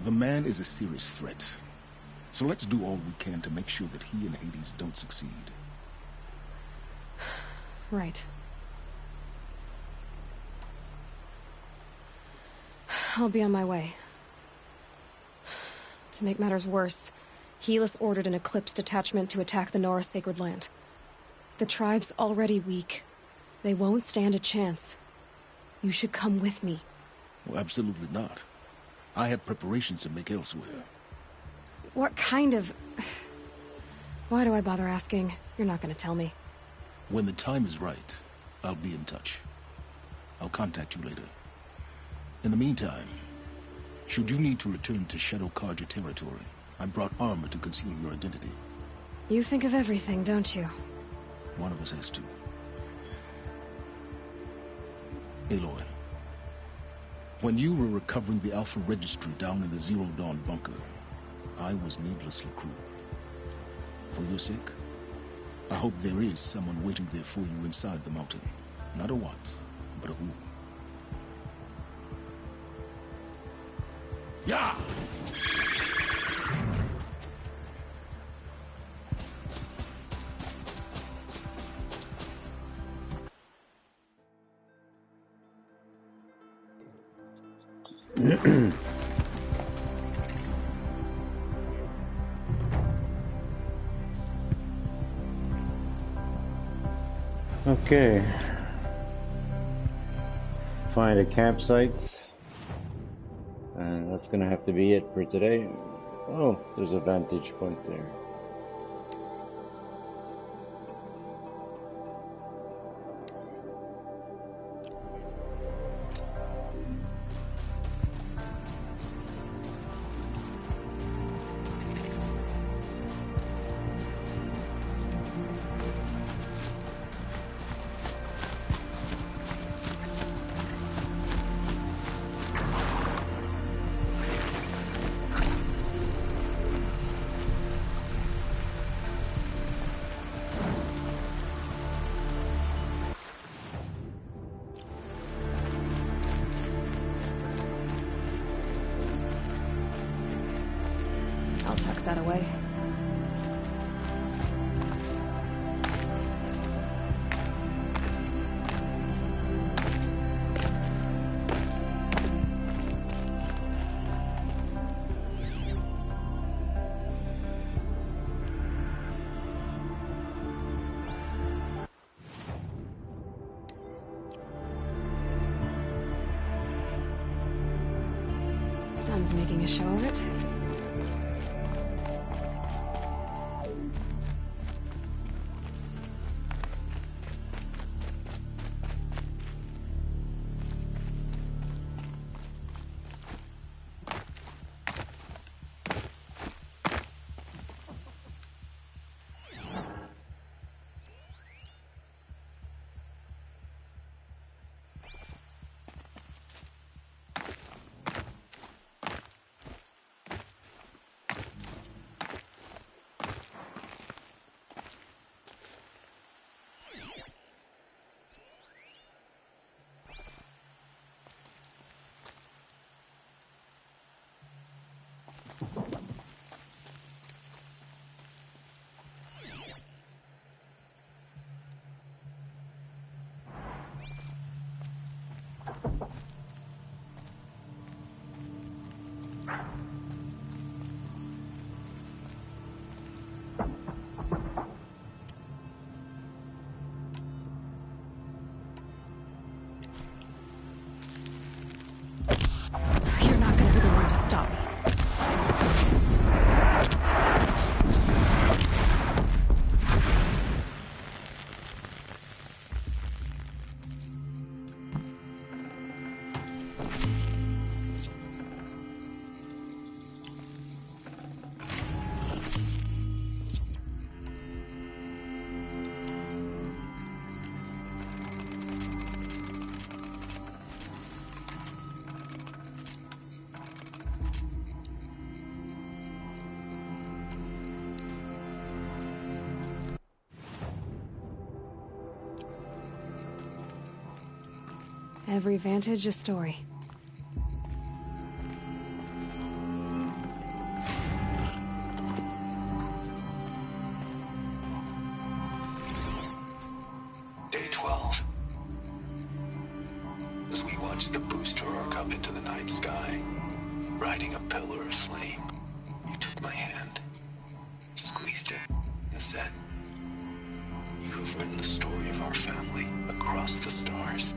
The man is a serious threat. So let's do all we can to make sure that he and Hades don't succeed. Right. I'll be on my way. To make matters worse, Helis ordered an Eclipse detachment to attack the Nora Sacred Land. The tribe's already weak. They won't stand a chance. You should come with me. Well, absolutely not. I have preparations to make elsewhere. What kind of... Why do I bother asking? You're not gonna tell me. When the time is right, I'll be in touch. I'll contact you later. In the meantime, should you need to return to Shadow Carja territory, I brought armor to conceal your identity. You think of everything, don't you? One of us has to. Aloy, when you were recovering the Alpha Registry down in the Zero Dawn bunker, I was needlessly cruel. For your sake, I hope there is someone waiting there for you inside the mountain. Not a what, but a who. Yeah! Okay. Find a campsite. And that's gonna have to be it for today. Oh, there's a vantage point there. I'll tuck that away. Sun's making a show of it. You're not gonna be the one to stop me. Every vantage a story. Day 12. As we watched the booster arc up into the night sky, riding a pillar of flame, you took my hand, squeezed it, and said, "You have written the story of our family across the stars."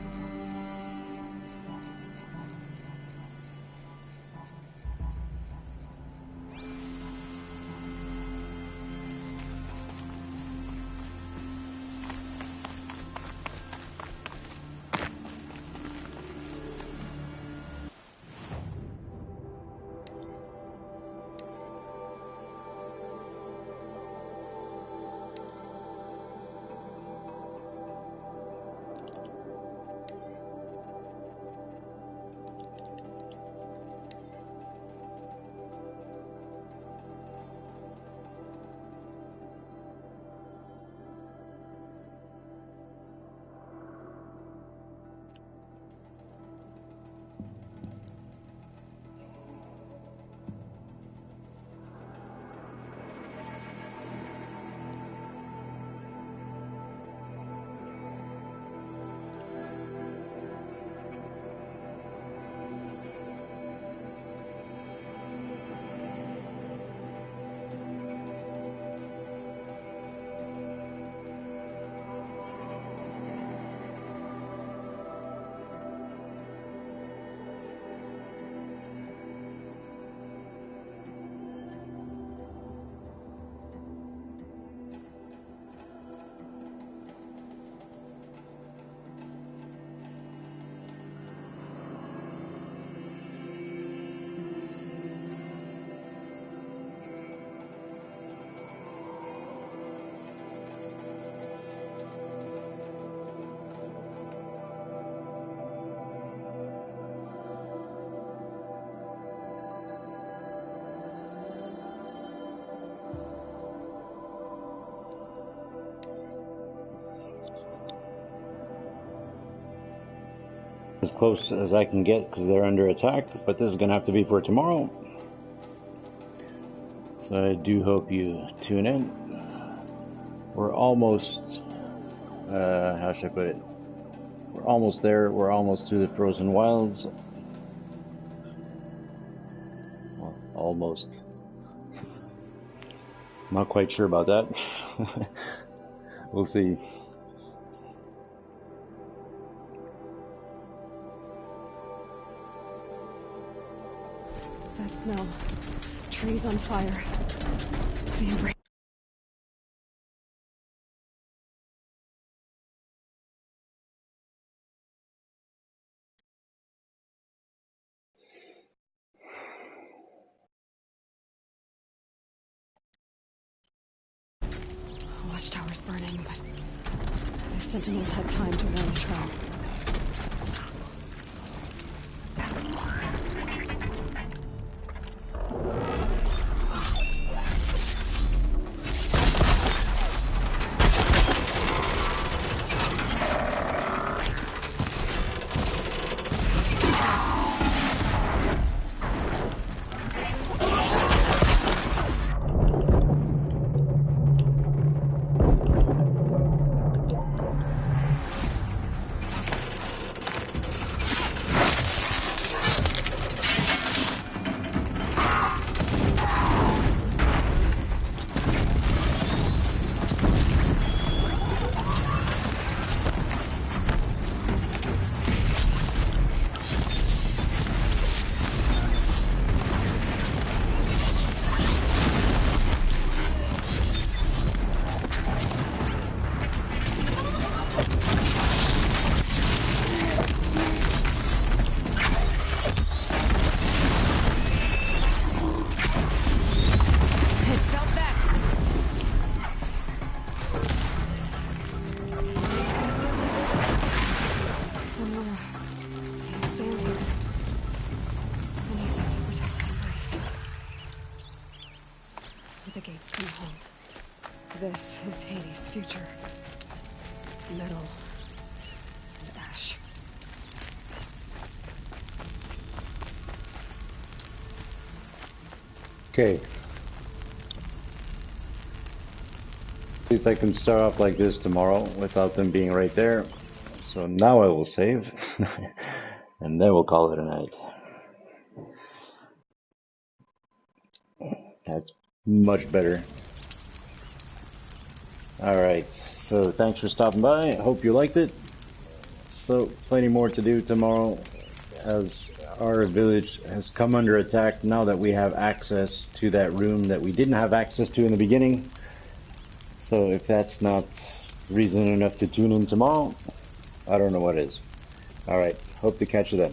close as I can get because they're under attack, but this is going to have to be for tomorrow. So I do hope you tune in. We're almost, how should I put it? We're almost there. We're almost to the frozen wilds. Well, almost. Not quite sure about that. We'll see. That smell. Trees on fire. The embrace. Watchtower's burning, but the Sentinels had time to warn the trail. This is Hades' future. Metal and ash. Okay. At least I can start off like this tomorrow without them being right there. So now I will save. And then we'll call it a night. That's much better. Alright, so thanks for stopping by. I hope you liked it. So, plenty more to do tomorrow as our village has come under attack now that we have access to that room that we didn't have access to in the beginning. So if that's not reason enough to tune in tomorrow, I don't know what is. Alright, hope to catch you then.